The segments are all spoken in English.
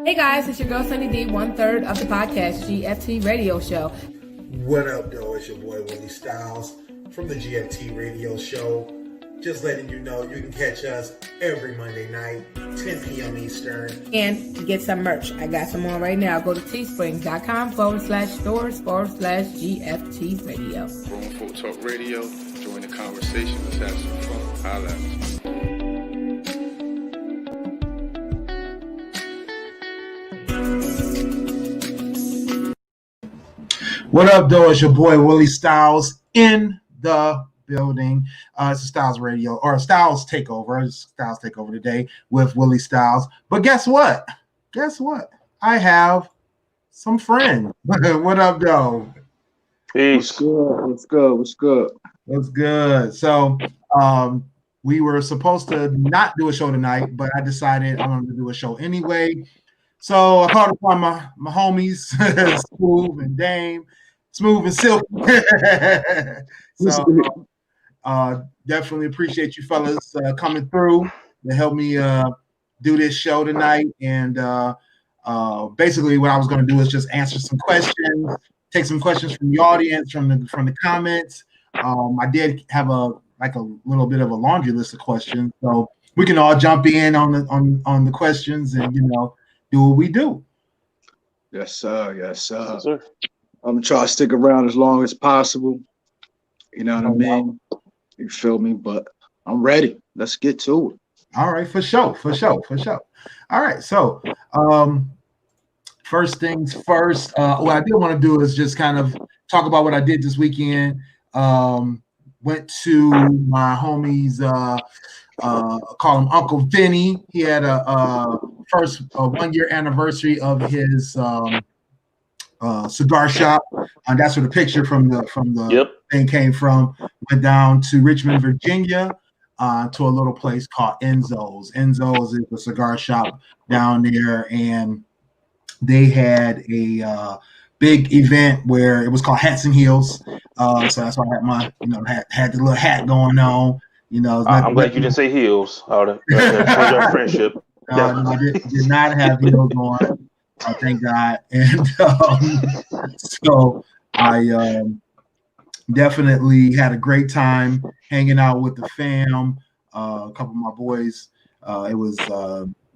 Hey guys, it's your girl Sunny D, 1/3 of the podcast GFT Radio Show. What up, though? It's your boy Willie Stylez from the GFT Radio Show. Just letting you know you can catch us every Monday night, 10 p.m. Eastern. And to get some merch, I got some on right now. Go to teespring.com/stores/GFT Radio. Grown Folk Talk Radio. Join the conversation. Let's have some fun. Holla at us. What up, though? It's your boy Willie Stylez in the building. It's a Stylez Radio or a Stylez Takeover. It's Stylez Takeover today with Willie Stylez. But guess what? I have some friends. What up, though? Peace. What's good? So, we were supposed to not do a show tonight, but I decided I'm going to do a show anyway. So I called upon my homies, Smooth and Dame, Smooth and Silk. So definitely appreciate you fellas coming through to help me do this show tonight. And basically what I was going to do is just answer some questions, take some questions from the audience, from the comments. I did have a little bit of a laundry list of questions, so we can all jump in on the questions and do what we do. Yes, sir. Yes, sir. I'm gonna try to stick around as long as possible. You know what I mean? You feel me? But I'm ready. Let's get to it. All right, for sure. All right, so first things first. What I did want to do is just kind of talk about what I did this weekend. Went to my homie's call him Uncle Vinny. He had a first 1 year anniversary of his cigar shop. That's where the picture from the thing came from. Went down to Richmond, Virginia, to a little place called Enzo's. Enzo's is a cigar shop down there, and they had a big event where it was called Hats and Heels. So that's why I had my had the little hat going on. I'm glad you didn't say heels. Our friendship. No, I did not have heels on. Thank God. And so I definitely had a great time hanging out with the fam. A couple of my boys. It was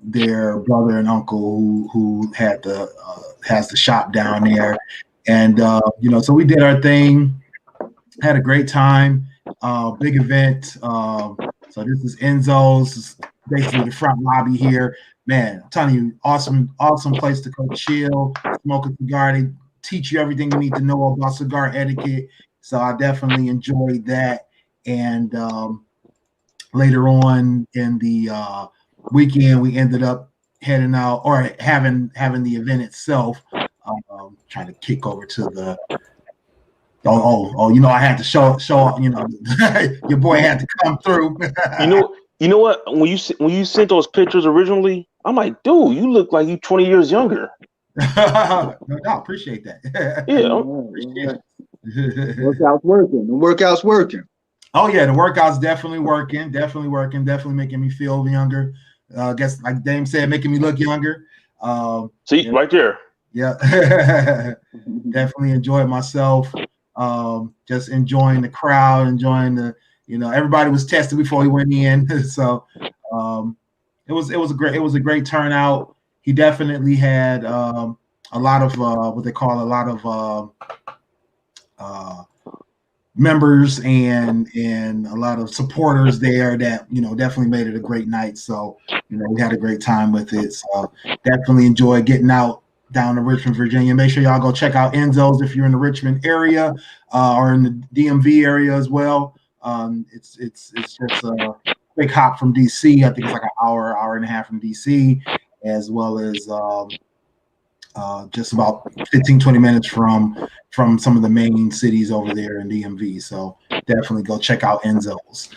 their brother and uncle who had has the shop down there, and so we did our thing. Had a great time. Big event. So this is Enzo's. This is basically the front lobby here. Man, I'm telling you, awesome place to go chill, smoke a cigar. They teach you everything you need to know about cigar etiquette. So I definitely enjoyed that. And later on in the weekend, we ended up heading out or having the event itself. Trying to kick over to the. I had to show your boy had to come through. You know what? When you sent those pictures originally, I'm like, dude, you look like you 20 years younger. No, I appreciate that. Yeah. Appreciate it. The workout's working. Oh yeah, the workout's definitely working. Definitely making me feel younger. I guess like Dame said, making me look younger. See, right there. Yeah. Definitely enjoyed myself. Just enjoying the crowd, enjoying the, everybody was tested before he went in. So it was a great turnout. He definitely had a lot of what they call a lot of members and a lot of supporters there that definitely made it a great night. So we had a great time with it. So definitely enjoyed getting out down to Richmond, Virginia. Make sure y'all go check out Enzo's if you're in the Richmond area or in the DMV area as well. It's just a quick hop from DC. I think it's like an hour and a half from DC, as well as just about 15-20 minutes from some of the main cities over there in DMV. So definitely go check out Enzo's.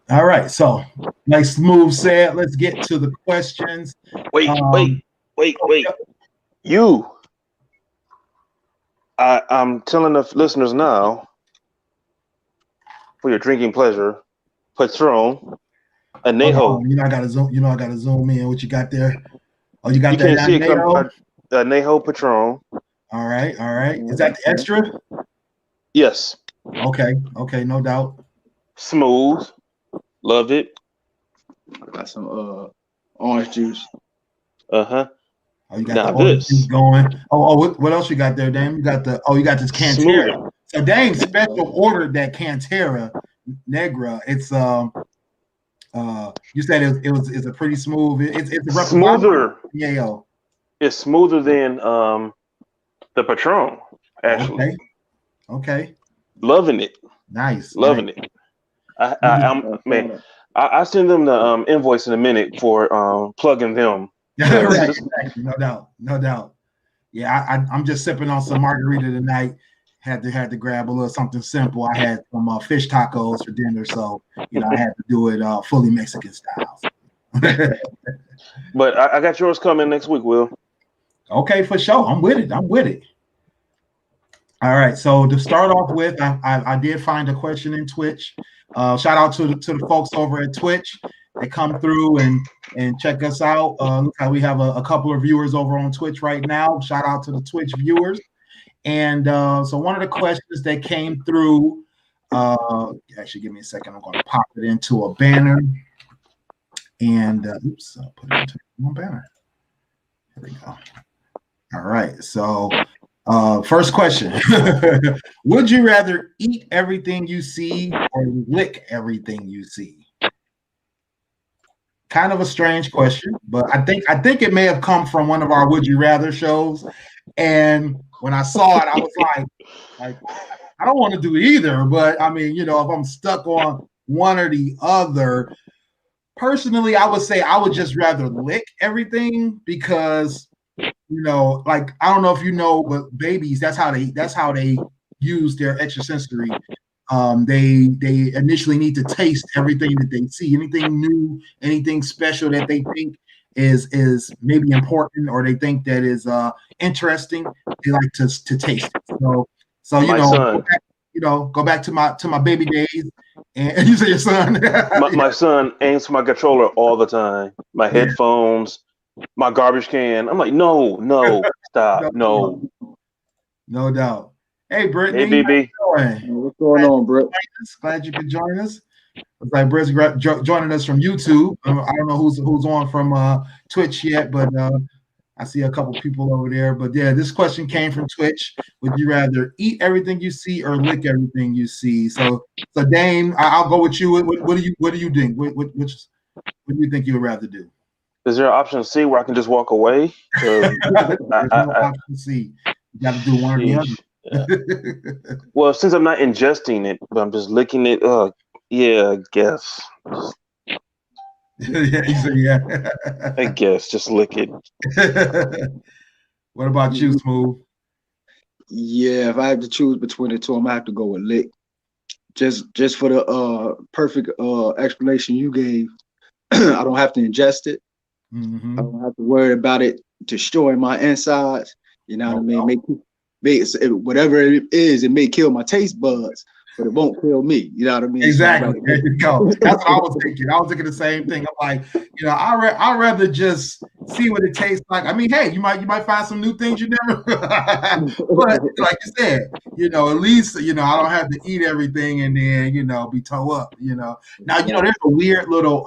All right, so like Smooth said, let's get to the questions. Wait. I'm telling the listeners now, for your drinking pleasure, Patron, Anejo. I gotta zoom in. What you got there? Oh, you got You that can't see it come. Añejo? Añejo Patron. All right, all right. Is that the extra? Yes. Okay, no doubt. Smooth. Love it. I got some orange juice. Uh-huh. Oh, you got Now the orange juice this. going. What else you got there, Dame? You got this Cantera. Smoother. So Dame special ordered that Cantera Negra. It's you said it's a pretty smooth. It's a Smoother. Yeah. It's smoother than the Patron, actually. Okay. Loving it. Nice. Loving it. I send them the invoice in a minute for plugging them. Right, exactly. No doubt. Yeah, I'm just sipping on some margarita tonight. Had to grab a little something simple. I had some fish tacos for dinner, so I had to do it fully Mexican style. But I got yours coming next week, Will. Okay, for sure. I'm with it. All right. So to start off with, I did find a question in Twitch. Shout out to the folks over at Twitch. They come through and check us out. Look how we have a couple of viewers over on Twitch right now. Shout out to the Twitch viewers. And so one of the questions that came through, actually give me a second. I'm going to pop it into a banner. And oops, I'll put it into one banner. Here we go. All right. So first question. Would you rather eat everything you see or lick everything you see? Kind of a strange question, but I think it may have come from one of our Would You Rather shows. And when I saw it, I was like I don't want to do either. But I mean, if I'm stuck on one or the other, personally, I would say I would just rather lick everything because, like I don't know if you know, but babies, that's how they use their extrasensory. They initially need to taste everything that they see, anything new, anything special that they think is maybe important or they think that is interesting. They like to taste it. So go back to my baby days. And you say your son. my son aims for my controller all the time. My headphones, my garbage can. I'm like, no, stop, no. No doubt. Hey, Brittany. Hey, BB. What's going on, Britt? Glad you could join us. Looks like Britt's joining us from YouTube. I don't know who's on from Twitch yet, but I see a couple people over there. But yeah, this question came from Twitch. Would you rather eat everything you see or lick everything you see? So Dame, I'll go with you. What do you think? What do you think you would rather do? Is there an option C where I can just walk away? There's no option C. You got to do one or the other. Yeah. Well, since I'm not ingesting it, but I'm just licking it. Yeah, I guess. Yeah. I guess just lick it. What about you, Smooth? Yeah, if I have to choose between the two, I'm gonna have to go with lick. Just for the perfect explanation you gave, I don't have to ingest it. Mm-hmm. I don't have to worry about it destroying my insides. You know what I mean? Whatever it is, it may kill my taste buds, but it won't kill me. You know what I mean? Exactly. There you go. That's what I was thinking. I was thinking the same thing. I'm like, I'd rather just see what it tastes like. I mean, hey, you might find some new things you never. But like you said, at least I don't have to eat everything and then be toe up. Now there's a weird little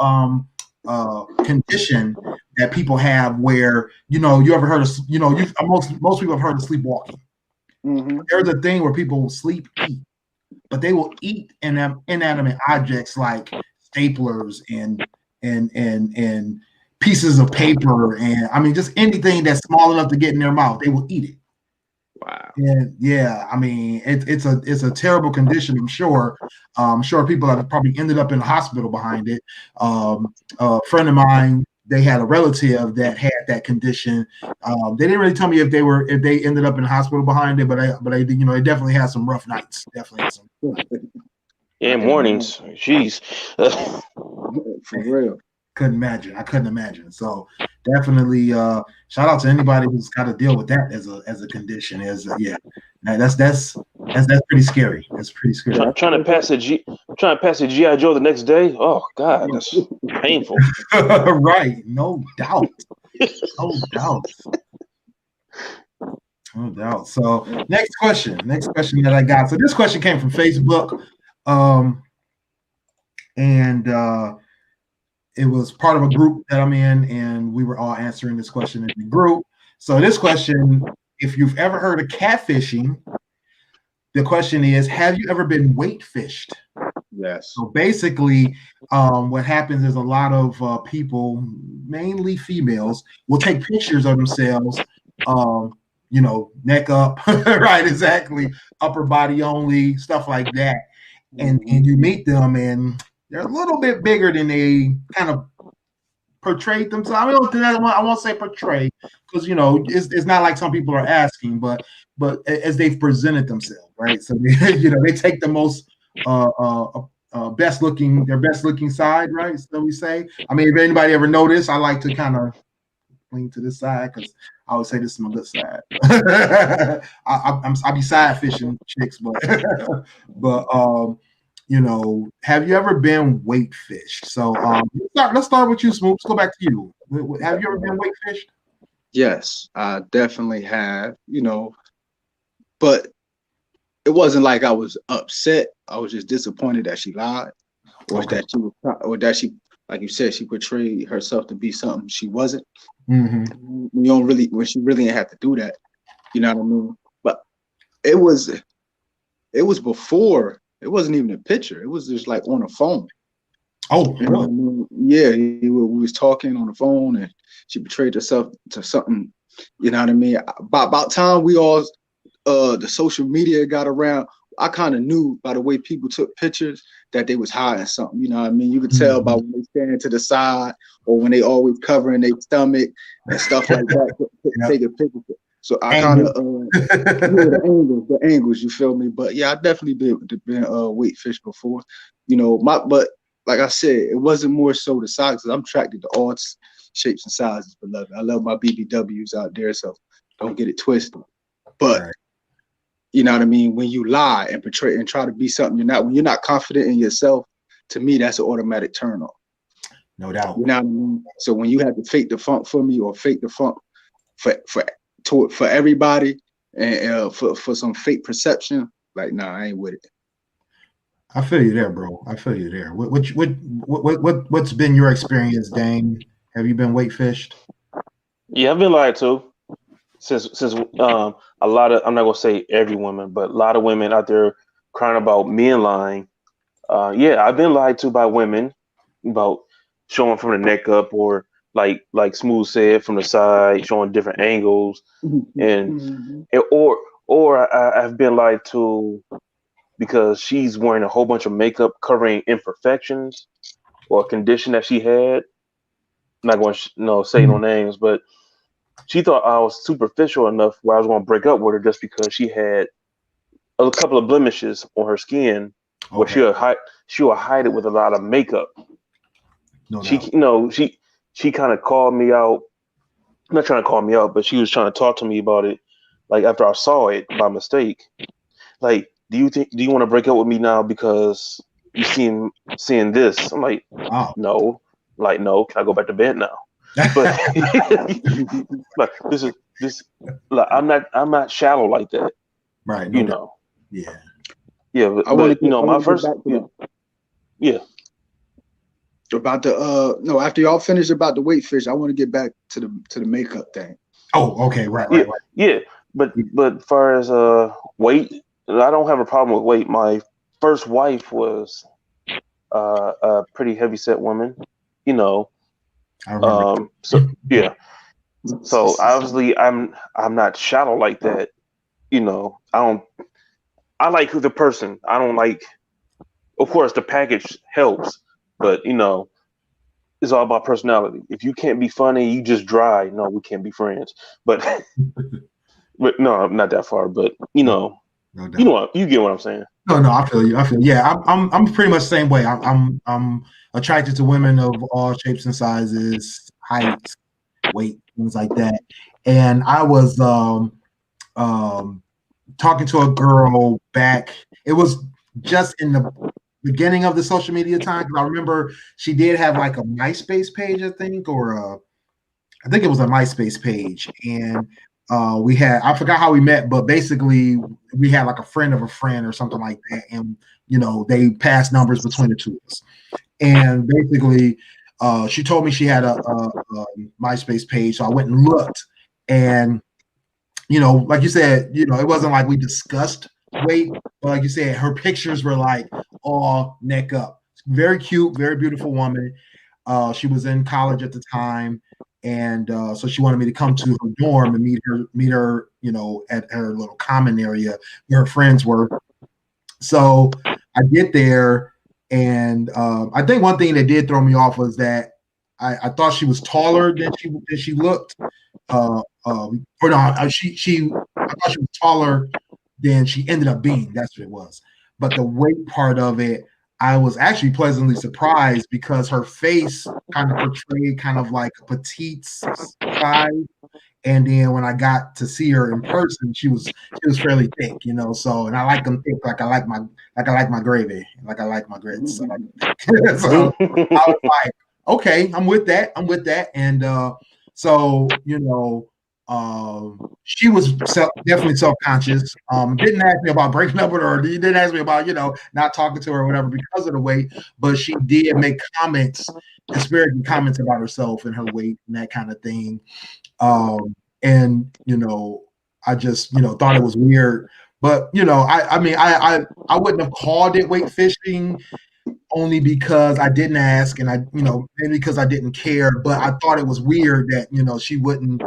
condition that people have where you ever heard of most people have heard of sleepwalking. Mm-hmm. There's a thing where people will sleep eat, but they will eat inanimate objects like staplers and pieces of paper, and I mean just anything that's small enough to get in their mouth, they will eat it. Wow. And yeah, I mean it's a terrible condition. I'm sure people have probably ended up in the hospital behind it. A friend of mine, they had a relative that had that condition. They didn't really tell me if they ended up in the hospital behind it, but I they definitely had some rough nights. Definitely had some. Yeah, mornings. Jeez. For real. I couldn't imagine. So definitely shout out to anybody who's got to deal with that as a condition. That's pretty scary. That's pretty scary. Trying to pass a GI Joe the next day. Oh God, that's painful. Right, no doubt. No doubt. No doubt. So next question that I got. So this question came from Facebook. And it was part of a group that I'm in, and we were all answering this question in the group. So this question, if you've ever heard of catfishing, the question is, have you ever been weight fished? Yes. So basically, what happens is a lot of people, mainly females, will take pictures of themselves, neck up, right, exactly, upper body only, stuff like that. And you meet them, and they're a little bit bigger than they kind of portrayed themselves. I won't say portray, because it's not like some people are asking, but as they've presented themselves, right? So they take the most best looking side, right? So we say. I mean, if anybody ever noticed, I like to kind of lean to this side because I would say this is my good side. I be side fishing chicks, but have you ever been weight fished? So let's start with you, Smooth. Let's go back to you. Have you ever been weight fished? Yes, I definitely have. But it wasn't like I was upset. I was just disappointed that she lied, or that she, like you said, she portrayed herself to be something she wasn't. Mm-hmm. When she really didn't have to do that. You know what I mean? But it was before. It wasn't even a picture. It was just like on a phone. Oh, you know what I mean? Yeah, we was talking on the phone, and she betrayed herself to something. You know what I mean? About time we all, the social media got around, I kind of knew by the way people took pictures that they was hiding something. You know what I mean? You could tell by when they stand to the side, or when they always covering their stomach and stuff like that. Take a picture. So I kind of the angles, you feel me? But yeah, I definitely been weight fished before, but like I said, it wasn't more so the size, because I'm attracted to all shapes and sizes, beloved. I love my BBWs out there, so don't get it twisted. But right. You know what I mean? When you lie and portray and try to be something you're not, when you're not confident in yourself, to me, that's an automatic turn off. No doubt. You know what I mean? So when you have to fake the funk for me, or fake the funk for everybody, and for some fake perception, like, nah, I ain't with it. I feel you there, bro. I feel you there. What's been your experience, Dane? Have you been weight fished? Yeah, I've been lied to. Since a lot of, I'm not gonna say every woman, but a lot of women out there crying about men lying. Yeah, I've been lied to by women about showing from the neck up, or like Smooth said, from the side, showing different angles, and I've been lied to because she's wearing a whole bunch of makeup covering imperfections or a condition that she had. I'm not going to say no names, but she thought I was superficial enough where I was going to break up with her just because she had a couple of blemishes on her skin, where she'll hide it with a lot of makeup. No she, doubt. She kind of called me out. Not trying to call me out, but she was trying to talk to me about it. Like, after I saw it by mistake, like, do you want to break up with me now because you seeing this? I'm like, wow. No. Like, no. Can I go back to bed now? But like, this like, I'm not shallow like that. Right. No doubt. Yeah. Yeah, but my first about the no, after y'all finish about the weight fish, I want to get back to the makeup thing. Oh, okay, right. Yeah, but as far as weight, I don't have a problem with weight. My first wife was a pretty heavy set woman, I remember. So yeah. So obviously I'm not shallow like that. I like the person. I don't like, of course the package helps, but it's all about personality. If you can't be funny, you just dry. No, we can't be friends. But but no, not that far. But No doubt. You get what I'm saying. No, I feel you. Yeah, I'm pretty much the same way. I'm attracted to women of all shapes and sizes, heights, weight, things like that. And I was talking to a girl back. It was just in the beginning of the social media time, because I remember she did have like a MySpace page, I think, or I think it was a MySpace page, and we had, I forgot how we met, but basically we had like a friend of a friend or something like that, and they passed numbers between the two of us. And basically, she told me she had a MySpace page, so I went and looked, and like you said, it wasn't like we discussed weight, but like you said, her pictures were like all neck up. Very cute, very beautiful woman. She was in college at the time, and so she wanted me to come to her dorm and meet her, at her little common area where her friends were. So I get there, and I think one thing that did throw me off was that I thought she was taller than she looked. Or no, I thought she was taller than she ended up being. That's what it was. But the weight part of it, I was actually pleasantly surprised because her face kind of portrayed kind of like a petite size. And then when I got to see her in person, she was fairly thick, So, and I like them thick, like I like my gravy, like I like my grits. So I was like, okay, I'm with that. And so she was definitely self-conscious. Didn't ask me about breaking up with her, or didn't ask me about not talking to her or whatever because of the weight, but she did make disparaging comments about herself and her weight and that kind of thing. And I just thought it was weird, but I wouldn't have called it weight fishing only because I didn't ask, and maybe because I didn't care, but I thought it was weird that she wouldn't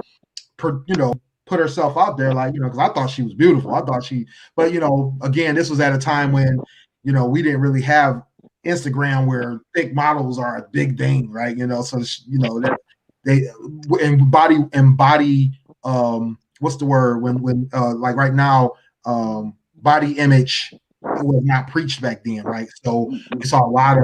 put herself out there, like because I thought she was beautiful. But again, this was at a time when we didn't really have Instagram where thick models are a big thing, right? So that they embody what's the word when like right now body image was not preached back then, right? So we saw a lot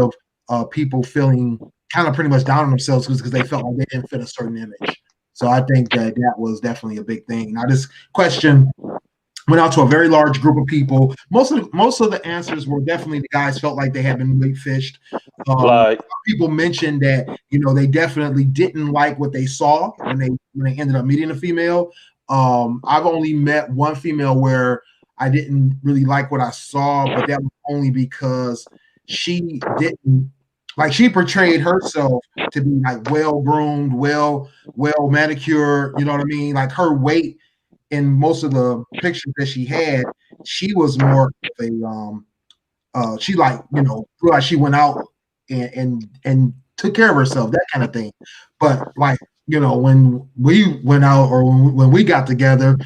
of people feeling kind of pretty much down on themselves because they felt like they didn't fit a certain image. So I think that was definitely a big thing. Now this question went out to a very large group of people. Most of the answers were definitely the guys felt like they had been weight fished. People mentioned that they definitely didn't like what they saw when they ended up meeting a female. I've only met one female where I didn't really like what I saw, but that was only because she didn't. Like she portrayed herself to be like well groomed, well manicured. You know what I mean? Like her weight in most of the pictures that she had, she was more of a she like like she went out and took care of herself, that kind of thing. But like when we went out or when we got together,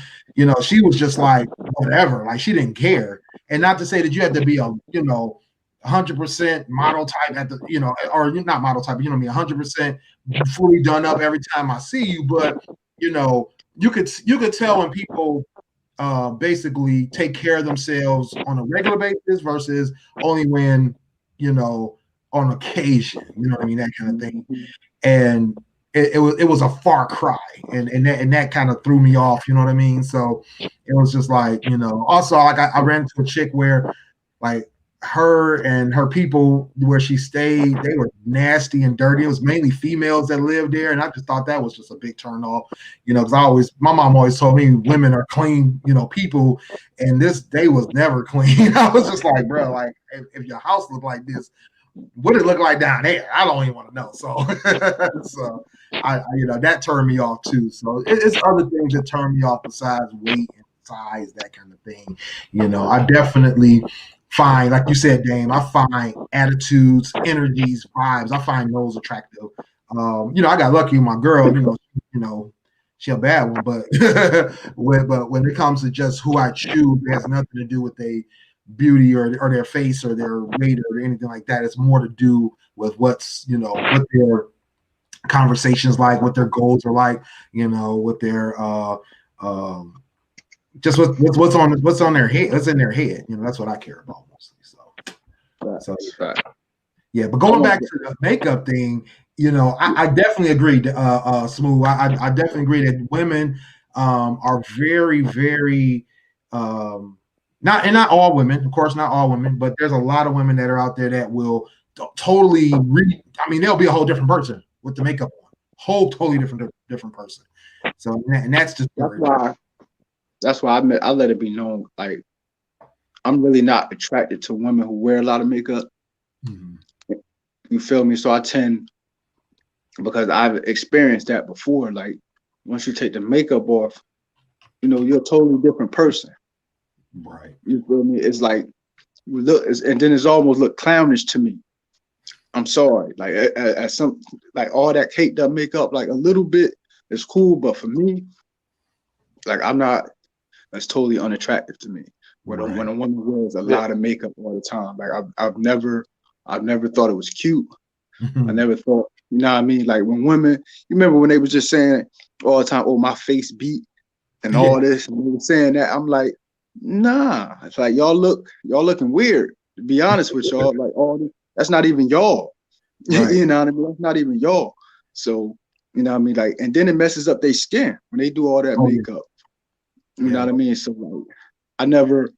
she was just like whatever, like she didn't care. And not to say that you had to be a 100% model type at the or not model type, 100% fully done up every time I see you, but you could tell when people basically take care of themselves on a regular basis versus only when on occasion, what I mean, that kind of thing. And it was a far cry, and that kind of threw me off, you know what I mean? So it was just like also like I ran into a chick where like her and her people where she stayed, they were nasty and dirty. It was mainly females that lived there, and I just thought that was just a big turn off, because my mom always told me women are clean, people, and this day was never clean. I was just like, bro, like if your house looked like this, what did it look like down there? I don't even want to know. So, so I that turned me off too. So it's other things that turn me off besides weight and size, that kind of thing. I definitely find, like you said, Dame, I find attitudes, energies, vibes, I find those attractive. I got lucky with my girl, she a bad one, but but when it comes to just who I choose, it has nothing to do with their beauty or their face or their weight or anything like that. It's more to do with what's what their conversations like, what their goals are like, what their just what's on their head, what's in their head. That's what I care about mostly. So yeah. But going back to the makeup thing, I definitely agree. Smooth. I definitely agree that women are very, very not all women, of course, not all women, but there's a lot of women that are out there that will totally they'll be a whole different person with the makeup on. whole totally different person. So and that's just that's why I let it be known, like, I'm really not attracted to women who wear a lot of makeup. Mm-hmm. You feel me? So I tend, because I've experienced that before, like, once you take the makeup off, you know, you're a totally different person. Right. You feel me? It's like, and then it's almost look clownish to me. I'm sorry. Like, as some, like, all that caked up makeup, like, a little bit is cool, but for me, like, that's totally unattractive to me. When a woman wears a lot of makeup all the time, like, I've never thought it was cute. I never thought, you know what I mean? Like, when women, you remember when they was just saying all the time, oh, my face beat and all this, and they were saying that, I'm like, nah. It's like, y'all looking weird, to be honest with y'all. Like, all this, that's not even y'all. Right. You know what I mean? That's not even y'all. So, you know what I mean? Like, and then it messes up their skin when they do all that makeup. Yeah. You know what I mean? So, like, I never,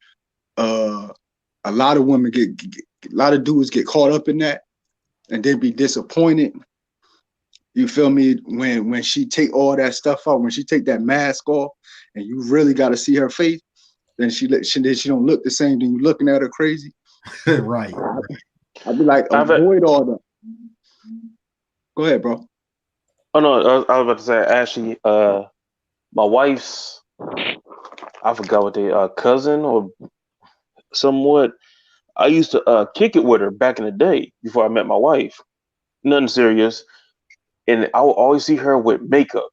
a lot of women a lot of dudes get caught up in that and then be disappointed. You feel me? When she take all that stuff out, when she take that mask off and you really got to see her face, then she don't look the same, then you looking at her crazy. Right. I'd be like, avoid all that. Go ahead, bro. Oh no, I was about to say, actually, my wife's, I forgot what they cousin or somewhat. I used to kick it with her back in the day before I met my wife. Nothing serious, and I would always see her with makeup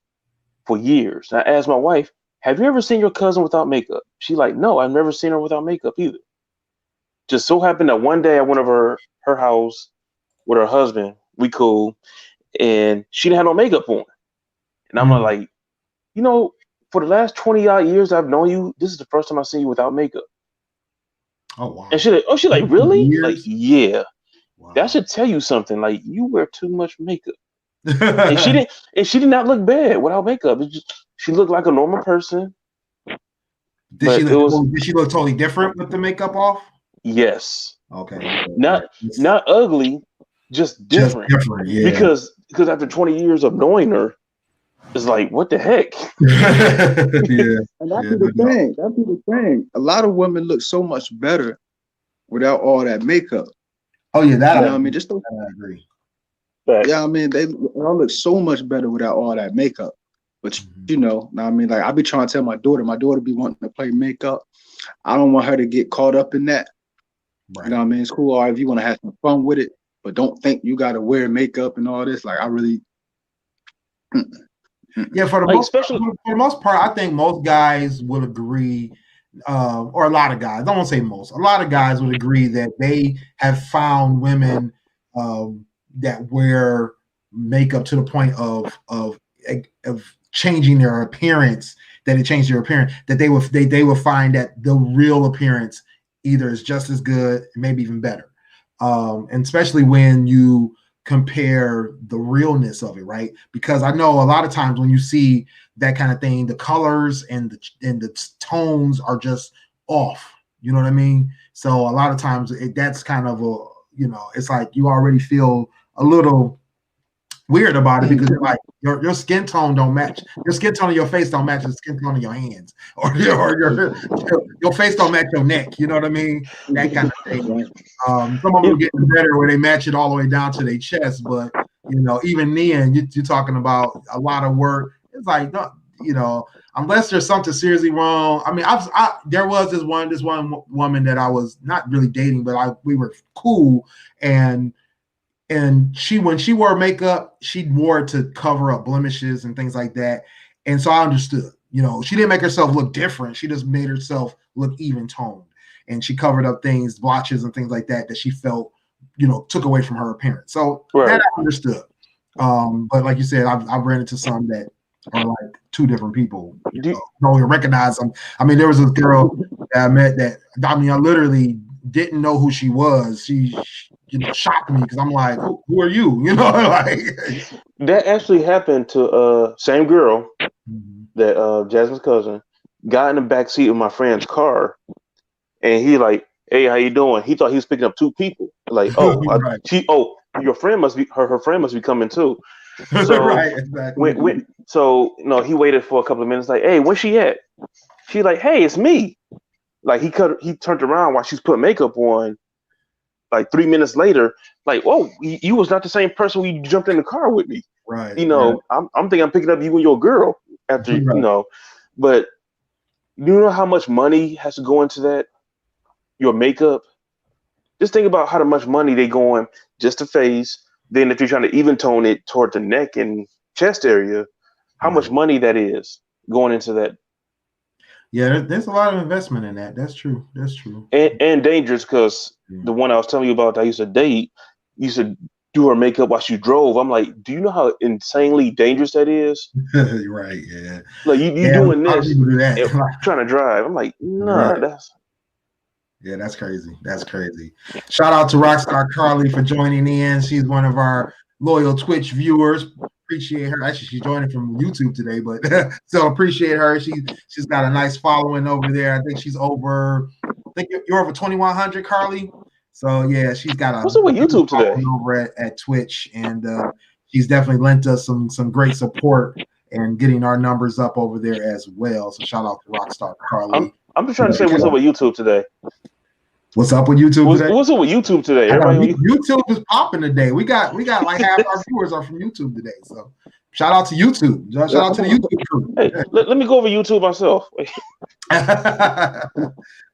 for years. And I asked my wife, "Have you ever seen your cousin without makeup?" She's like, "No, I've never seen her without makeup either." Just so happened that one day I went over her house with her husband. We cool, and she didn't have no makeup on. And I'm like, you know, for the last 20 odd years I've known you, this is the first time I've seen you without makeup. Oh wow. And she's like, really? Years? Like, yeah. Wow. That should tell you something. Like, you wear too much makeup. and she did not look bad without makeup. She looked like a normal person. Did she look totally different with the makeup off? Yes. Okay. Not ugly, just different. Just different, yeah. Because after 20 years of knowing her, it's like, what the heck? Yeah. And that'd be the thing. A lot of women look so much better without all that makeup. Oh yeah, that you know what I mean? Just I agree. Yeah, I mean, they all look so much better without all that makeup. But you know, I mean, like, I be trying to tell my daughter be wanting to play makeup. I don't want her to get caught up in that. Right. You know what I mean? It's cool, all right, if you want to have some fun with it, but don't think you got to wear makeup and all this. Like, I really. Yeah, for the most part, I think most guys would agree, or a lot of guys. I don't want to say most. A lot of guys would agree that they have found women that wear makeup to the point of changing their appearance. That it changed their appearance. That they will find that the real appearance either is just as good, maybe even better, and especially when you compare the realness of it, right? Because I know a lot of times when you see that kind of thing, the colors and the tones are just off. You know what I mean? So a lot of times that's kind of a, you know, it's like you already feel a little weird about it because like your skin tone don't match. Your skin tone of your face don't match the skin tone of your hands, or your face don't match your neck. You know what I mean? That kind of thing. Some of them getting better where they match it all the way down to their chest, but you know, even then, you're talking about a lot of work. It's like, you know, unless there's something seriously wrong. I mean, there was this one woman that I was not really dating, but we were cool, and when she wore makeup, she wore it to cover up blemishes and things like that. And so I understood, you know, she didn't make herself look different. She just made herself look even toned, and she covered up things, blotches and things like that she felt, you know, took away from her appearance. So that I understood. But like you said, I've ran into some that are like two different people. You know, don't even recognize them. I mean, there was a girl that I met that, I mean, I literally didn't know who she was. She, you know, shocked me because I'm like, who are you? You know, like that actually happened to same girl that Jasmine's cousin got in the back seat of my friend's car, and he like, hey, how you doing? He thought he was picking up two people. Like, oh, right. your friend must be her friend must be coming too. So right, exactly. So he waited for a couple of minutes, like, hey, where's she at? She like, hey, it's me. Like he turned around while she's putting makeup on. Like 3 minutes later, like, whoa, you was not the same person when you jumped in the car with me. Right. I'm thinking I'm picking up you and your girl after Right. but you know how much money has to go into that? Your makeup. Just think about how much money they going just to face. Then if you're trying to even tone it toward the neck and chest area, how much money that is going into that. Yeah, there's a lot of investment in that. That's true. And dangerous, because the one I was telling you about that I used to date used to do her makeup while she drove. I'm like, do you know how insanely dangerous that is? Right, yeah. Like you doing this do that. trying to drive. I'm like, nah, right. That's crazy. Shout out to Rockstar Carly for joining in. She's one of our loyal Twitch viewers. Appreciate her. Actually, she's joining from YouTube today, but still appreciate her. She's got a nice following over there. I think she's over. I think you're over 2,100, Carly. So yeah, she's got a. What's up with YouTube today? Over at Twitch, and she's definitely lent us some great support and getting our numbers up over there as well. So shout out to Rockstar Carly. I'm just trying to say what's up with YouTube today. What's up with YouTube today? What's up with YouTube today? Everybody YouTube is popping today. We got like half our viewers are from YouTube today. So shout out to YouTube. Shout out to the YouTube crew. Hey, let me go over YouTube myself.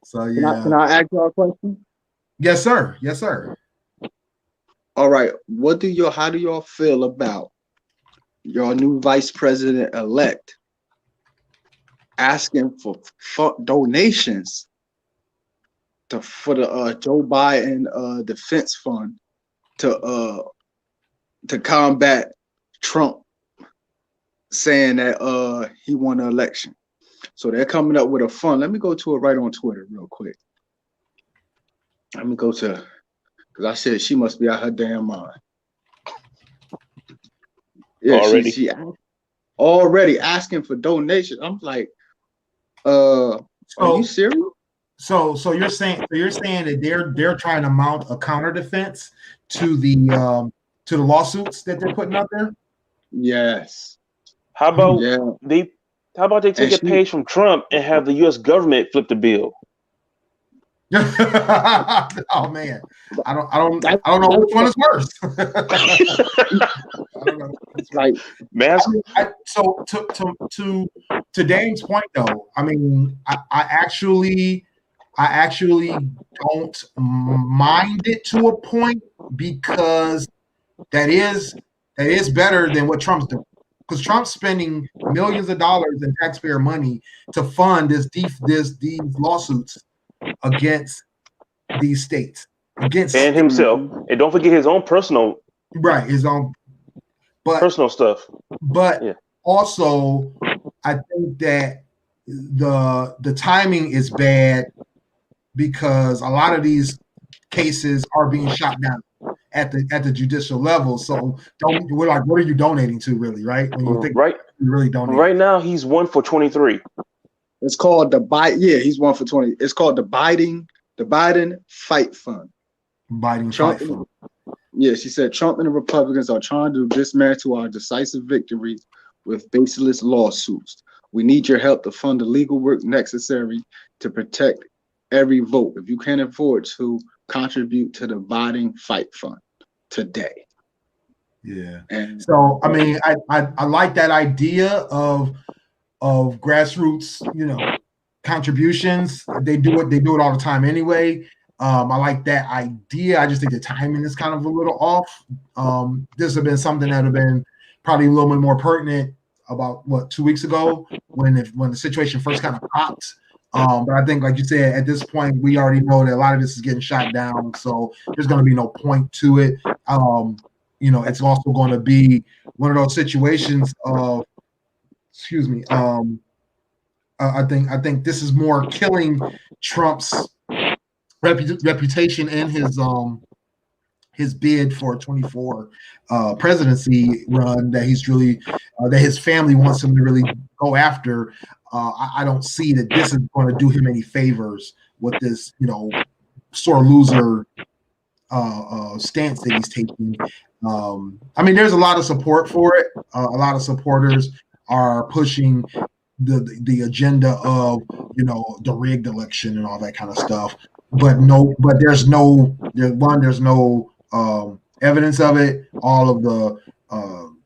So yeah. Can I ask y'all a question? Yes, sir. All right. How do y'all feel about your new vice president elect asking for donations for the Joe Biden defense fund to combat Trump, saying that he won the election? So they're coming up with a fund. Let me go to it right on Twitter real quick. Let me go to, because I said she must be out her damn mind. Yeah, already. She already asking for donations. I'm like, are you serious? So you're saying that they're trying to mount a counter defense to the lawsuits that they're putting out there? Yes. How about they take a page from Trump and have the U.S. government flip the bill? Oh man, I don't know which one is worse. I don't know. Like, so to Dame's point though, I mean, I actually don't mind it to a point, because that is better than what Trump's doing. Because Trump's spending millions of dollars in taxpayer money to fund these lawsuits against these states, and himself, and don't forget his own personal personal stuff. But also, I think that the timing is bad, because a lot of these cases are being shot down at the judicial level. So we're like, what are you donating to, really? Right? When you think you really donating. Right now, he's 1 for 23. It's called he's 1 for 20. It's called the Biden Fight Fund. Fight Fund. Yeah, she said Trump and the Republicans are trying to dismantle our decisive victories with baseless lawsuits. We need your help to fund the legal work necessary to protect every vote. If you can't afford to, contribute to the Biden Fight Fund today. Yeah. And so, I mean, I like that idea of grassroots, contributions. They do it all the time anyway. I like that idea. I just think the timing is kind of a little off. This would have been something that would have been probably a little bit more pertinent about 2 weeks ago when the situation first kind of popped. But I think, like you said, at this point, we already know that a lot of this is getting shot down, so there's going to be no point to it. It's also going to be one of those situations of, I think this is more killing Trump's reputation and his bid for 24 presidency run that he's really that his family wants him to really go after. I don't see that this is going to do him any favors with this, sore loser stance that he's taking. I mean, there's a lot of support for it. A lot of supporters are pushing the agenda of the rigged election and all that kind of stuff. But there's no evidence of it. All of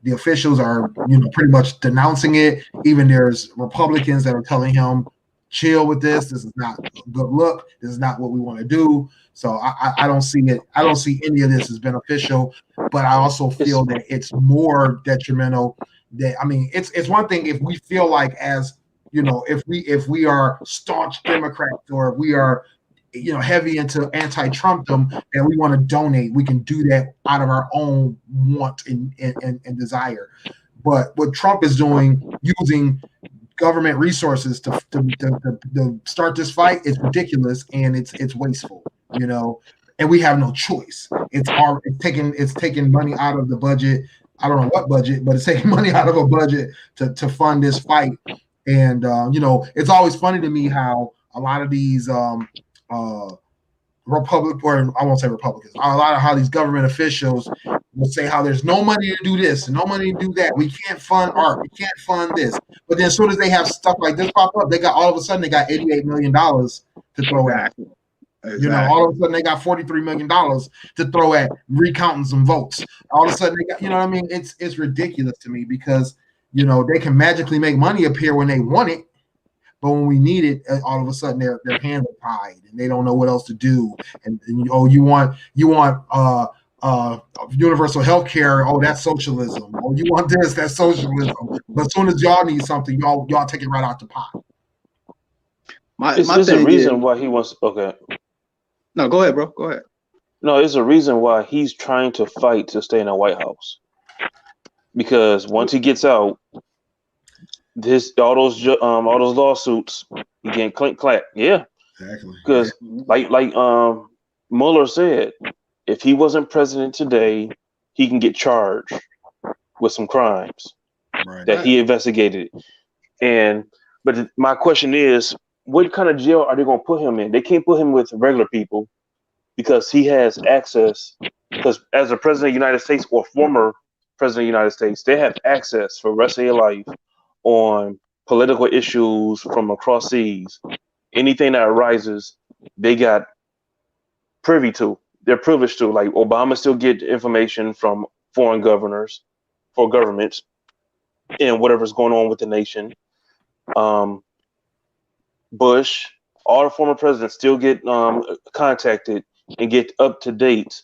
the officials are pretty much denouncing it. Even there's Republicans that are telling him, chill with this. This is not a good look. This is not what we want to do. So I don't see it. I don't see any of this as beneficial. But I also feel that it's more detrimental. It's one thing if we feel like if we are staunch Democrats or if we are heavy into anti-Trumpdom and we want to donate, we can do that out of our own want and desire. But what Trump is doing, using government resources to start this fight, is ridiculous and it's wasteful, and we have no choice. It's taking money out of the budget. I don't know what budget, but it's taking money out of a budget to fund this fight. And it's always funny to me how a lot of these Republicans, a lot of how these government officials will say how there's no money to do this and no money to do that. We can't fund art. We can't fund this. But then as soon as they have stuff like this pop up, all of a sudden they got $88 million to throw at. Exactly. All of a sudden they got $43 million to throw at recounting some votes. All of a sudden they got, it's ridiculous to me because, they can magically make money appear when they want it. But when we need it, all of a sudden their hands are tied and they don't know what else to do. And you want universal health care. Oh, that's socialism. Oh, you want this? That's socialism. But as soon as y'all need something, y'all take it right out the pot. There's a reason why he wants. Okay. No, go ahead, bro. Go ahead. No, there's a reason why he's trying to fight to stay in the White House. Because once he gets out, all those lawsuits, he can't clap. Yeah, exactly. Because like Mueller said, if he wasn't president today, he can get charged with some crimes that he investigated. But my question is, what kind of jail are they going to put him in? They can't put him with regular people because he has access. Because as a president of the United States or former president of the United States, they have access for the rest of their life on political issues from across seas. Anything that arises, they got privy to. They're privileged to. Like Obama still get information from foreign governments, and whatever's going on with the nation. Bush, all the former presidents still get contacted and get up to date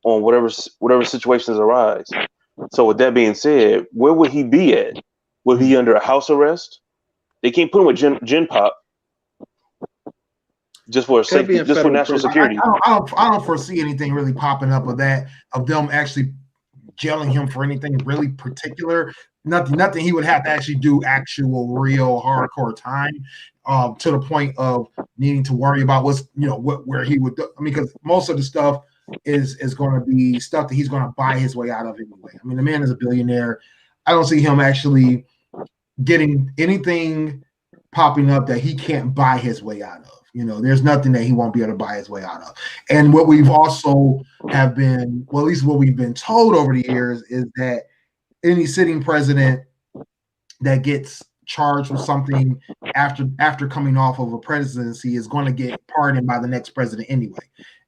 on whatever situations arise. So with that being said, where would he be at? Would he be under a house arrest? They can't put him with Gen Pop just for safety, just for national security. I don't foresee anything really popping up of them actually jailing him for anything really particular. Nothing he would have to actually do actual real hardcore time to the point of needing to worry about where he would do. I mean, because most of the stuff is going to be stuff that he's going to buy his way out of anyway. I mean, the man is a billionaire. I don't see him actually getting anything popping up that he can't buy his way out of. There's nothing that he won't be able to buy his way out of. And what we've also at least what we've been told over the years is that any sitting president that gets charged with something after coming off of a presidency is going to get pardoned by the next president anyway.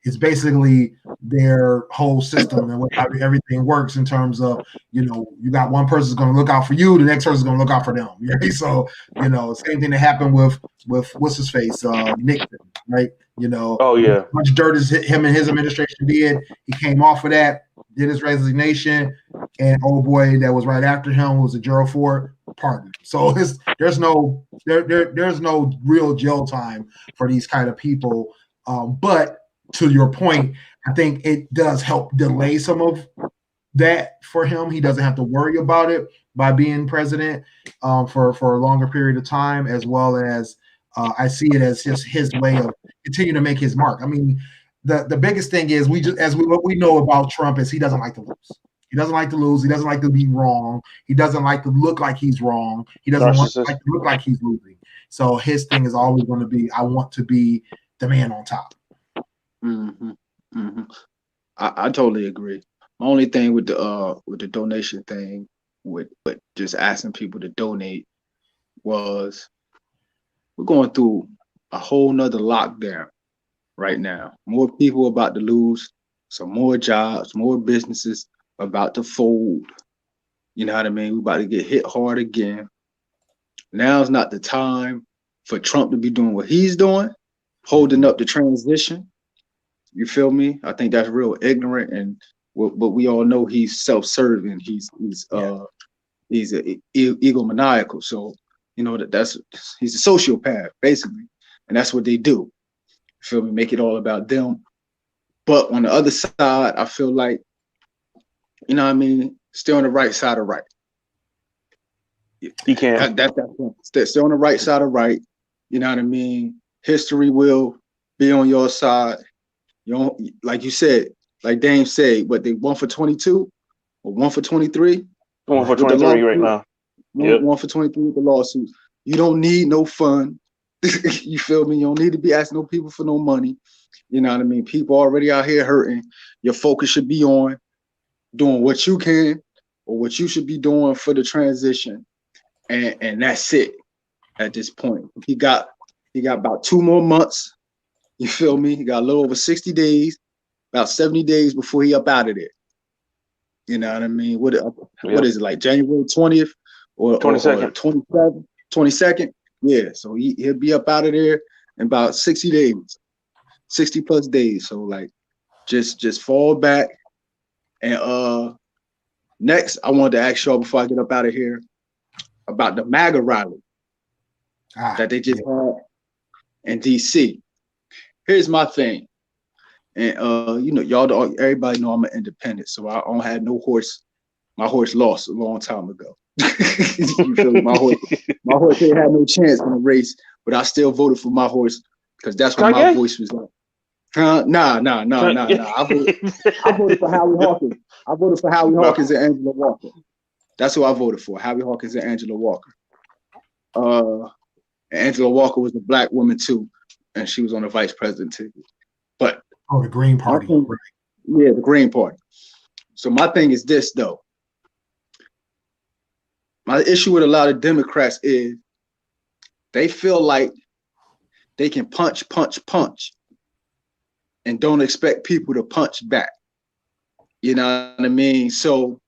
It's basically their whole system and how everything works in terms of, you got one person's going to look out for you, the next person's going to look out for them. Right? So, same thing that happened with what's his face, Nixon, right? Oh yeah, much dirt as him and his administration did. He came off of that, did his resignation, and old boy that was right after him was a Gerald Ford pardon. So there's no real jail time for these kind of people. But to your point, I think it does help delay some of that for him. He doesn't have to worry about it by being president for a longer period of time, as well as I see it as just his way of continuing to make his mark. I mean, the biggest thing is what we know about Trump is he doesn't like to lose. He doesn't like to lose. He doesn't like to be wrong. He doesn't like to look like he's wrong. He doesn't like to look like he's losing. So his thing is always going to be, I want to be the man on top. Mm-hmm. Mm-hmm. I totally agree. My only thing with the donation thing, with just asking people to donate, was we're going through a whole nother lockdown right now. More people about to lose some more jobs, more businesses about to fold. You know what I mean? We're about to get hit hard again. Now's not the time for Trump to be doing what he's doing, holding up the transition. You feel me? I think that's real ignorant, and but we all know he's self-serving. He's egomaniacal. So you know that's he's a sociopath basically, and that's what they do. You feel me? Make it all about them. But on the other side, I feel like, you know what I mean, stay on the right side of right. He can. Stay on the right side of right. You know what I mean? History will be on your side. You know, like you said, like Dame said, what they 1 for 22 or 1 for 23? 1 for 23 right now. Yep. 1 for 23 with the lawsuits. You don't need no fun. You feel me? You don't need to be asking no people for no money. You know what I mean? People already out here hurting. Your focus should be on doing what you can or what you should be doing for the transition. And that's it at this point. He got about 2 more months. You feel me? He got a little over 60 days, about 70 days before he up out of there. You know what I mean? What is it, like January 20th or 22nd? 22nd? Yeah, so he'll be up out of there in about 60 days, 60 plus days. So like just fall back. And next I wanted to ask y'all before I get up out of here about the MAGA rally that they just had in DC. Here's my thing. And you know, everybody know I'm an independent, so I don't have no horse. My horse lost a long time ago. You feel me? My horse ain't had no chance in the race, but I still voted for my horse because that's what my voice was like. Nah. I voted for Howie Hawkins. I voted for Howie Hawkins and Angela Walker. That's who I voted for. Howie Hawkins and Angela Walker. Angela Walker was a black woman too, and she was on the vice president ticket. But the Green Party. Yeah, the Green Party. So my thing is this though. My issue with a lot of Democrats is they feel like they can punch, and don't expect people to punch back. You know what I mean? So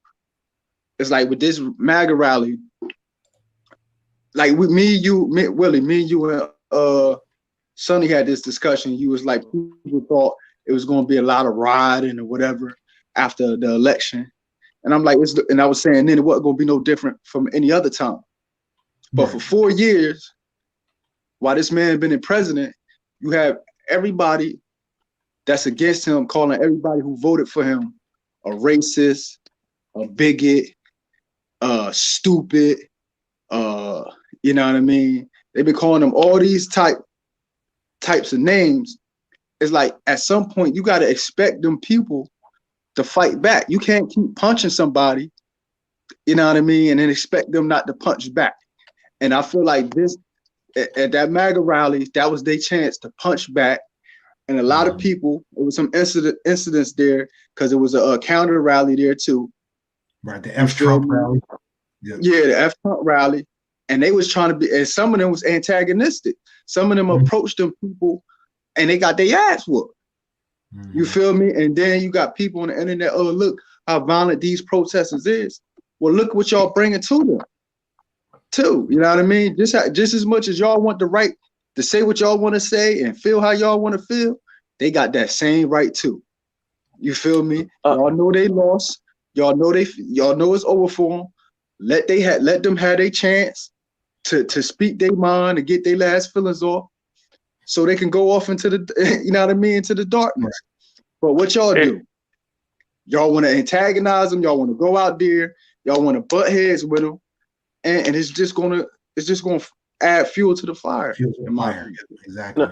it's like with this MAGA rally, like with Willie, and Sonny had this discussion. You was like, people thought it was going to be a lot of rioting or whatever after the election. And I'm like, and I was saying then it wasn't going to be no different from any other time. But for 4 years, while this man been in president, you have everybody that's against him calling everybody who voted for him a racist, a bigot, stupid, you know what I mean? They've been calling them all these types of names. It's like at some point you got to expect them people to fight back. You can't keep punching somebody, you know what I mean, and then expect them not to punch back. And I feel like this at that MAGA rally, that was their chance to punch back. And a lot of people, it was some incidents there because it was a counter rally there too. Right, the F Trump rally. Yeah, the F Trump rally. And they was trying to be, and some of them was antagonistic. Some of them approached them people and they got their ass whooped. You feel me? And then you got people on the internet, oh, look how violent these protesters is. Well, look what y'all bringing to them too. You know what I mean? Just as much as y'all want the right to say what y'all want to say and feel how y'all want to feel, they got that same right too. You feel me? Y'all know they lost. Y'all know it's over for them. Let them have their chance to speak their mind and get their last feelings off, so they can go off into the, you know what I mean, into the darkness. But what y'all do? Y'all want to antagonize them. Y'all want to go out there. Y'all want to butt heads with them, and it's just gonna add fuel to the fire. Exactly.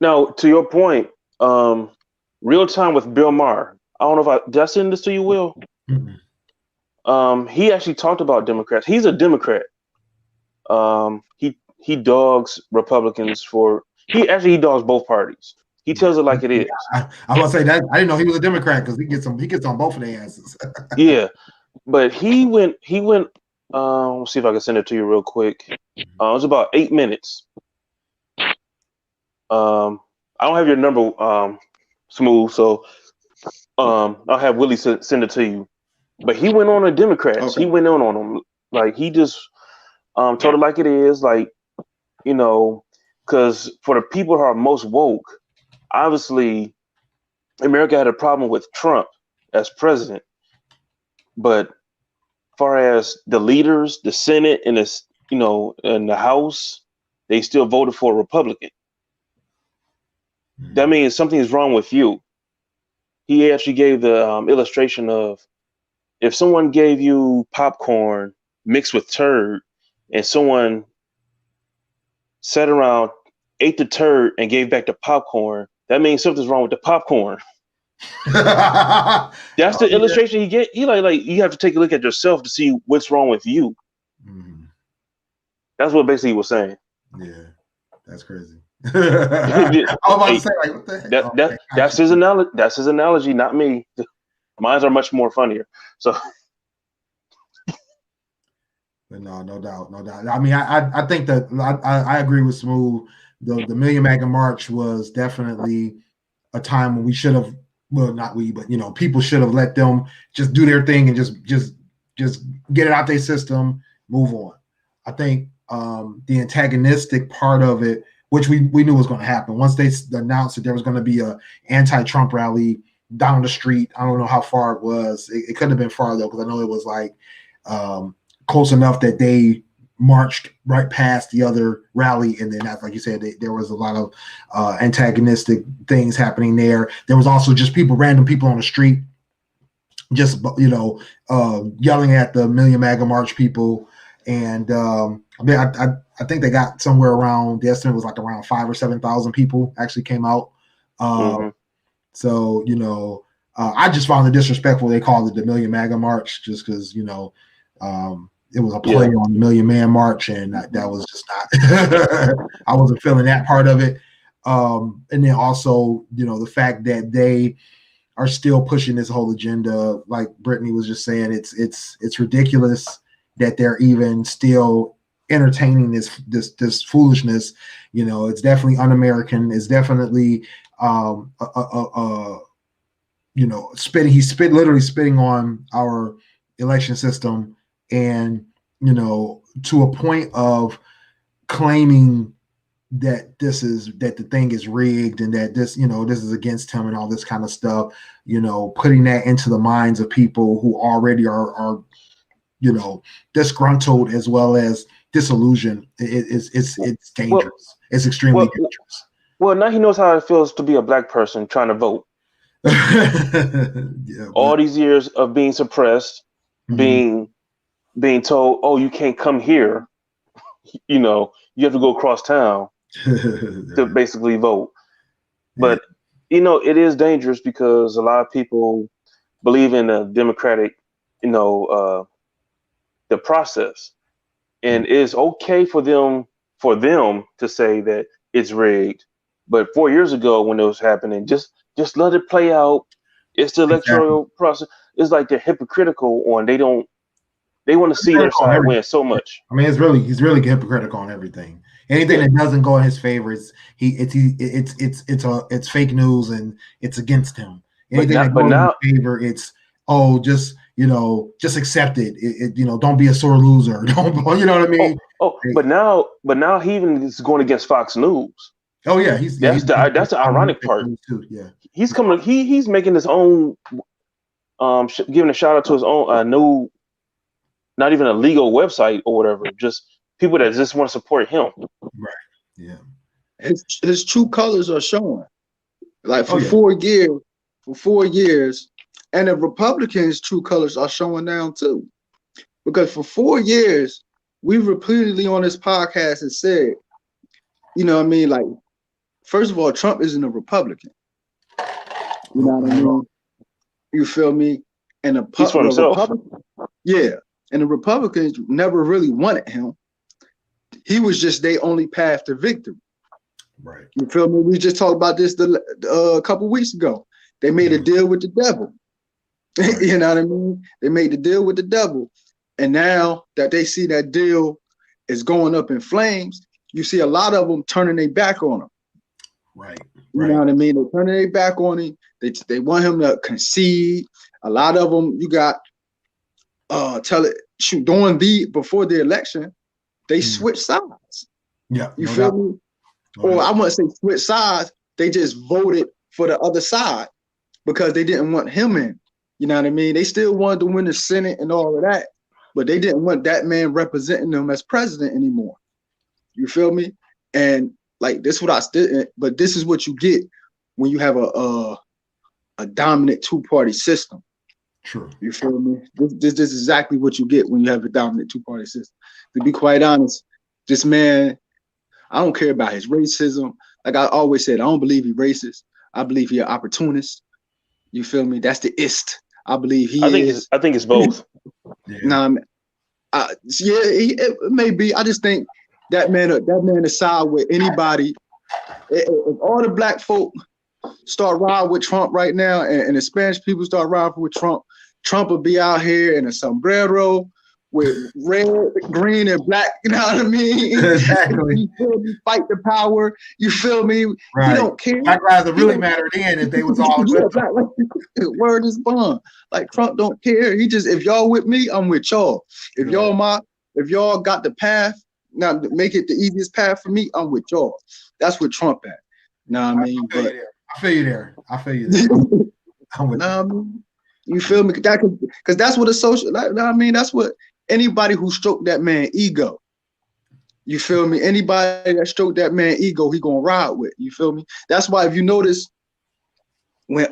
Now, to your point, real time with Bill Maher. I don't know did I send this to you, Will? Mm-hmm. He actually talked about Democrats. He's a Democrat. He dogs Republicans he dogs both parties. He tells it like it is. I was gonna say that I didn't know he was a Democrat because he gets on both of their asses. Yeah, but he went. Let's see if I can send it to you real quick. It was about 8 minutes. I don't have your number, Smooth, so I'll have Willie send it to you. But he went on a Democrats. Okay. He went on them. Like he just told it like it is. Like, you know, because for the people who are most woke, obviously America had a problem with Trump as president. But far as the leaders, the Senate and and the House, they still voted for a Republican. That means something is wrong with you. He actually gave the illustration of if someone gave you popcorn mixed with turd and someone sat around, ate the turd and gave back the popcorn, that means something's wrong with the popcorn. That's the illustration he get. He like you have to take a look at yourself to see what's wrong with you. That's what basically he was saying. Yeah, that's crazy. I was about to say, like, what the heck? That's his analogy. That's his analogy, not me. Mine are much more funnier. So, but no doubt. I mean, I think that I agree with Smooth. The Million MAGA March was definitely a time when we should have. Well, not we, but people should have let them just do their thing and just get it out their system, move on. I think the antagonistic part of it, which we knew was going to happen, once they announced that there was going to be a anti-Trump rally down the street. I don't know how far it was. It couldn't have been far though, because I know it was like close enough that they marched right past the other rally, and then, like you said, there was a lot of antagonistic things happening there. There was also just random people on the street, just yelling at the Million MAGA March people, and I think they got somewhere around, the estimate was like around 5,000 or 7,000 people actually came out. So I just found it disrespectful they called it the Million MAGA March, just because it was a play on the Million Man March, and that was just not. I wasn't feeling that part of it. And then also, the fact that they are still pushing this whole agenda, like Brittany was just saying, it's ridiculous that they're even still entertaining this foolishness. It's definitely un-American. It's definitely he's literally spitting on our election system. And, to a point of claiming that the thing is rigged and that this is against him and all this kind of stuff, putting that into the minds of people who already are disgruntled as well as disillusioned. It's dangerous. Well, it's extremely dangerous. Well, now he knows how it feels to be a black person trying to vote. All these years of being suppressed, being told, oh, you can't come here, you have to go across town to basically vote. But it is dangerous because a lot of people believe in the democratic the process, and it's okay for them to say that it's rigged. But 4 years ago when it was happening, just let it play out. It's the electoral process. It's like they're hypocritical on they want to see their side win so much. I mean, he's really hypocritical on everything. Anything that doesn't go in his favor, it's fake news and it's against him. Anything that goes in his favor, it's just accept it. Don't be a sore loser. Don't, you know what I mean? But now he even is going against Fox News. Oh yeah, that's the ironic part. Too, yeah, he's coming. He's making his own. Giving a shout out to his own new. Not even a legal website or whatever, just people that just want to support him. Right. Yeah. His true colors are showing. Like for 4 years, and the Republicans' true colors are showing now too. Because for 4 years, we've repeatedly on this podcast and said, like, first of all, Trump isn't a Republican. You know what I mean? You feel me? And he's for himself. Yeah. And the Republicans never really wanted him. He was just their only path to victory. Right. You feel me? We just talked about this a couple weeks ago. They made a deal with the devil. Right. You know what I mean? They made the deal with the devil. And now that they see that deal is going up in flames, you see a lot of them turning their back on him. Right. You know what I mean? They're turning their back on him. They want him to concede. A lot of them, you got before the election, they switched sides. Yeah. You feel me? Or I wouldn't say switch sides. They just voted for the other side because they didn't want him in. You know what I mean? They still wanted to win the Senate and all of that, but they didn't want that man representing them as president anymore. You feel me? And like this, but this is what you get when you have a dominant two-party system. True. You feel me? This is exactly what you get when you have a dominant two-party system. To be quite honest, this man, I don't care about his racism. Like I always said, I don't believe he's racist. I believe he's an opportunist. You feel me? That's the ist. I believe he is. I think it's both. It may be. I just think that man aside with anybody. If all the black folk start riding with Trump right now, and the Spanish people start riding with Trump, Trump will be out here in a sombrero with red, green, and black. You know what I mean? Exactly. You feel me? Fight the power. You feel me? Right. He don't care. Black lives really mattered then if they was all word is bond. Like Trump don't care. He just, if y'all with me, I'm with y'all. If y'all got the path, now make it the easiest path for me, I'm with y'all. That's what Trump at. Know what I mean? I feel you there. I'm with I mean? You feel me? Because that's what a social, that's what anybody who stroked that man ego. You feel me? Anybody that stroked that man ego, he gonna ride with. You feel me? That's why if you notice when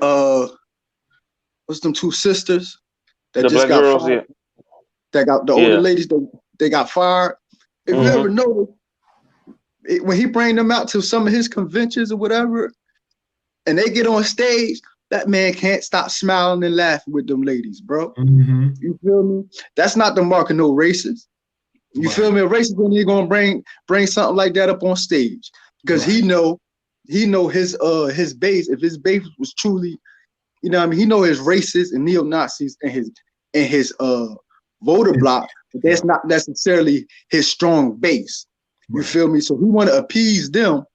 what's them two sisters that the just black got girls, fired, that got the older ladies they got fired. If you ever notice, when he bring them out to some of his conventions or whatever, and they get on stage, that man can't stop smiling and laughing with them ladies, bro. Mm-hmm. You feel me? That's not the mark of no racist. You feel me? A racist when he gonna bring something like that up on stage because he know his base. If his base was truly, you know what I mean, he know his racists and neo-Nazis and his voter block, but that's not necessarily his strong base. You feel me? So he want to appease them,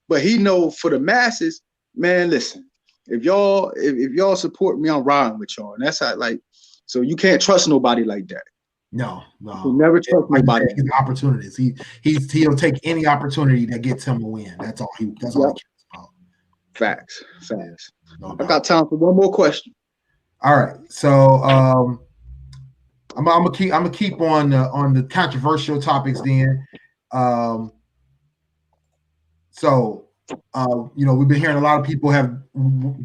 but he know for the masses, man, listen, if y'all support me, I'm riding with y'all. And that's how, like, so you can't trust nobody like that. No. You never trust nobody. Opportunities. He'll take any opportunity that gets him a win. That's all he cares about. Facts. No I got time for one more question. All right. So I'm gonna keep on the controversial topics then. We've been hearing a lot of people have,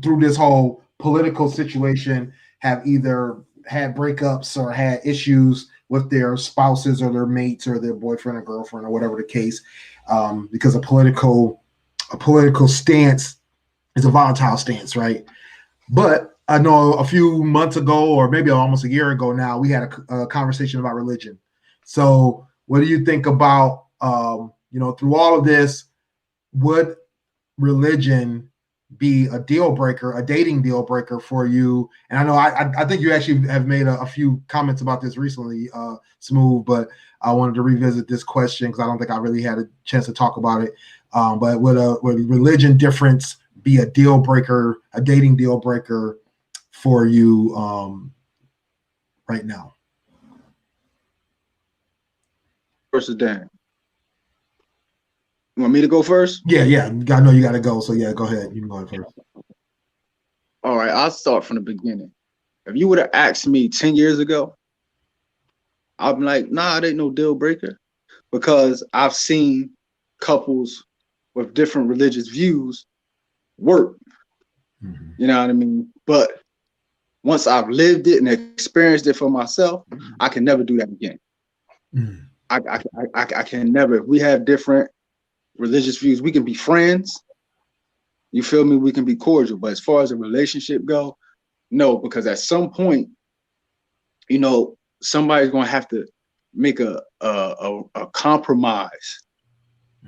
through this whole political situation, have either had breakups or had issues with their spouses or their mates or their boyfriend or girlfriend or whatever the case, because a political stance is a volatile stance, right? But I know a few months ago, or maybe almost a year ago now, we had a conversation about religion. So what do you think about, through all of this, would religion be a deal breaker, a dating deal breaker for you? And I know I think you actually have made a few comments about this recently, Smooth, but I wanted to revisit this question because I don't think I really had a chance to talk about it. But would religion difference be a deal breaker, a dating deal breaker for you right now? Versus Dan. You want me to go first? Yeah. I know you got to go. So yeah, go ahead. You can go first. All right, I'll start from the beginning. If you would have asked me 10 years ago, I'm like, nah, it ain't no deal breaker, because I've seen couples with different religious views work. Mm-hmm. You know what I mean? But once I've lived it and experienced it for myself, I can never do that again. Mm-hmm. I can never. If we have different religious views, we can be friends. You feel me? We can be cordial. But as far as a relationship go, no, because at some point, somebody's gonna have to make a compromise.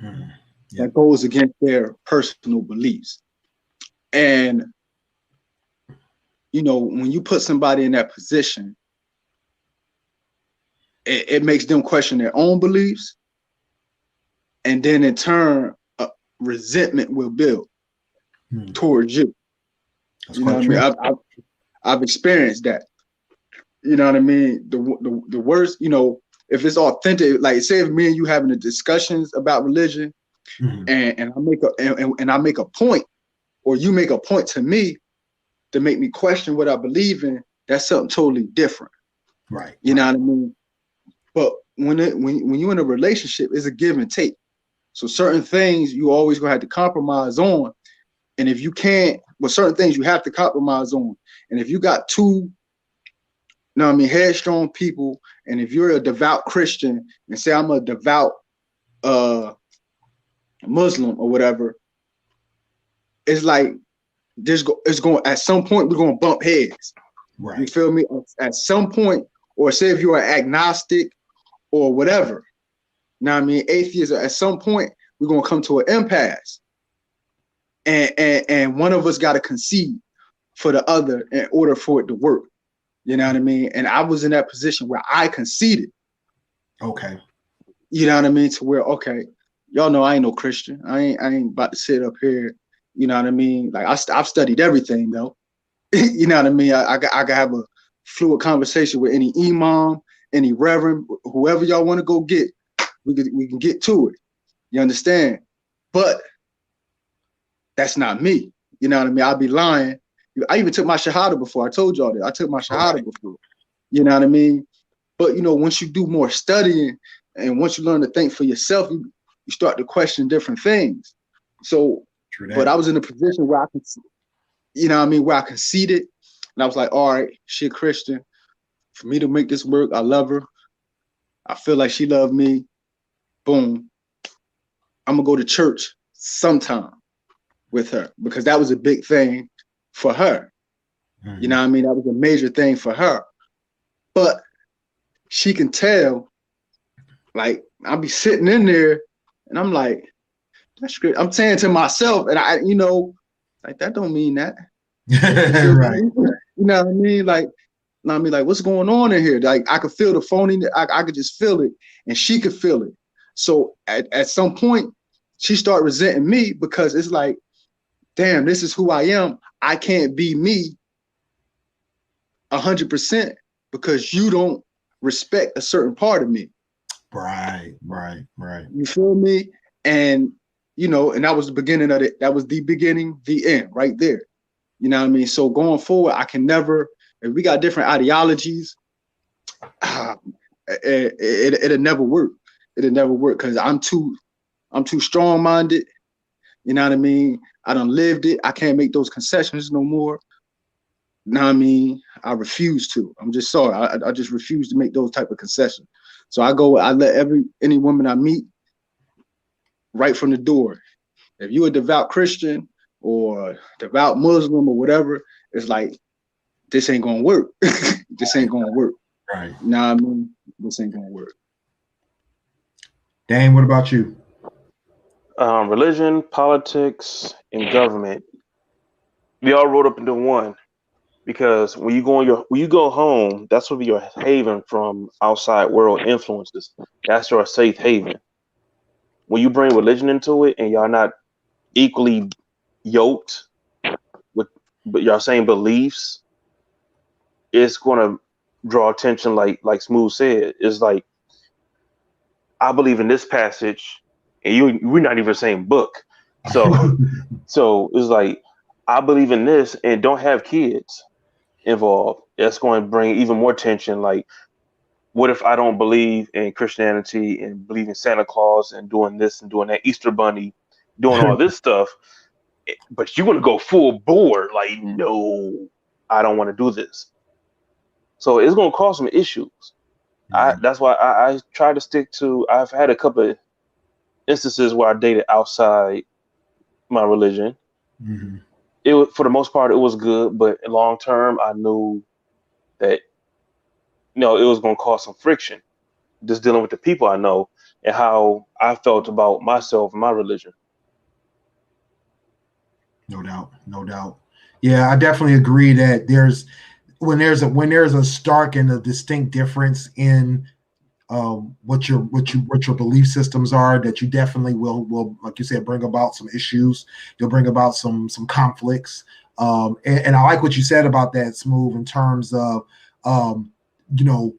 Mm-hmm. that goes against their personal beliefs. And, when you put somebody in that position, it makes them question their own beliefs. And then in turn, resentment will build towards you. That's you know what I mean? I've experienced that. You know what I mean? The worst, if it's authentic, like say if me and you having the discussions about religion, and I make a point, or you make a point to me to make me question what I believe in, that's something totally different. Right. You know what I mean? But when you're in a relationship, it's a give and take. So certain things you always gonna have to compromise on. And if you can't, certain things you have to compromise on. And if you got two, headstrong people, and if you're a devout Christian and say I'm a devout Muslim or whatever, it's like it's going at some point we're gonna bump heads. Right. You feel me? At some point, or say if you're an agnostic or whatever, atheist, at some point we're gonna come to an impasse. And one of us gotta concede for the other in order for it to work. You know what I mean? And I was in that position where I conceded. Okay. You know what I mean? To where, okay, y'all know I ain't no Christian. I ain't about to sit up here. You know what I mean? Like I've studied everything though. You know what I mean? I can have a fluid conversation with any imam, any reverend, whoever y'all want to go get. We can get to it. You understand? But that's not me. You know what I mean? I'll be lying. I even took my shahada before. I told y'all that. I took my shahada before. You know what I mean? But once you do more studying and once you learn to think for yourself, you start to question different things. So, but I was in a position where I could, where I conceded, and I was like, all right, she a Christian. For me to make this work, I love her. I feel like she loved me. Boom. I'm gonna go to church sometime with her because that was a big thing for her. You know what I mean? That was a major thing for her. But she can tell, like, I'll be sitting in there and I'm like, that's great. I'm saying to myself, and I, like, that don't mean that. Right. You know what I mean? Like, what's going on in here? Like, I could feel the phoniness. I could just feel it, and she could feel it. So at some point, she started resenting me because it's like, damn, this is who I am. I can't be me 100% because you don't respect a certain part of me. Right. You feel me? And, and that was the beginning of it. That was the beginning, the end right there. You know what I mean? So going forward, I can never, if we got different ideologies, it'll never work. It'll never work because I'm too strong-minded. You know what I mean? I done lived it. I can't make those concessions no more. You know what I mean? I refuse to. I'm just sorry. I just refuse to make those type of concessions. So I let any woman I meet right from the door. If you're a devout Christian or devout Muslim or whatever, it's like, this ain't gonna work. This ain't gonna work. Right. You know what I mean? This ain't gonna work. Dane, what about you? Religion, politics, and government. We all rolled up into one because when you go home, that's will be your haven from outside world influences. That's your safe haven. When you bring religion into it and y'all not equally yoked with y'all same beliefs, it's gonna draw attention. Like Smooth said, it's like, I believe in this passage, and we're not even the same book. So it's like, I believe in this and don't have kids involved. That's going to bring even more tension. Like, what if I don't believe in Christianity and believe in Santa Claus and doing this and doing that, Easter Bunny, doing all this stuff, but you want to go full bore? Like, no, I don't want to do this. So it's going to cause some issues. That's why I try to stick to. I've had a couple of instances where I dated outside my religion. Mm-hmm. It was, for the most part, it was good, but long term, I knew that it was going to cause some friction. Just dealing with the people I know and how I felt about myself and my religion. No doubt, no doubt. Yeah, I definitely agree that when there's a stark and a distinct difference in what your belief systems are, that you definitely will, like you said, bring about some issues. You'll bring about some conflicts. And I like what you said about that, Smooth, in terms of you know,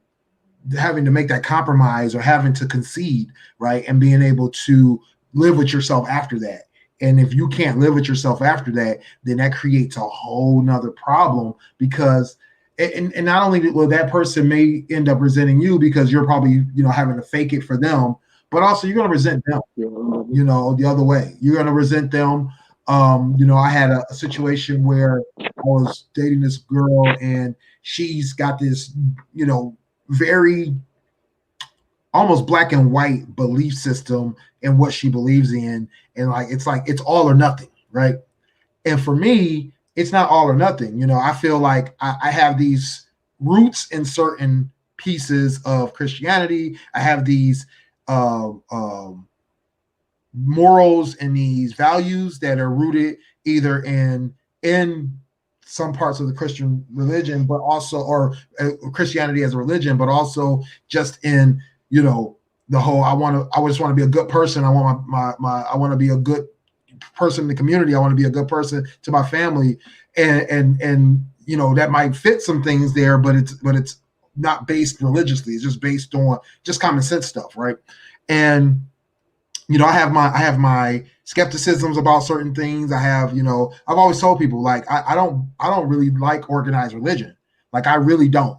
having to make that compromise or having to concede, right, and being able to live with yourself after that. And if you can't live with yourself after that, then that creates a whole nother problem, because and not only will that person may end up resenting you because you're probably, you know, having to fake it for them, but also you're going to resent them, you know, the other way. You're going to resent them. You know, I had a situation where I was dating this girl and she's got this, you know, very almost black and white belief system in what she believes in. And it's all or nothing, right? And for me, it's not all or nothing. You know, I feel like I have these roots in certain pieces of Christianity. I have these morals and these values that are rooted either in some parts of the Christian religion, but also, or Christianity as a religion, but also just in, you know, the whole, I just want to be a good person. I want I want to be a good person in the community. I want to be a good person to my family. And you know, that might fit some things there, but it's not based religiously. It's just based on just common sense stuff, right? And you know, I have my skepticisms about certain things. I have, you know, I've always told people, like, I don't really like organized religion. Like, I really don't.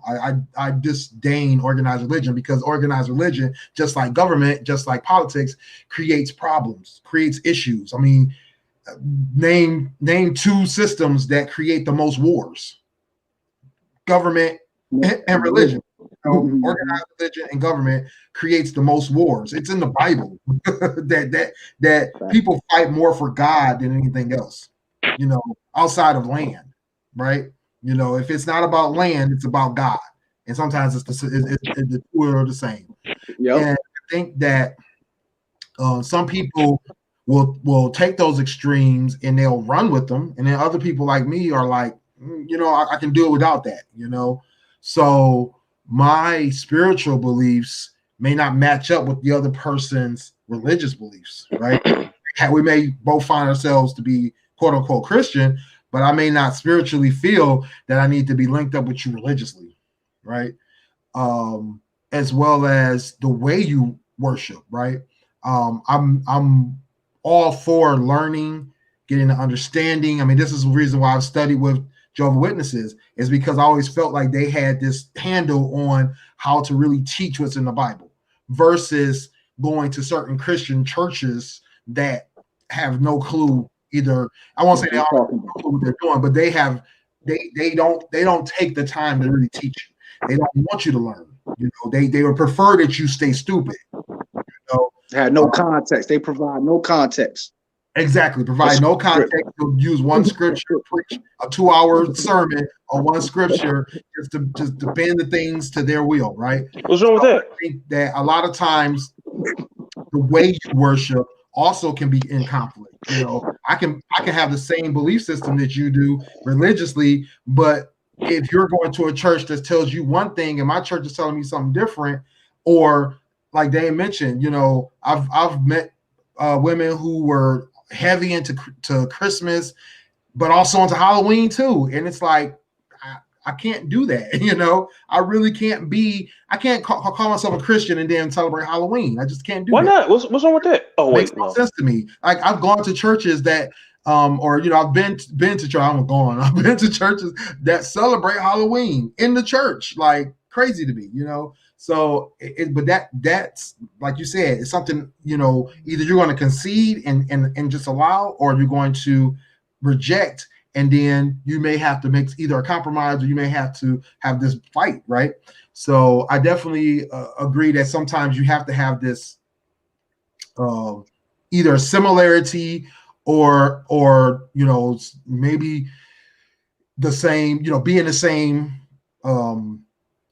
I disdain organized religion, because organized religion, just like government, just like politics, creates problems, creates issues. I mean, name two systems that create the most wars: government and religion. Organized religion and government creates the most wars. It's in the Bible that people fight more for God than anything else, you know, outside of land, right? You know, if it's not about land, it's about God, and sometimes it's the two are the same. Yep. And I think that some people will take those extremes and they'll run with them, and then other people like me are like, you know, I can do it without that, you know. So my spiritual beliefs may not match up with the other person's religious beliefs, right? We may both find ourselves to be quote unquote Christian, but I may not spiritually feel that I need to be linked up with you religiously, right? As well as the way you worship, right? I'm all for learning, getting an understanding. I mean, this is the reason why I've studied with Jehovah's Witnesses, is because I always felt like they had this handle on how to really teach what's in the Bible, versus going to certain Christian churches that have no clue either. I won't say they all have no clue what they're doing, but they don't take the time to really teach you. They don't want you to learn. You know, they would prefer that you stay stupid. You know, they had no context. They provide no context. Exactly. Provide no context. You'll use one scripture, preach a 2-hour sermon on one scripture just to bend the things to their will, right? What's wrong with that? I think that a lot of times the way you worship also can be in conflict. You know, I can have the same belief system that you do religiously, but if you're going to a church that tells you one thing and my church is telling me something different, or like Dan mentioned, you know, I've met women who were heavy into Christmas, but also into Halloween too. And it's like, I can't do that. You know, I really can't I can't call myself a Christian and then celebrate Halloween. I just can't do Why that. not? What's wrong with that? Oh, wait, makes no sense to me. Like, I've gone to churches that, or, you know, I've been to church. I've been to churches that celebrate Halloween in the church. Like, crazy to me, you know? So, but that's like you said, it's something, you know, either you're going to concede and just allow, or you're going to reject, and then you may have to make either a compromise, or you may have to have this fight, right? So I definitely agree that sometimes you have to have this either similarity or you know, maybe the same, you know, be in the same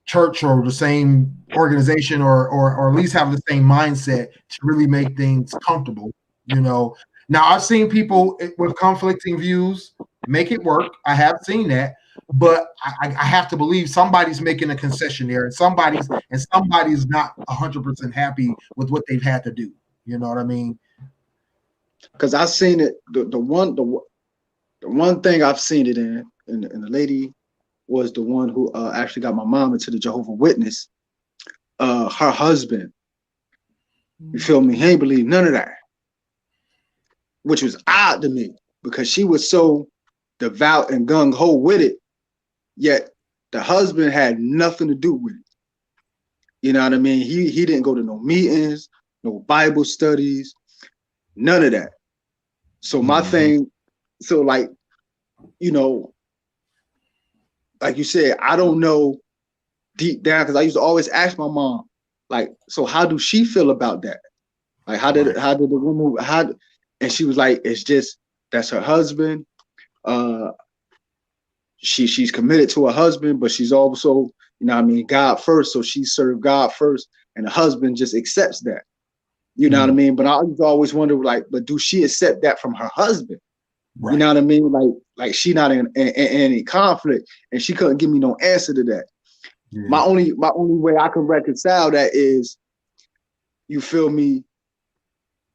church or the same organization, or at least have the same mindset to really make things comfortable, you know. Now, I've seen people with conflicting views make it work. I have seen that, but I have to believe somebody's making a concession there, and somebody's not 100% happy with what they've had to do. You know what I mean? Because I've seen it. The one thing I've seen it in, and the lady was the one who actually got my mom into the Jehovah's Witness. Her husband, you feel me? He ain't believe none of that, which was odd to me because she was so devout and gung ho with it, yet the husband had nothing to do with it. You know what I mean? He didn't go to no meetings, no Bible studies, none of that. So my thing, so like, you know, like you said, I don't know deep down because I used to always ask my mom, like, so how do she feel about that? Like, how did the woman and she was like, it's just that's her husband. She's committed to her husband, but she's also, you know what I mean, God first. So she served God first, and the husband just accepts that. You know what I mean? But I always wonder, like, but do she accept that from her husband? Right. You know what I mean? Like she not in any conflict, and she couldn't give me no answer to that. Yeah. My only way I can reconcile that is, you feel me?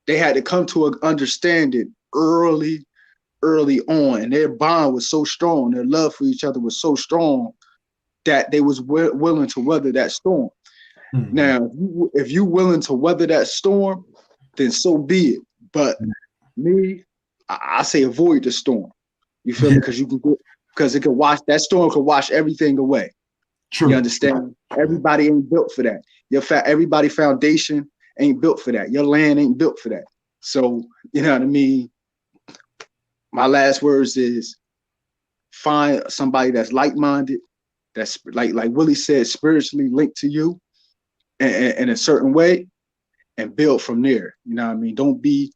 They had to come to an understanding early on, and their bond was so strong, their love for each other was so strong that they was willing to weather that storm. Mm-hmm. Now, if you willing to weather that storm, then so be it. But me, I say avoid the storm. You feel me? Because it could wash, that storm could wash everything away. True. You understand? Everybody ain't built for that. Everybody foundation ain't built for that. Your land ain't built for that. So, you know what I mean? My last words is find somebody that's like-minded, that's like Willie said, spiritually linked to you in a certain way, and build from there. You know what I mean? Don't be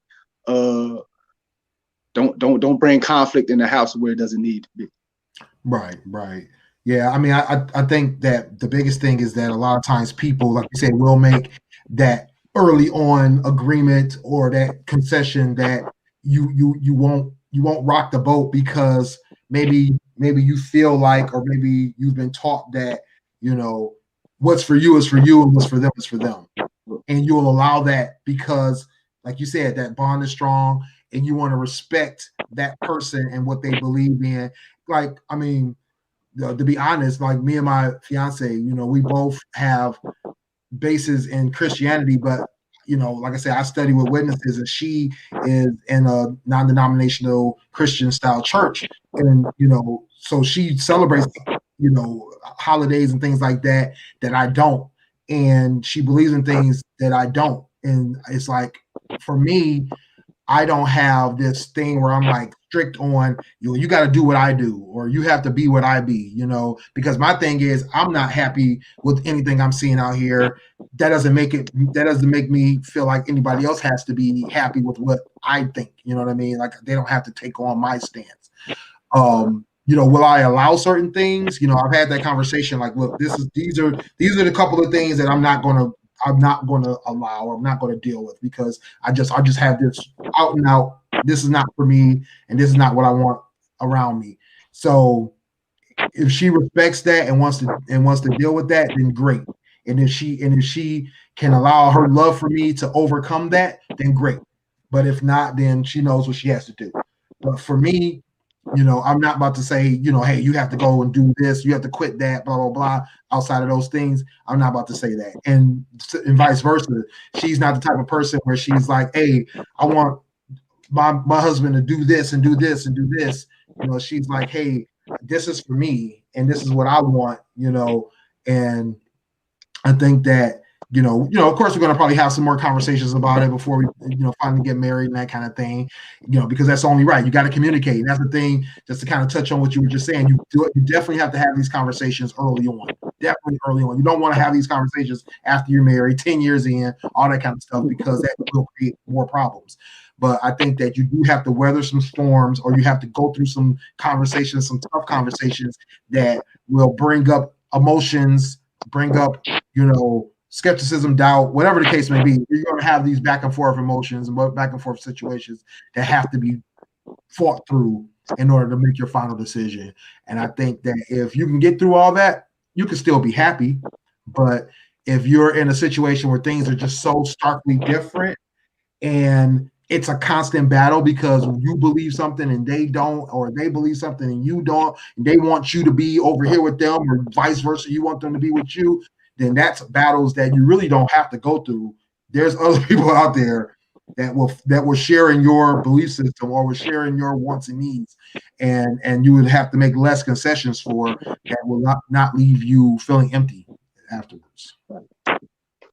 don't bring conflict in the house where it doesn't need to be. Right. Yeah, I mean, I think that the biggest thing is that a lot of times people, like you said, will make that early on agreement or that concession that you won't rock the boat because maybe you feel like, or maybe you've been taught that, you know, what's for you is for you and what's for them is for them. And you'll allow that because, like you said, that bond is strong and you want to respect that person and what they believe in. Like, I mean, to be honest, like me and my fiance, you know, we both have bases in Christianity, but, you know, like I said, I study with witnesses and she is in a non-denominational Christian style church. And, you know, so she celebrates, you know, holidays and things like that I don't. And she believes in things that I don't. And it's like, for me, I don't have this thing where I'm like strict on, you got to do what I do, or you have to be what I be, you know, because my thing is I'm not happy with anything I'm seeing out here. That doesn't make me feel like anybody else has to be happy with what I think. You know what I mean? Like they don't have to take on my stance. You know, will I allow certain things? You know, I've had that conversation. Like, look, these are the couple of things that I'm not going to allow, or I'm not going to deal with, because I just have this out and out. This is not for me, and this is not what I want around me. So, if she respects that and wants to deal with that, then great. And if she can allow her love for me to overcome that, then great. But if not, then she knows what she has to do. But for me, you know, I'm not about to say, you know, hey, you have to go and do this, you have to quit that, blah, blah, blah. Outside of those things, I'm not about to say that. And vice versa. She's not the type of person where she's like, hey, I want my husband to do this and do this and do this. You know, she's like, hey, this is for me and this is what I want, you know. And I think that, you know, of course, we're going to probably have some more conversations about it before we, you know, finally get married and that kind of thing, you know, because that's only right. You got to communicate. And that's the thing, just to kind of touch on what you were just saying. You definitely have to have these conversations early on. Definitely early on. You don't want to have these conversations after you're married, 10 years in, all that kind of stuff, because that will create more problems. But I think that you do have to weather some storms, or you have to go through some conversations, some tough conversations that will bring up emotions, bring up, you know, skepticism, doubt, whatever the case may be. You're going to have these back and forth emotions and back and forth situations that have to be fought through in order to make your final decision. And I think that if you can get through all that, you can still be happy. But if you're in a situation where things are just so starkly different and it's a constant battle because you believe something and they don't, or they believe something and you don't, and they want you to be over here with them or vice versa, you want them to be with you, then that's battles that you really don't have to go through. There's other people out there that will share in your belief system or will share in your wants and needs, and you would have to make less concessions for that will not leave you feeling empty afterwards.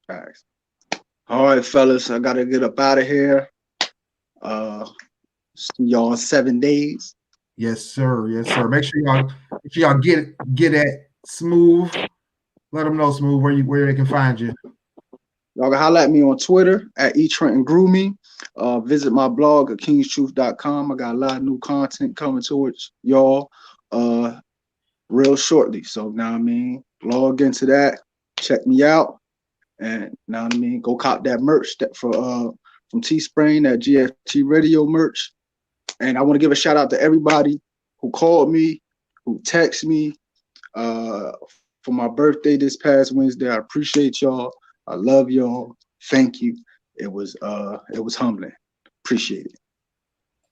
Thanks. All right, fellas, I gotta get up out of here. See y'all in 7 days. Yes, sir. Yes, sir. Make sure y'all get at Smooth. Let them know, Smooth, where they can find you. Y'all can holler at me on Twitter at eTrentonGrooming. Visit my blog at kingstruth.com. I got a lot of new content coming towards y'all real shortly. So now I mean, log into that, check me out, and now I mean, go cop that merch that from Teespring, that GFT Radio merch. And I want to give a shout out to everybody who called me, who texted me for my birthday this past Wednesday. I appreciate y'all. I love y'all. Thank you. It was humbling. Appreciate it.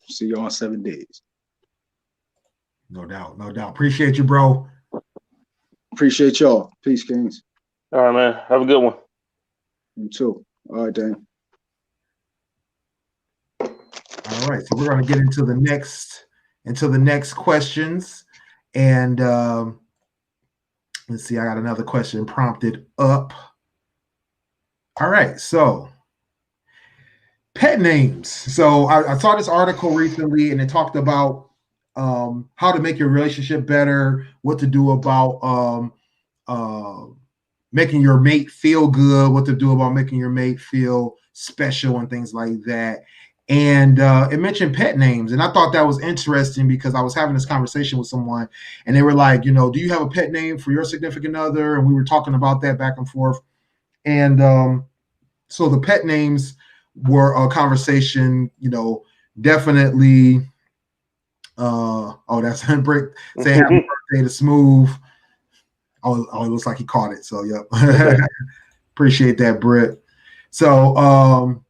See y'all in 7 days. No doubt. No doubt. Appreciate you, bro. Appreciate y'all. Peace, Kings. All right, man. Have a good one. You too. All right, Dan. All right. So we're going to get into the next questions. And let's see. I got another question prompted up. All right. So pet names. So I saw this article recently, and it talked about how to make your relationship better, what to do about making your mate feel good, what to do about making your mate feel special and things like that. And it mentioned pet names. And I thought that was interesting because I was having this conversation with someone and they were like, do you have a pet name for your significant other? And we were talking about that back and forth. And so the pet names were a conversation, definitely. That's Brick saying happy birthday to Smooth. Oh, it looks like he caught it. So, yep. Appreciate that, Britt. So,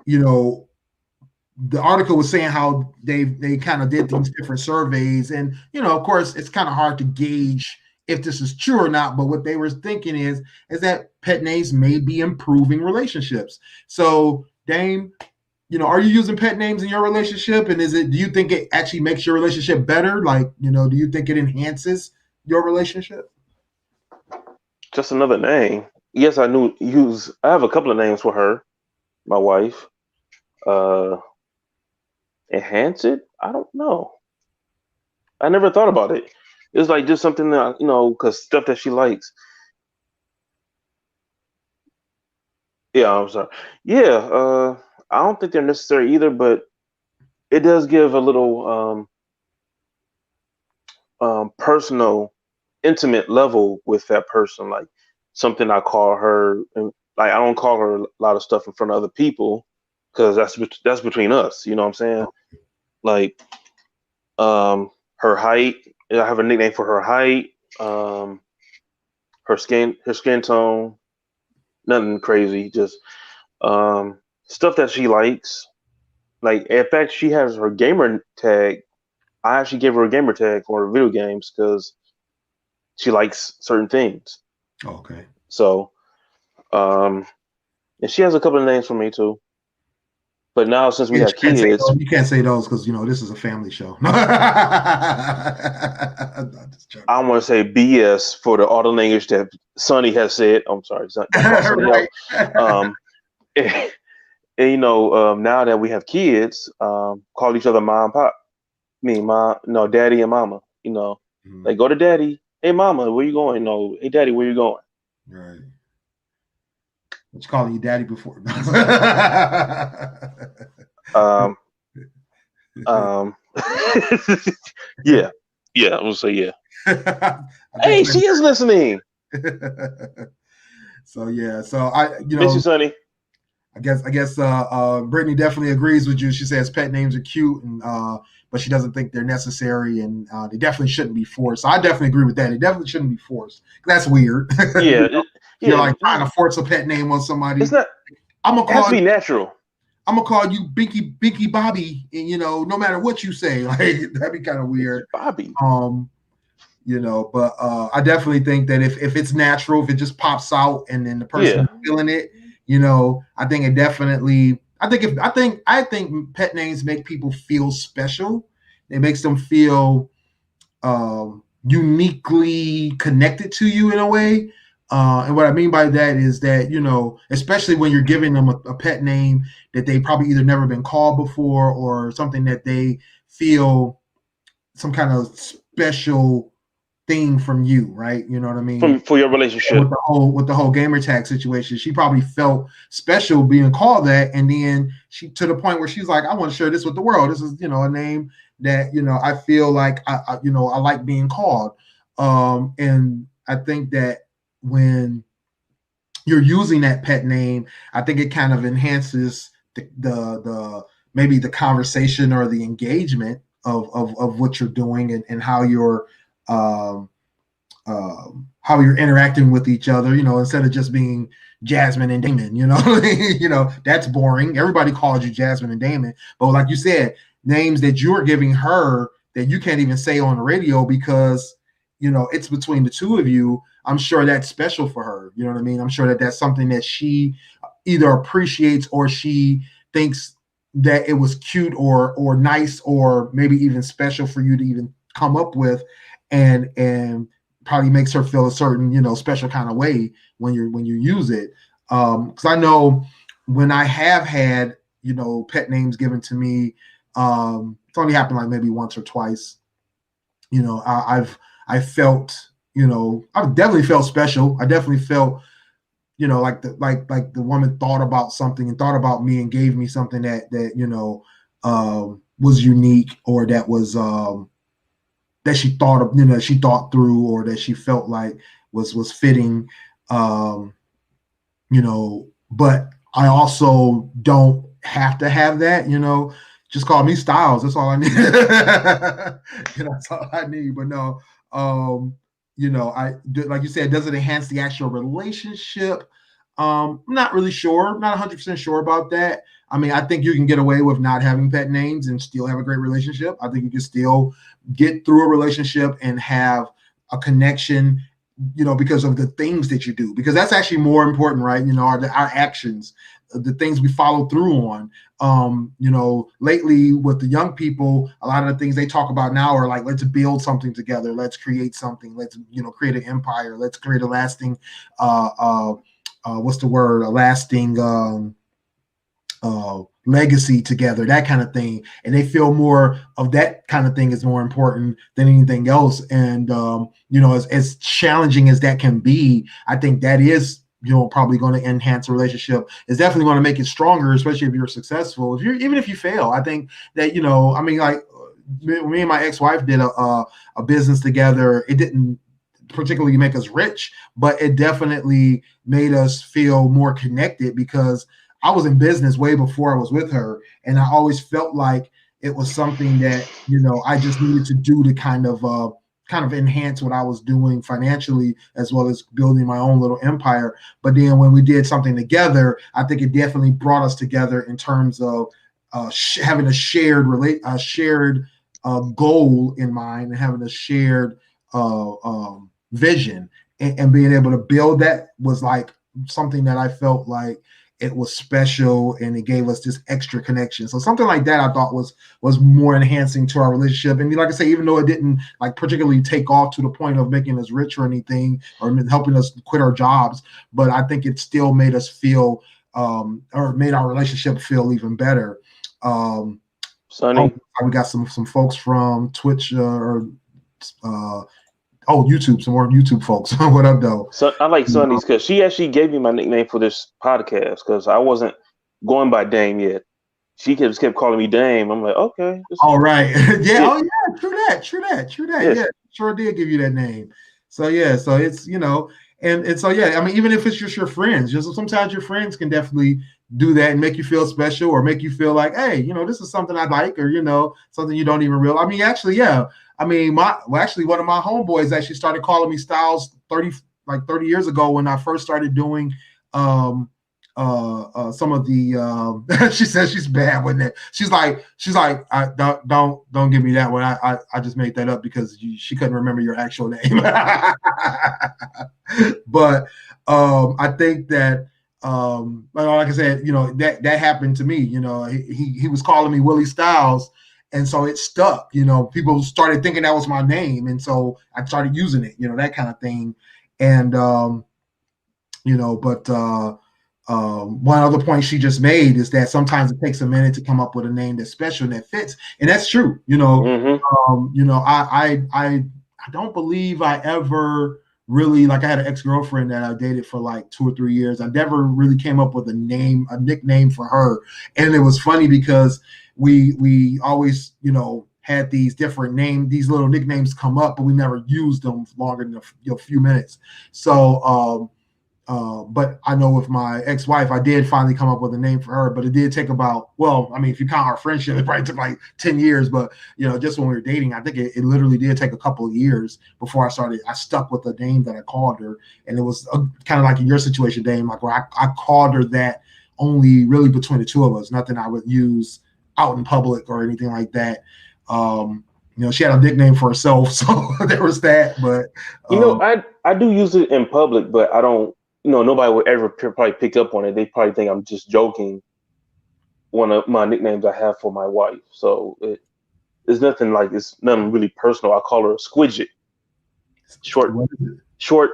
the article was saying how they kind of did these different surveys. And, of course, it's kind of hard to gauge if this is true or not. But what they were thinking is that pet names may be improving relationships. So, Dame, are you using pet names in your relationship? And do you think it actually makes your relationship better? Like, do you think it enhances your relationship? Just another name. Yes, I have a couple of names for her, my wife. Enhance it? I don't know. I never thought about it. It's like just something that, because stuff that she likes. Yeah, I'm sorry. Yeah, I don't think they're necessary either, but it does give a little personal, intimate level with that person. Like something I call her, and like I don't call her a lot of stuff in front of other people because that's between us. You know what I'm saying? Like her height. I have a nickname for her height. Her skin tone. Nothing crazy, just stuff that she likes. Like, in fact, she has her gamer tag. I actually gave her a gamer tag for her video games because she likes certain things. Okay. So, and she has a couple of names for me too. But now since we have kids, you can't say those because this is a family show. I want to say BS for all the language that Sonny has said. I'm sorry, Sonny. Right. And now that we have kids, call each other mom and pop. Daddy and mama. Like go to daddy. Hey, mama, where you going? No, hey, daddy, where you going? Right. What's calling you daddy before? Yeah, I'm gonna say yeah. Hey, she is listening. So yeah, so I Miss you, Sonny. I guess Brittany definitely agrees with you. She says pet names are cute, and but she doesn't think they're necessary, and they definitely shouldn't be forced. So I definitely agree with that. They definitely shouldn't be forced. That's weird. Yeah, You're like trying to force a pet name on somebody. It's not. I'm gonna It has call to be natural. I'm gonna call you Binky Bobby, and no matter what you say, like that'd be kind of weird. Bobby. But I definitely think that if it's natural, if it just pops out, and then the person is feeling it, I think it definitely. I think pet names make people feel special. It makes them feel uniquely connected to you in a way. And what I mean by that is that, especially when you're giving them a pet name that they probably either never been called before, or something that they feel some kind of special thing from you, right? You know what I mean? For your relationship. With the whole gamer tag situation, she probably felt special being called that, and then she, to the point where she's like, I want to share this with the world. This is, a name that, I feel like I like being called. And I think that when you're using that pet name, I think it kind of enhances the maybe the conversation or the engagement of what you're doing, and how you're interacting with each other, instead of just being Jasmine and Damon, that's boring. Everybody calls you Jasmine and Damon, but like you said, names that you're giving her that you can't even say on the radio because, it's between the two of you. I'm sure that's special for her. You know what I mean? I'm sure that that's something that she either appreciates, or she thinks that it was cute or nice, or maybe even special for you to even come up with, and probably makes her feel a certain, special kind of way when you use it. Because I know when I have had, pet names given to me, it's only happened like maybe once or twice. I felt, I've definitely felt special. I definitely felt, like the woman thought about something and thought about me and gave me something that was unique, or that was that she thought of, she thought through, or that she felt like was fitting. But I also don't have to have that, just call me Stylez. That's all I need. That's all I need. But no, I like you said, does it enhance the actual relationship? I'm not really sure. I'm not 100% sure about that. I mean, I think you can get away with not having pet names and still have a great relationship. I think you can still get through a relationship and have a connection, because of the things that you do, because that's actually more important, right? Our actions, the things we follow through on. Lately with the young people, a lot of the things they talk about now are like, let's build something together. Let's create something. Let's, create an empire. Let's create a lasting, what's the word? A lasting legacy together, that kind of thing. And they feel more of that kind of thing is more important than anything else. And, as challenging as that can be, I think that is, probably going to enhance a relationship. It's definitely going to make it stronger, especially if you're successful. Even if you fail, I think that, I mean, like me and my ex-wife did a business together. It didn't particularly make us rich, but it definitely made us feel more connected, because I was in business way before I was with her. And I always felt like it was something that, I just needed to do to kind of enhance what I was doing financially, as well as building my own little empire. But then when we did something together, I think it definitely brought us together in terms of having a shared goal in mind, and having a shared vision, and being able to build that was like something that I felt like it was special, and it gave us this extra connection. So something like that I thought was more enhancing to our relationship. And like I say, even though it didn't like particularly take off to the point of making us rich or anything, or helping us quit our jobs, but I think it still made us feel or made our relationship feel even better. Sonny, we got some folks from Twitch YouTube, some more YouTube folks. What up, though? So I like Sonny's because she actually gave me my nickname for this podcast, because I wasn't going by Dame yet. She just kept calling me Dame. I'm like, okay. All right. Yeah. Oh, yeah. True that. Yeah. Sure did give you that name. So, yeah. So it's, And so yeah, I mean, even if it's just your friends, just sometimes your friends can definitely do that and make you feel special or make you feel like, hey, this is something I like, or something you don't even realize. I mean, actually, yeah. I mean, actually one of my homeboys actually started calling me Stylez 30 years ago when I first started doing some of the she says she's bad with it. She's like, I don't give me that one. I just made that up because she couldn't remember your actual name. But I think that like I said, that happened to me. He was calling me Willie Stylez, and so it stuck. People started thinking that was my name, and so I started using it. That kind of thing. And but one other point she just made is that sometimes it takes a minute to come up with a name that's special and that fits, and that's true. I don't believe I ever really, like, I had an ex-girlfriend that I dated for like 2 or 3 years. I never really came up with a nickname for her, and it was funny because we always had these different names, these little nicknames come up, but we never used them longer than a few minutes. So but I know with my ex-wife, I did finally come up with a name for her, but it did take about, well, I mean, if you count our friendship, it probably took like 10 years, but just when we were dating, I think it literally did take a couple of years before I stuck with the name that I called her. And it was kind of like in your situation, Dame, like where I called her that only really between the two of us, nothing I would use out in public or anything like that. She had a nickname for herself, so there was that, but I do use it in public, but I don't, nobody would ever probably pick up on it. They probably think I'm just joking. One of my nicknames I have for my wife. So it's nothing really personal. I call her Squidget. Short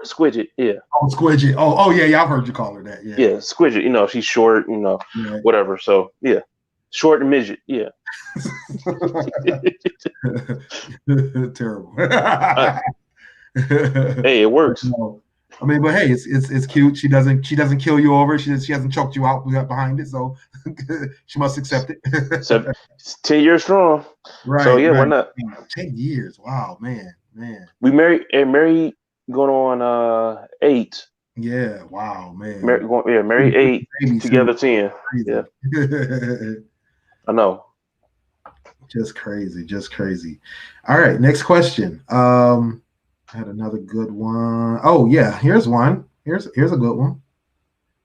Squidget. Yeah. Oh, Squidget. Oh, yeah. I've heard you call her that. Yeah. Yeah, Squidget. She's short. Whatever. So yeah, short and midget. Yeah. Terrible. Hey, it works. I mean, but hey, it's cute. She doesn't kill you over. She hasn't choked you out behind it, so she must accept it. So it's 10 years strong. Right. So yeah, right. why not? 10 years. Wow, man. We married going on 8. Yeah. Wow, man. Married 8, together 10. Yeah. I know. Just crazy. All right, next question. I had another good one. Oh yeah, here's one. Here's a good one.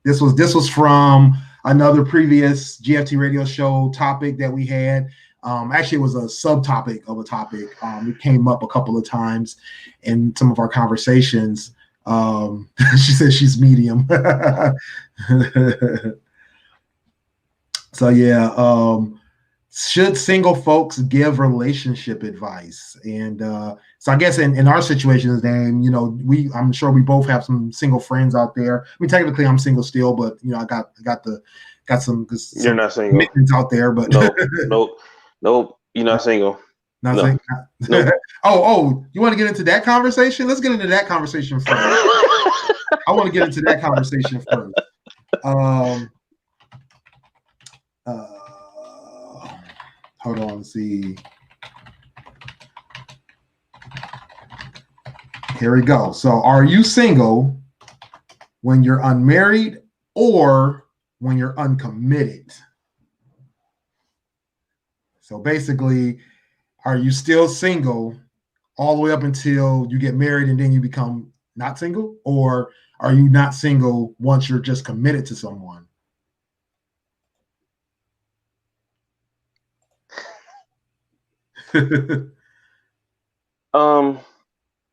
This was from another previous GFT radio show topic that we had. Actually, it was a subtopic of a topic. It came up a couple of times in some of our conversations. She says she's medium. So yeah. Should single folks give relationship advice? And so I guess in our situations, then I'm sure we both have some single friends out there. I mean, technically I'm single still, but I got some You're not single commitments out there, but nope, you're not single. Not single. Nope. Oh, you want to get into that conversation? Let's get into that conversation first. I want to get into that conversation first. Hold on, let's see. Here we go. So, are you single when you're unmarried or when you're uncommitted? So basically, are you still single all the way up until you get married and then you become not single? Or are you not single once you're just committed to someone?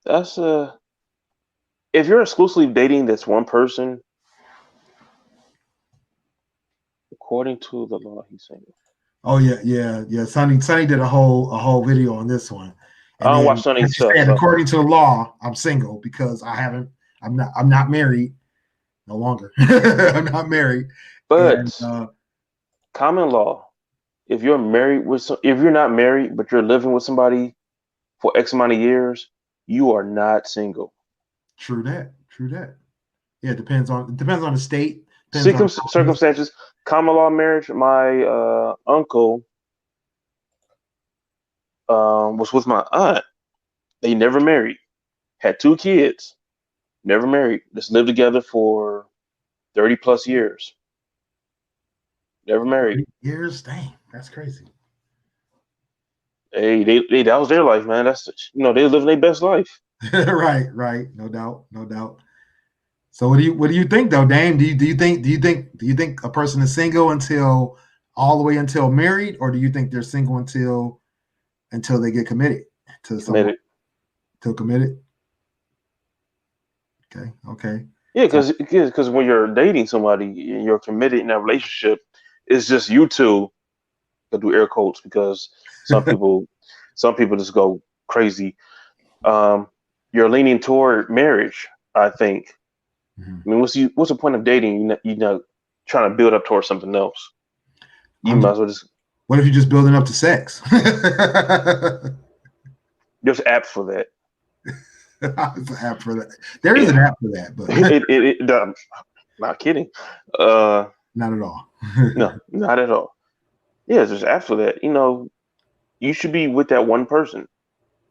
That's if you're exclusively dating this one person, according to the law, he's single. Oh yeah. Sonny did a whole video on this one. And I don't watch Sonny's stuff. According to the law, I'm single because I'm not married no longer. I'm not married. But common law, if you're not married but you're living with somebody for X amount of years, you are not single. True that. Yeah, it depends on the state. Circumstances. Common law marriage. My uncle was with my aunt. They never married. Had 2 kids. never married. Just lived together for 30 plus years. Never married. Years, dang, that's crazy. Hey, they that was their life, man. That's they living their best life. Right, no doubt, no doubt. So what do you think though, Dame? Do you think a person is single until all the way until married, or do you think they're single until they get committed to someone? Till committed. Okay. Yeah, because when you're dating somebody and you're committed in that relationship, it's just you two. I do air quotes because some people just go crazy. You're leaning toward marriage, I think. Mm-hmm. I mean, what's the point of dating? You're not trying to build up towards something else. You might as well just. What if you're just building up to sex? There's an app for that. There's an app for that. There is an app for that, but not kidding. Not at all. No, not at all. Yeah, there's an app for that. You should be with that one person.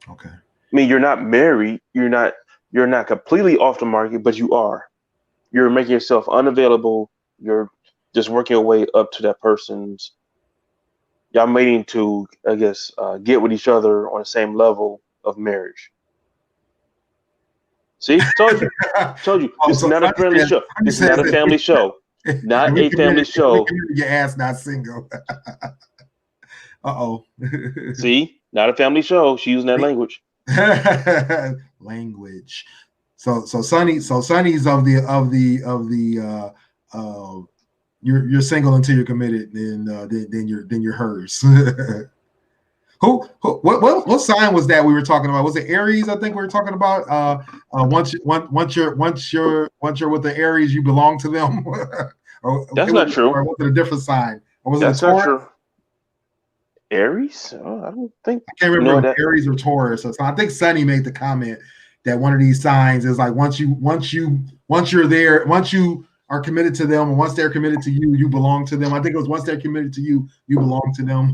Okay. I mean, you're not married. You're not completely off the market, but you are. You're making yourself unavailable. You're just working your way up to that person's. Y'all waiting to, I guess, get with each other on the same level of marriage. See, told you. This is not a friendly show. This is not a family show. Not a family show. Your ass not single. Uh-oh. See, not a family show. She using that language. Language. So Sonny's of the you're single until you're committed, then you're hers. What sign was that we were talking about? Was it Aries? I think we were talking about. Once you're with the Aries, you belong to them. That's not true. Or was it a different sign? Or was That's it a Taurus? not true. Aries? Oh, I don't think. I can't remember if Aries or Taurus. So I think Sonny made the comment that one of these signs is like once you're there, once you are committed to them, and once they're committed to you, you belong to them. I think it was once they're committed to you, you belong to them.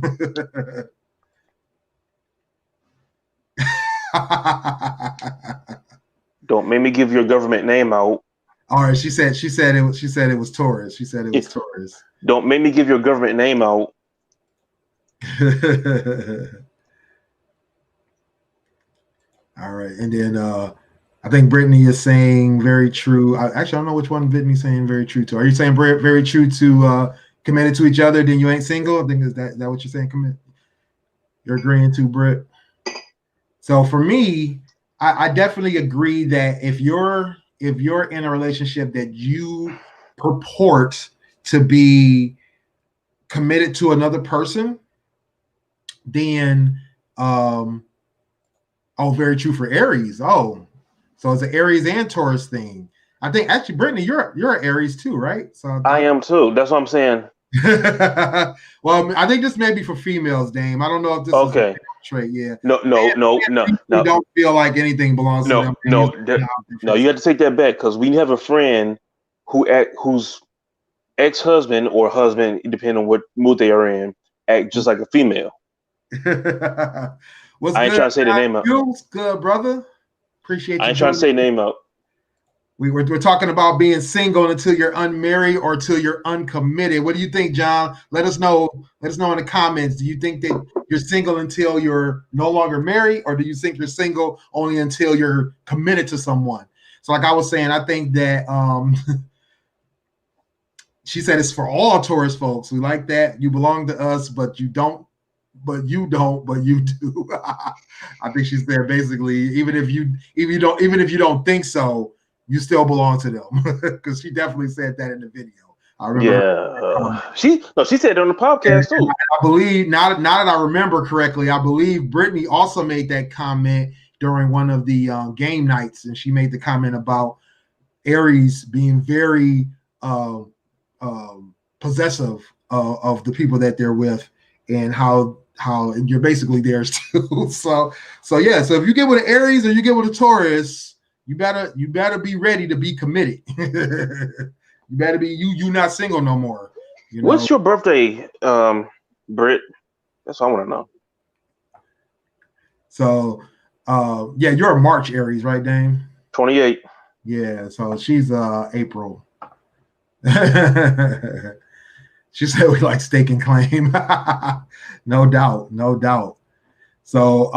Don't make me give your government name out. All right, she said it was Taurus. She said it was Taurus. Don't make me give your government name out. All right, and then I think Brittany is saying very true. I don't know which one Brittany's saying very true to. Are you saying very true to committed to each other? Then you ain't single. I think is that what you're saying? Commit. You're agreeing to, Britt. So for me, I definitely agree that if you're in a relationship that you purport to be committed to another person, then very true for Aries. Oh, so it's an Aries and Taurus thing. I think actually, Brittany, you're an Aries too, right? So I am too. That's what I'm saying. Well, I think this may be for females, Dame. I don't know if this is a trait. Yeah. No. Don't feel like anything belongs to them. No, you have to take that back because we have a friend whose ex-husband or husband, depending on what mood they are in, act just like a female. I ain't trying to say the name out. What's good, brother? Appreciate you. I ain't trying to say the name out. We're talking about being single until you're unmarried or till you're uncommitted. What do you think, John? Let us know. Let us know in the comments. Do you think that you're single until you're no longer married, or do you think you're single only until you're committed to someone? So, like I was saying, I think that she said it's for all Taurus folks. We like that. You belong to us, but you don't. But you don't. But you do. I think she's there basically. Even if you don't think so, you still belong to them, because she definitely said that in the video. I remember. Yeah, she said it on the podcast too. I believe now that I remember correctly, I believe Brittany also made that comment during one of the game nights, and she made the comment about Aries being very possessive of the people that they're with, and how you're basically theirs too. So yeah. So if you get with an Aries or you get with a Taurus, you better be ready to be committed. You better be you not single no more. You know? What's your birthday, Britt? That's what I want to know. So yeah, you're a March Aries, right, Dame? 28. Yeah, so she's April. She said we like stake and claim. No doubt, no doubt. So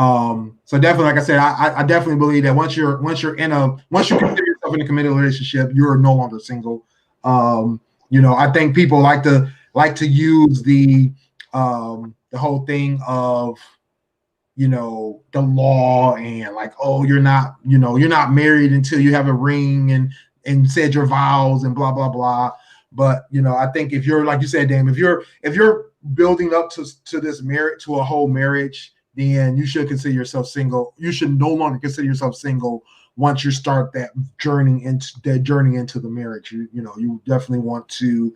so definitely, like I said, I definitely believe that once you consider yourself in a committed relationship, you're no longer single. I think people like to use the whole thing of the law and like, oh, you're not married until you have a ring and said your vows and blah blah blah. But I think if you're, like you said, Dame, if you're building up to this marriage, to a whole marriage, then you should consider yourself single. You should no longer consider yourself single once you start that journey into the marriage. You definitely want to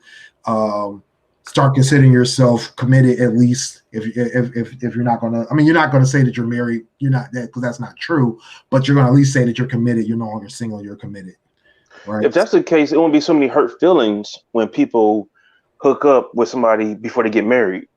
start considering yourself committed, at least if you're not gonna. I mean, you're not gonna say that you're married. You're not that, because that's not true. But you're gonna at least say that you're committed. You're no longer single. You're committed. Right. If that's the case, it won't be so many hurt feelings when people hook up with somebody before they get married.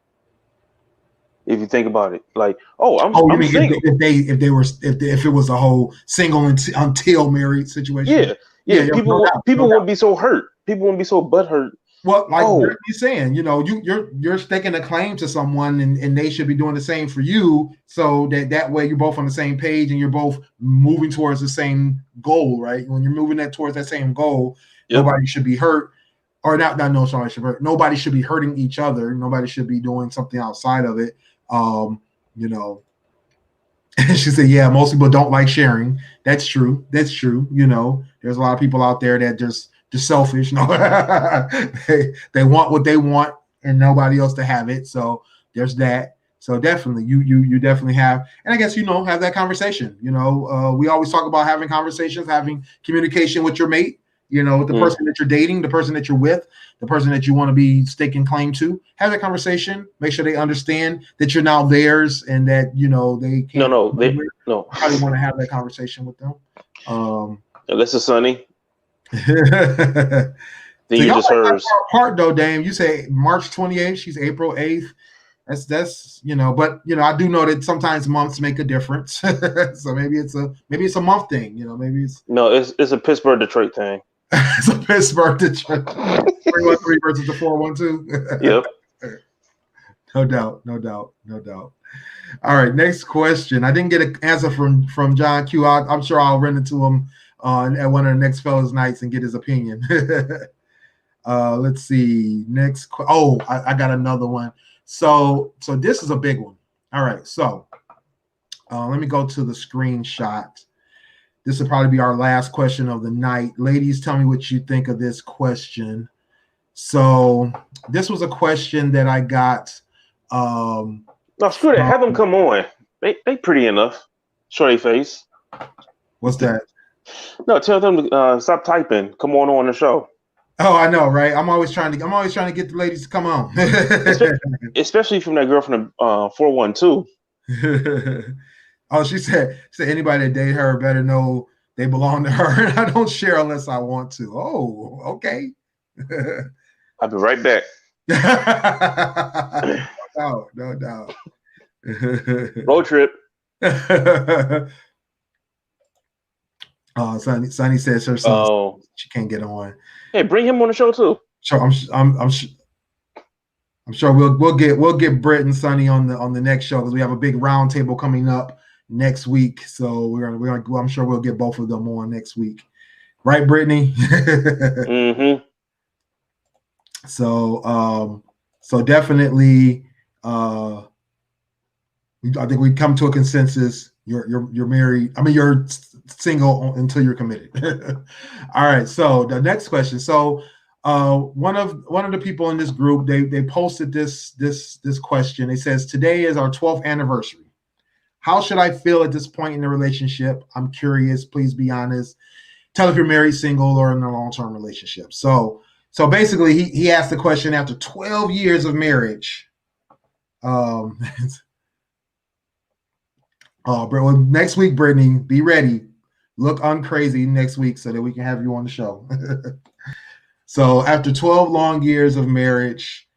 If you think about it, like, I'm single. If it was a whole single until married situation. Yeah. People won't be so hurt. People won't be so butthurt. Well, like you're saying, you're staking a claim to someone, and they should be doing the same for you, so that way you're both on the same page and you're both moving towards the same goal, right? When you're moving towards that same goal, nobody should be hurt, or somebody should hurt. Nobody should be hurting each other. Nobody should be doing something outside of it. She said, yeah, most people don't like sharing. That's true. There's a lot of people out there that just selfish. No, they want what they want and nobody else to have it. So there's that. So definitely, you definitely have, and I guess have that conversation. We always talk about having conversations, having communication with your mate. With the person that you're dating, the person that you're with, the person that you want to be staking claim to. Have that conversation. Make sure they understand that you're now theirs, and that they can't. No. Probably want to have that conversation with them. Unless it's Sunny. Then you just hers. Part though, Dame. You say March 28th. She's April 8th. That's but I do know that sometimes months make a difference. So maybe it's a month thing. Maybe it's it's a Pittsburgh Detroit thing. It's a Pittsburgh Detroit 313 versus the 412. Yep. No doubt. All right, next question. I didn't get an answer from John Q. I'm sure I'll run into him at one of the next fellas nights and get his opinion. Let's see. Next. I got another one. So this is a big one. All right. So let me go to the screenshot. This will probably be our last question of the night. Ladies, tell me what you think of this question. So this was a question that I got. No, screw that. Have them come on. They pretty enough. Show their face. What's that? No, tell them to stop typing. Come on the show. Oh, I know, right? I'm always trying to get the ladies to come on. Especially from that girl from the 412. Oh, she said anybody that date her better know they belong to her, and I don't share unless I want to. Oh, okay. I'll be right back. No doubt. Road trip. Oh, Sonny says her son she can't get on. Hey, bring him on the show too. Sure, I'm sure we'll get Brett and Sonny on the next show, because we have a big round table coming up next week. So we're gonna I'm sure we'll get both of them on next week, right, Brittany? Mm-hmm. So definitely, I think we come to a consensus. You're married. I mean, you're single until you're committed. All right. So the next question. So one of the people in this group, they posted this question. It says, today is our 12th anniversary. How should I feel at this point in the relationship? I'm curious. Please be honest. Tell if you're married, single, or in a long-term relationship. So basically, he asked the question after 12 years of marriage. Next week, Brittany, be ready. Look uncrazy next week so that we can have you on the show. So after 12 long years of marriage,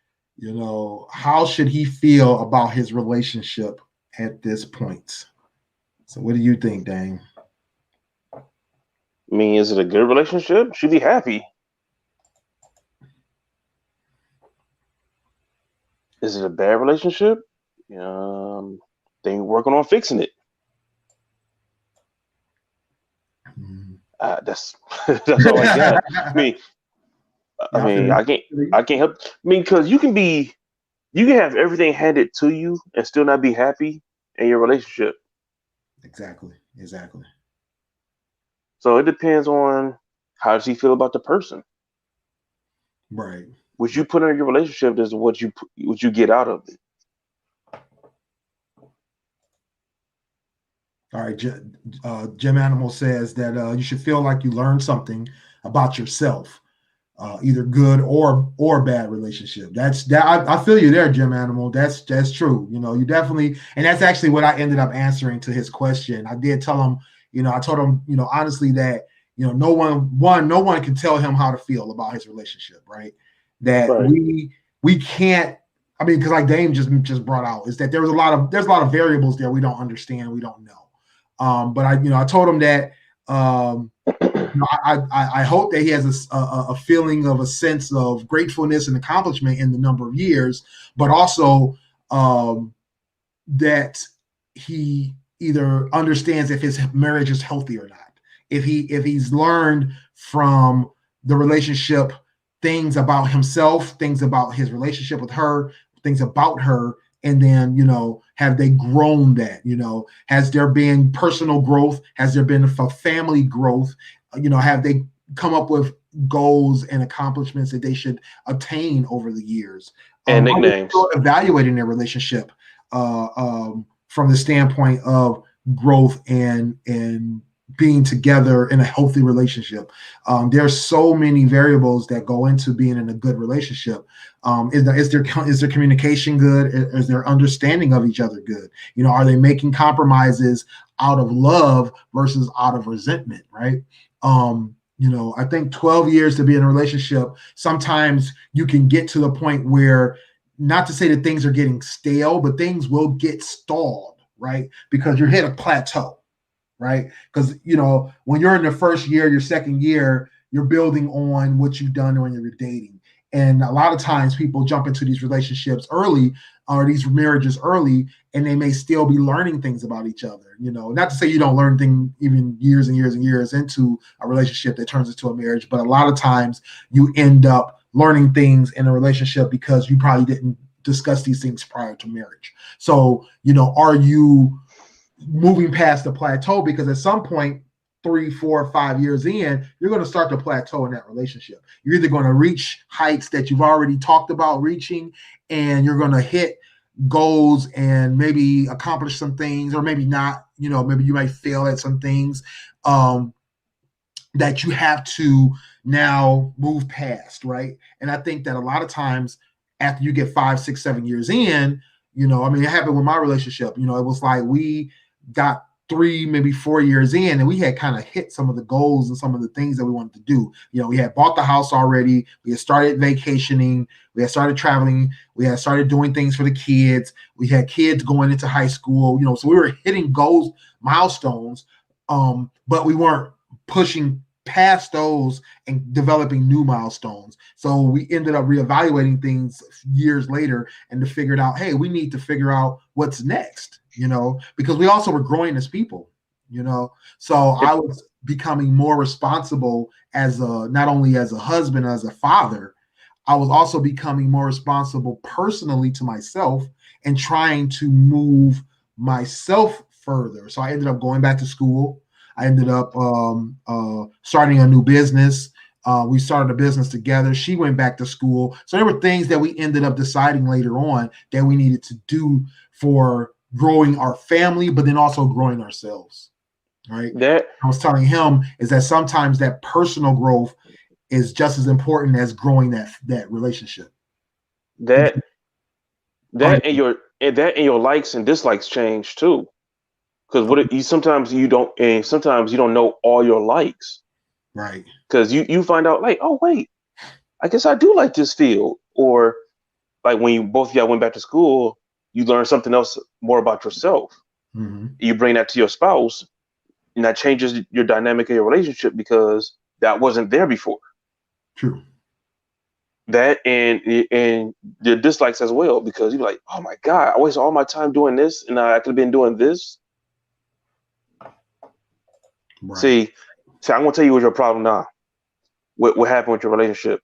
how should he feel about his relationship at this point? So what do you think, Dane? I mean, is it a good relationship? Should be happy. Is it a bad relationship? They working on fixing it. That's that's all I got. Yeah, I feel you. I can't help. I mean, because you can have everything handed to you and still not be happy in your relationship. Exactly. So it depends on how does he feel about the person. Right. What you put in your relationship is what you get out of it. All right. Jim Animal says that you should feel like you learned something about yourself, either good or bad relationship. I feel you there, Jim Animal. That's true. You definitely, and that's actually what I ended up answering to his question. I did tell him, I told him, honestly that, no one can tell him how to feel about his relationship, right? That Right. we can't. I mean, because like Dame just brought out, is that there's a lot of variables there we don't understand, we don't know. But I told him that I hope that he has a feeling of a sense of gratefulness and accomplishment in the number of years, but also that he either understands if his marriage is healthy or not. If he's learned from the relationship things about himself, things about his relationship with her, things about her, and then have they grown that? Has there been personal growth? Has there been family growth? Have they come up with goals and accomplishments that they should attain over the years? And nicknames. Evaluating their relationship from the standpoint of growth and being together in a healthy relationship. There's so many variables that go into being in a good relationship. Is their communication good? Is their understanding of each other good? Are they making compromises out of love versus out of resentment, right? I think 12 years to be in a relationship, sometimes you can get to the point where, not to say that things are getting stale, but things will get stalled, right? Because you're hit a plateau. Right? Because, when you're in the first year, your second year, you're building on what you've done when you're dating. And a lot of times people jump into these relationships early or these marriages early, and they may still be learning things about each other. Not to say you don't learn things even years and years and years into a relationship that turns into a marriage, but a lot of times you end up learning things in a relationship because you probably didn't discuss these things prior to marriage. So, are you moving past the plateau? Because at some point, 3, 4, 5 years in, you're going to start to plateau in that relationship. You're either going to reach heights that you've already talked about reaching, and you're going to hit goals and maybe accomplish some things, or maybe not. Maybe you might fail at some things that you have to now move past, right? And I think that a lot of times after you get 5, 6, 7 years in, it happened with my relationship. It was like we got 3, maybe 4 years in, and we had kind of hit some of the goals and some of the things that we wanted to do. We had bought the house already. We had started vacationing. We had started traveling. We had started doing things for the kids. We had kids going into high school, so we were hitting goals, milestones, but we weren't pushing past those and developing new milestones. So we ended up reevaluating things years later and to figure it out, hey, we need to figure out what's next, because we also were growing as people, So I was becoming more responsible as not only as a husband, as a father. I was also becoming more responsible personally to myself and trying to move myself further. So I ended up going back to school. I ended up starting a new business. We started a business together. She went back to school. So there were things that we ended up deciding later on that we needed to do for growing our family, but then also growing ourselves, right? That I was telling him is that sometimes that personal growth is just as important as growing that relationship. That and your likes and dislikes change too. Because sometimes you don't know all your likes. Right. Because you find out like, oh wait, I guess I do like this field. Or like when you both of y'all went back to school, you learn something else more about yourself. Mm-hmm. You bring that to your spouse, and that changes your dynamic of your relationship because that wasn't there before. True. That and your dislikes as well, because you're like, oh my God, I wasted all my time doing this, and I could have been doing this. Right. See, I'm gonna tell you what's your problem now. What happened with your relationship?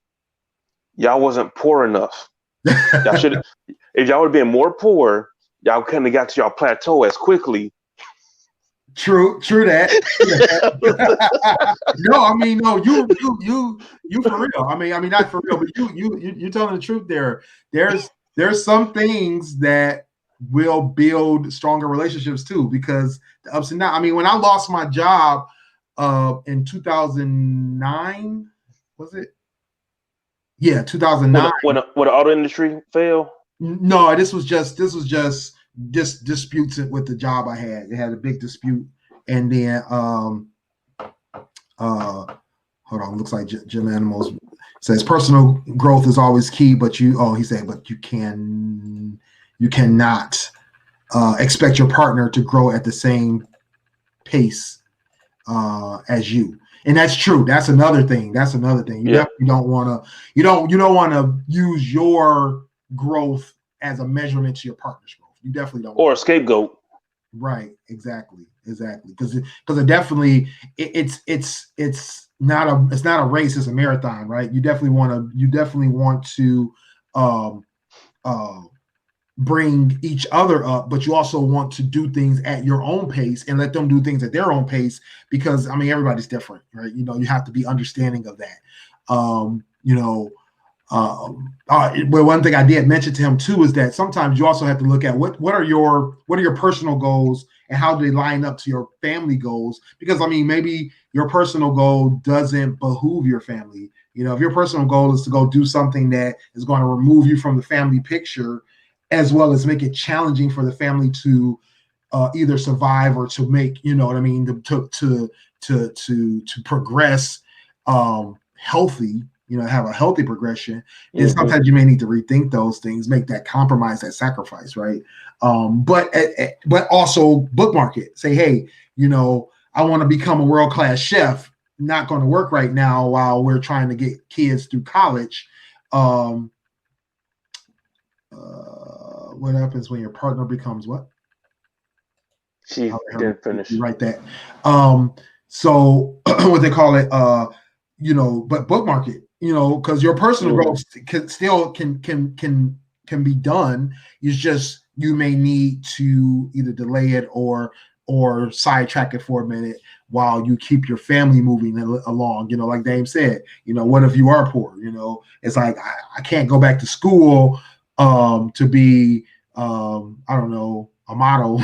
Y'all wasn't poor enough. Y'all should, if y'all would have been more poor, y'all couldn't have got to y'all plateau as quickly. True that. No, I mean, no, you for real. I mean, not for real, but you're telling the truth there. There's some things that will build stronger relationships too, because the ups and downs. I mean, when I lost my job in 2009, was it? Yeah, 2009. When the auto industry failed? No, this was just disputes with the job I had. It had a big dispute, and then hold on, looks like Jim Animals says personal growth is always key, but you cannot expect your partner to grow at the same pace as you. And that's true. That's another thing. You definitely don't want to use your growth as a measurement to your partner's growth. You definitely don't. Or a scapegoat. Right. Exactly. Because it definitely it's not a race. It's a marathon, right? You definitely want to bring each other up, but you also want to do things at your own pace and let them do things at their own pace, because I mean everybody's different, right? You have to be understanding of that. Well, one thing I did mention to him too is that sometimes you also have to look at what are your personal goals and how do they line up to your family goals, because I mean maybe your personal goal doesn't behoove your family. If your personal goal is to go do something that is going to remove you from the family picture, as well as make it challenging for the family to either survive or to make, to progress healthy, have a healthy progression. And sometimes you may need to rethink those things, make that compromise, that sacrifice, right? But also bookmark it. Say, hey, I want to become a world-class chef. Not going to work right now while we're trying to get kids through college. What happens when your partner becomes what? She didn't finish. Write that. So what they call it, but bookmark it, because your personal growth can be done. It's just you may need to either delay it or sidetrack it for a minute while you keep your family moving along. Like Dame said, what if you are poor? It's like I can't go back to school to be I don't know, a model,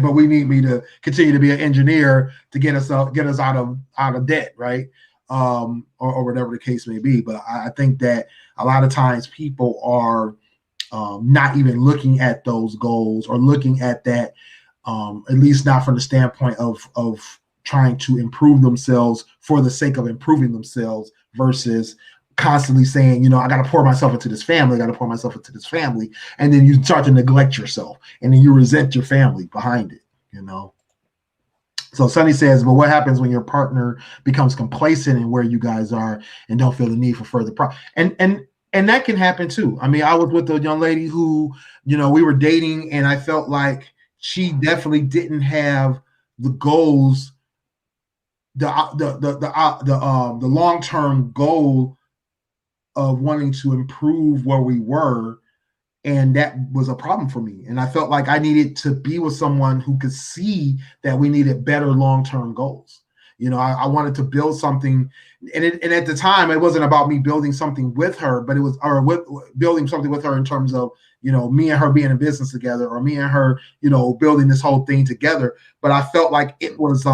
but we need me to continue to be an engineer to get us out of debt, right? Or whatever the case may be. But I think that a lot of times people are not even looking at those goals or looking at that, at least not from the standpoint of trying to improve themselves for the sake of improving themselves, versus constantly saying, I got to pour myself into this family. And then you start to neglect yourself, and then you resent your family behind it, So Sonny says, but what happens when your partner becomes complacent in where you guys are and don't feel the need for further and that can happen too. I mean, I was with a young lady who, we were dating, and I felt like she definitely didn't have the goals, the long-term goal of wanting to improve where we were, and that was a problem for me. And I felt like I needed to be with someone who could see that we needed better long-term goals. I wanted to build something, and at the time it wasn't about me building something with her, but it was building something with her in terms of me and her being in business together, or me and her building this whole thing together. But I felt like it was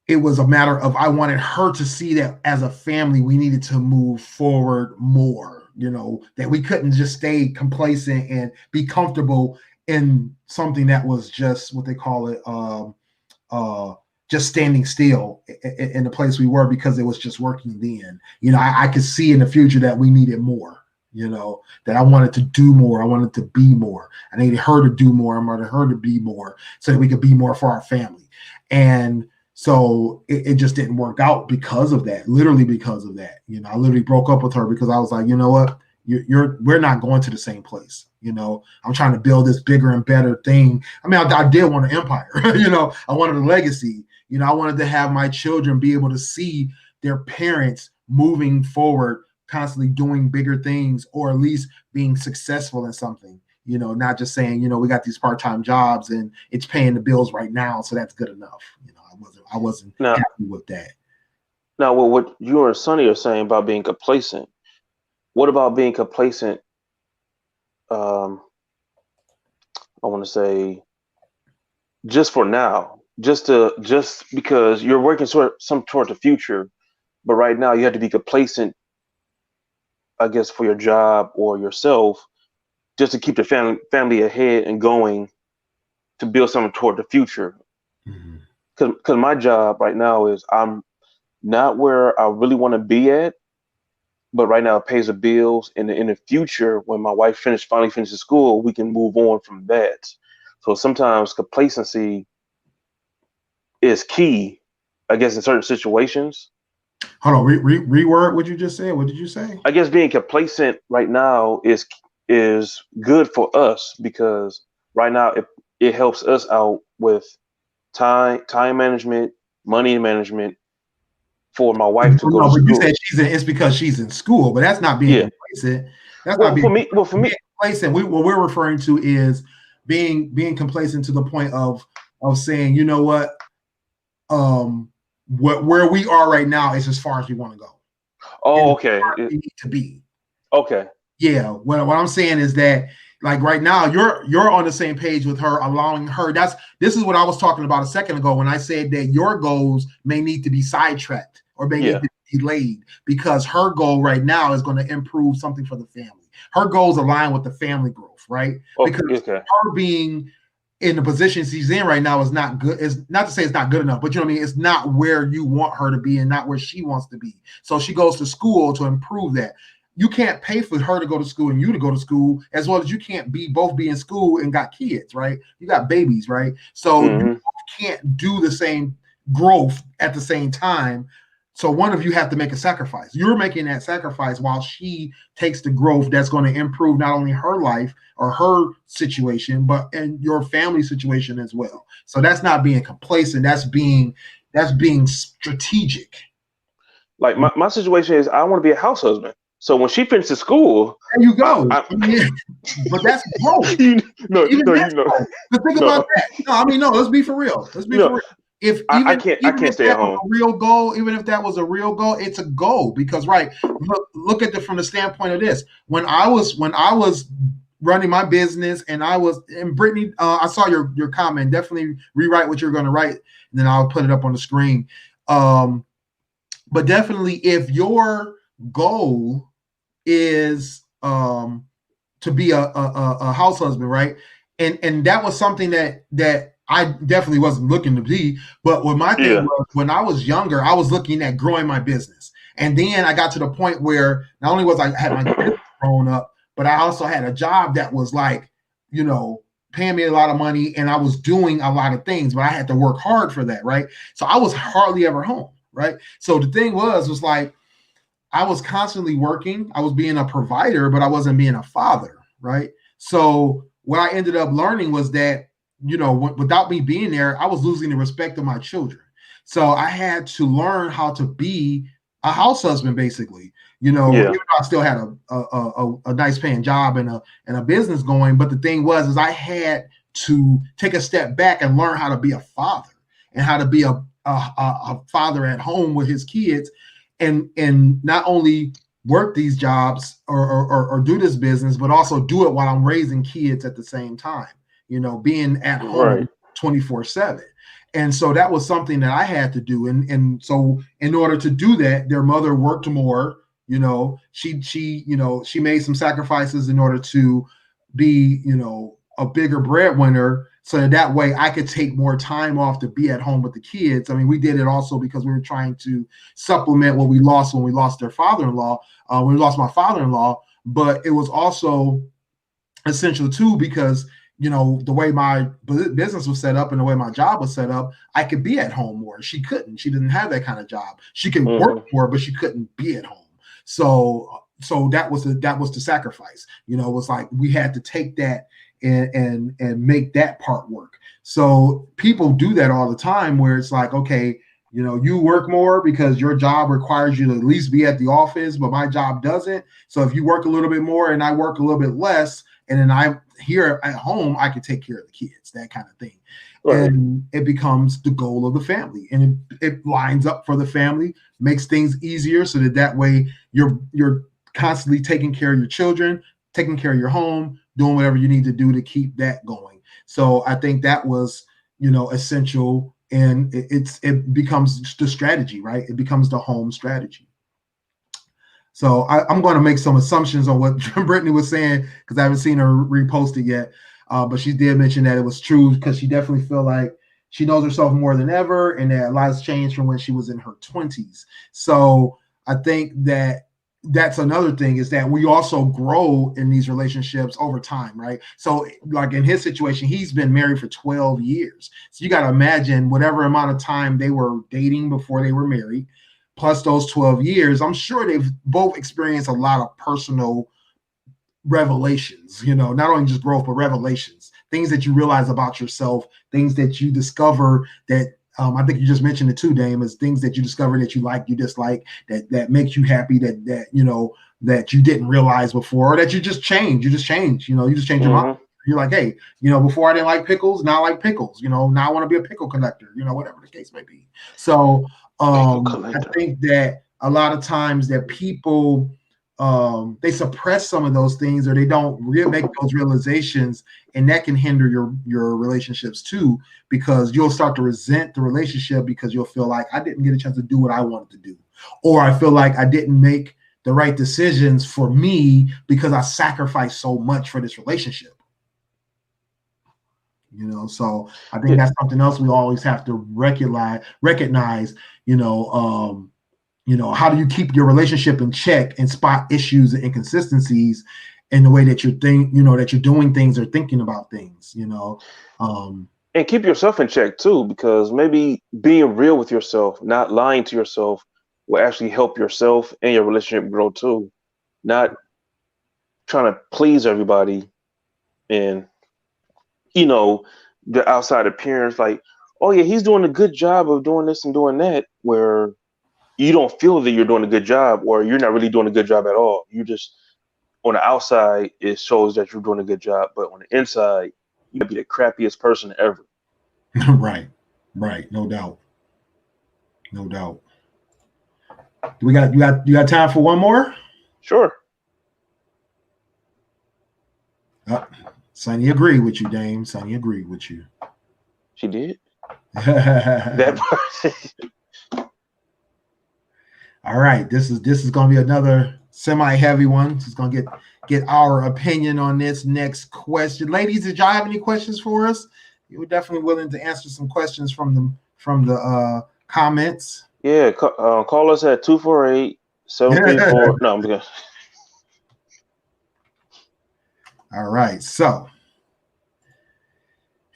it was a matter of I wanted her to see that as a family we needed to move forward more, that we couldn't just stay complacent and be comfortable in something that was just what they call it, just standing still in the place we were, because it was just working then. I could see in the future that we needed more, that I wanted to do more. I wanted to be more. I needed her to do more. I wanted her to be more so that we could be more for our family. And so it just didn't work out because of that, literally because of that. I literally broke up with her because I was like, you know what? We're not going to the same place. I'm trying to build this bigger and better thing. I mean, I did want an empire, I wanted a legacy. I wanted to have my children be able to see their parents moving forward, constantly doing bigger things, or at least being successful in something, not just saying, we got these part-time jobs and it's paying the bills right now, so that's good enough. I wasn't happy with that. Now, what you and Sonny are saying about being complacent, what about being complacent? I want to say just for now, just because you're working toward the future, but right now you have to be complacent, I guess, for your job or yourself, just to keep the family ahead and going, to build something toward the future. Because my job right now is, I'm not where I really want to be at, but right now it pays the bills. And in the future, when my wife finally finishes school, we can move on from that. So sometimes complacency is key, I guess, in certain situations. Hold on, reword what you just said. What did you say? I guess being complacent right now is good for us, because right now it helps us out with time management, money management, for my wife to go to school. You said it's because she's in school, but that's not being complacent. That's not being for me, complacent. What we're referring to is being complacent to the point of saying, you know what, where we are right now is as far as we want to go. Oh, okay. We need to be. Okay. Yeah. What I'm saying is that, like, right now you're on the same page with her, allowing her. This is what I was talking about a second ago when I said that your goals may need to be sidetracked or may need to be delayed, because her goal right now is going to improve something for the family. Her goals align with the family growth, right? Because her being in the position she's in right now is not good. It's not to say it's not good enough, but you know what I mean? It's not where you want her to be and not where she wants to be. So she goes to school to improve that. You can't pay for her to go to school and you to go to school, as well as you can't both be in school and got kids, right? You got babies, right? So you can't do the same growth at the same time. So one of you have to make a sacrifice. You're making that sacrifice while she takes the growth that's going to improve not only her life or her situation, but in your family situation as well. So that's not being complacent. That's being strategic. Like my situation is, I want to be a house husband. So when she finishes school, there you go. But that's growth. But think about that. No, let's be for real. Let's be for real. If I can't stay at home. A real goal, even if that was a real goal, it's a goal, because look at it from the standpoint of this. When I was running my business and Brittany, I saw your comment. Definitely rewrite what you're going to write, and then I'll put it up on the screen. But definitely, if your goal is to be a house husband, right? And that was something that I definitely wasn't looking to be. But what my thing was, when I was younger, I was looking at growing my business. And then I got to the point where not only was I had my business growing up, but I also had a job that was like, paying me a lot of money, and I was doing a lot of things, but I had to work hard for that, right? So I was hardly ever home, right? So the thing was like, I was constantly working. I was being a provider, but I wasn't being a father, right? So what I ended up learning was that, without me being there, I was losing the respect of my children. So I had to learn how to be a house husband, basically. Even though I still had a nice paying job and a business going. But the thing was I had to take a step back and learn how to be a father and how to be a father at home with his kids, and not only work these jobs or do this business, but also do it while I'm raising kids at the same time, being at home 24/7. And so that was something that I had to do. And so in order to do that, their mother worked more. She made some sacrifices in order to be, a bigger breadwinner, so that way I could take more time off to be at home with the kids. I mean, we did it also because we were trying to supplement what we lost when we lost their father-in-law. When we lost my father-in-law, but it was also essential too, because the way my business was set up and the way my job was set up, I could be at home more. She couldn't. She didn't have that kind of job. She could work more, but she couldn't be at home. So that was the sacrifice. It was like we had to take that and make that part work. So people do that all the time, where it's like, okay, you work more because your job requires you to at least be at the office, but my job doesn't. So if you work a little bit more and I work a little bit less, and then I'm here at home, I can take care of the kids, that kind of thing. Right. And it becomes the goal of the family, and it lines up for the family, makes things easier, so that way you're constantly taking care of your children, taking care of your home, doing whatever you need to do to keep that going. So I think that was, essential, and it becomes the strategy, right? It becomes the home strategy. So I'm going to make some assumptions on what Brittany was saying, because I haven't seen her repost it yet. But she did mention that it was true, because she definitely feel like she knows herself more than ever, and that a lot has changed from when she was in her 20s. So I think that's another thing, is that we also grow in these relationships over time, right? So like in his situation, he's been married for 12 years. So you got to imagine whatever amount of time they were dating before they were married, plus those 12 years, I'm sure they've both experienced a lot of personal revelations, not only just growth, but revelations, things that you realize about yourself, things that you discover that, I think you just mentioned it too, Dame, is things that you discover that you like, you dislike, that makes you happy, that you didn't realize before, or that you just change. You just change your mind. You're like, hey, before I didn't like pickles, now I like pickles. Now I want to be a pickle collector, whatever the case may be. So I think that a lot of times that people they suppress some of those things, or they don't make those realizations, and that can hinder your relationships too, because you'll start to resent the relationship, because you'll feel like I didn't get a chance to do what I wanted to do, or I feel like I didn't make the right decisions for me because I sacrificed so much for this relationship. So I think that's something else we always have to recognize, how do you keep your relationship in check and spot issues and inconsistencies in the way that that you're doing things or thinking about things, and keep yourself in check too, because maybe being real with yourself, not lying to yourself, will actually help yourself and your relationship grow too. Not trying to please everybody and the outside appearance, like, oh yeah, he's doing a good job of doing this and doing that, where you don't feel that you're doing a good job, or you're not really doing a good job at all. You just, on the outside, it shows that you're doing a good job, but on the inside, you might be the crappiest person ever. Right. No doubt. You got time for one more? Sure. Sonny agreed with you, Dame. Sonny agreed with you. She did? That part. All right. This is going to be another semi-heavy one. Just going to get our opinion on this next question. Ladies, did y'all have any questions for us? You were definitely willing to answer some questions from the comments. Yeah, call us at 248-734. No, I'm good. All right, so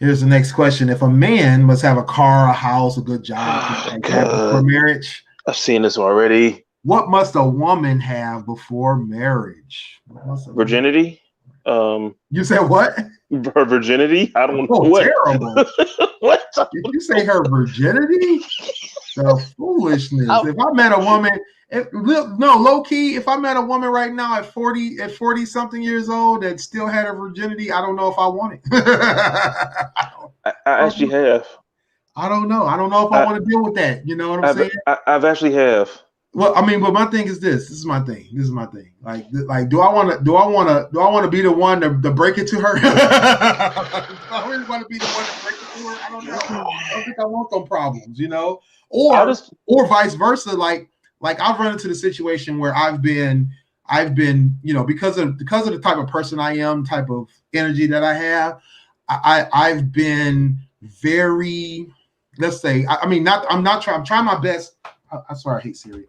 here's the next question. If a man must have a car, a house, a good job for marriage, I've seen this already. What must a woman have before marriage? Virginity. You said what? Her virginity? I don't know. What? Terrible. What? Did you say her virginity? The foolishness. If I met a woman, low key, if I met a woman right now at 40 something years old that still had her virginity, I don't know if I want it. I actually have. I don't know. I don't know if I want to deal with that. You know what I'm saying? I've actually have. Well, I mean, but my thing is this. This is my thing. Like, do I want to be the one to break it to her? Do I really want to be the one to break it to her? I don't know. I don't think I want them problems, or vice versa. Like I've run into the situation where I've been, because of the type of person I am, type of energy that I have, I've been very, let's say, I'm trying my best. I'm sorry, I hate Siri.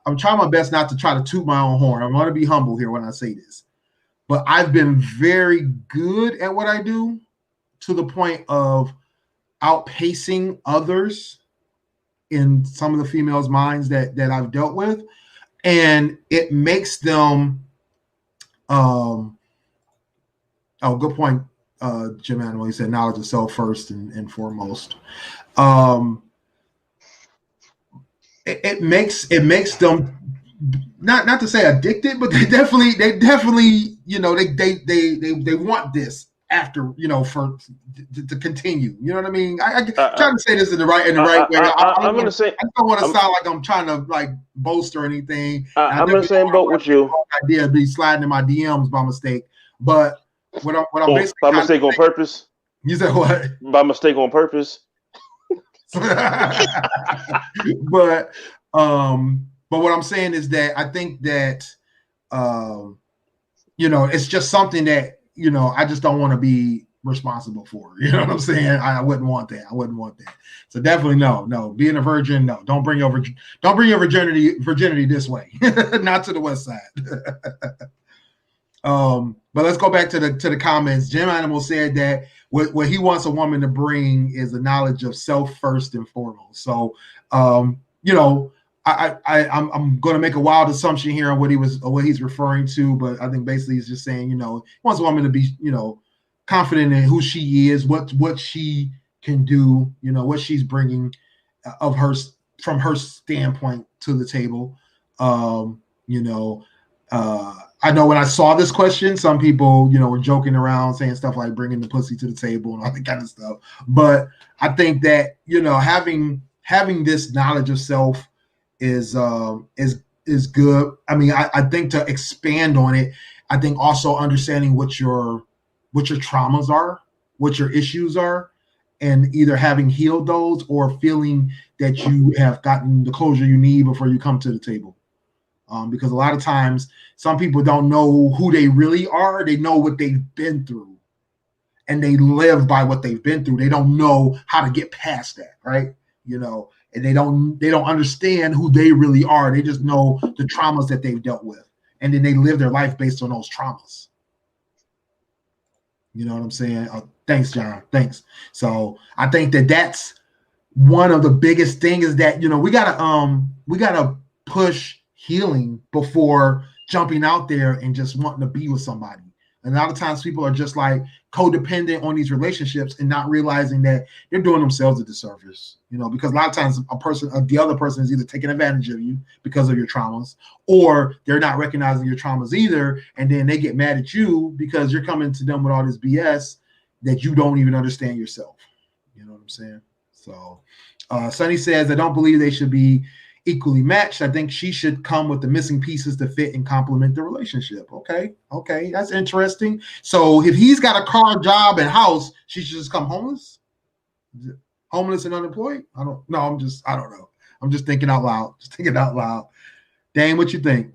I'm trying my best not to try to toot my own horn. I'm going to be humble here when I say this, but I've been very good at what I do to the point of outpacing others in some of the females' minds that I've dealt with, and it makes them. Oh, good point, Jim Animal. He said knowledge of self first and foremost. It makes them not to say addicted, but they definitely they want this after for to continue. You know what I mean? I'm trying to say this in the right way. I'm gonna say I don't want to sound like I'm trying to like boast or anything. I'm gonna say boat with you. Idea be sliding in my DMs by mistake, but what I'm basically by mistake on purpose. You said what? By mistake on purpose. but what I'm saying is that I think that it's just something that I just don't want to be responsible for. You know what I'm saying? I wouldn't want that. So definitely no. Being a virgin, no. Don't bring your virginity this way. Not to the West Side. But let's go back to the comments. Jim Animal said that what he wants a woman to bring is the knowledge of self first and foremost. So I'm going to make a wild assumption here on what he's referring to, but I think basically he's just saying he wants a woman to be confident in who she is, what she can do, what she's bringing of her from her standpoint to the table. I know when I saw this question, some people, were joking around saying stuff like bringing the pussy to the table and all that kind of stuff. But I think that, having this knowledge of self is good. I mean, I think to expand on it, I think also understanding what your traumas are, what your issues are, and either having healed those or feeling that you have gotten the closure you need before you come to the table. Because a lot of times some people don't know who they really are. They know what they've been through and they live by what they've been through. They don't know how to get past that. Right. And they don't understand who they really are. They just know the traumas that they've dealt with. And then they live their life based on those traumas. You know what I'm saying? Thanks, John. Thanks. So I think that's one of the biggest things is that, we gotta push healing before jumping out there and just wanting to be with somebody. And a lot of times people are just like codependent on these relationships and not realizing that they're doing themselves a disservice, because a lot of times the other person is either taking advantage of you because of your traumas, or they're not recognizing your traumas either. And then they get mad at you because you're coming to them with all this BS that you don't even understand yourself. You know what I'm saying? So Sonny says, I don't believe they should be equally matched. I think she should come with the missing pieces to fit and complement the relationship. Okay, that's interesting. So if he's got a car, job, and house, she should just come homeless and unemployed. I don't know. I'm just thinking out loud. Dane, what you think?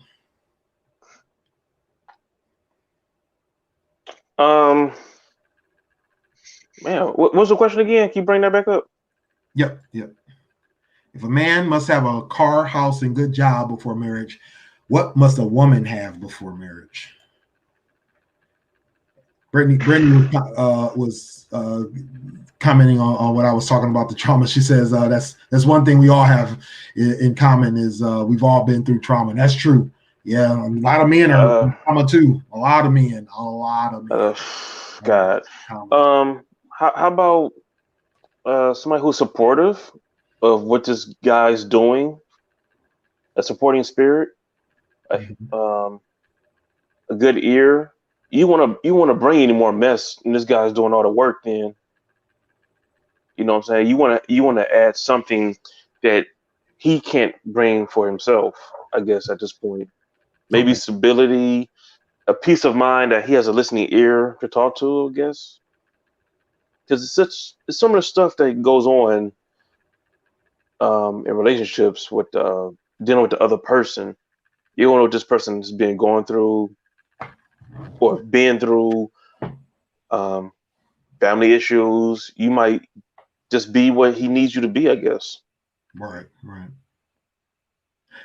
Man, what was the question again? Can you bring that back up? Yep. If a man must have a car, house, and good job before marriage, what must a woman have before marriage? Brittany was commenting on what I was talking about, the trauma. She says that's one thing we all have in common is we've all been through trauma. And that's true. Yeah, a lot of men are trauma too. A lot of men. God. How about somebody who's supportive of what this guy's doing, a supporting spirit, a good ear. You want to bring any more mess, and this guy's doing all the work. Then, you know what I'm saying. You want to add something that he can't bring for himself. I guess at this point, maybe stability, a peace of mind that he has a listening ear to talk to. I guess because it's some of the stuff that goes on. In relationships with dealing with the other person, you don't know what this person has been going through or been through, family issues. You might just be what he needs you to be, I guess. Right.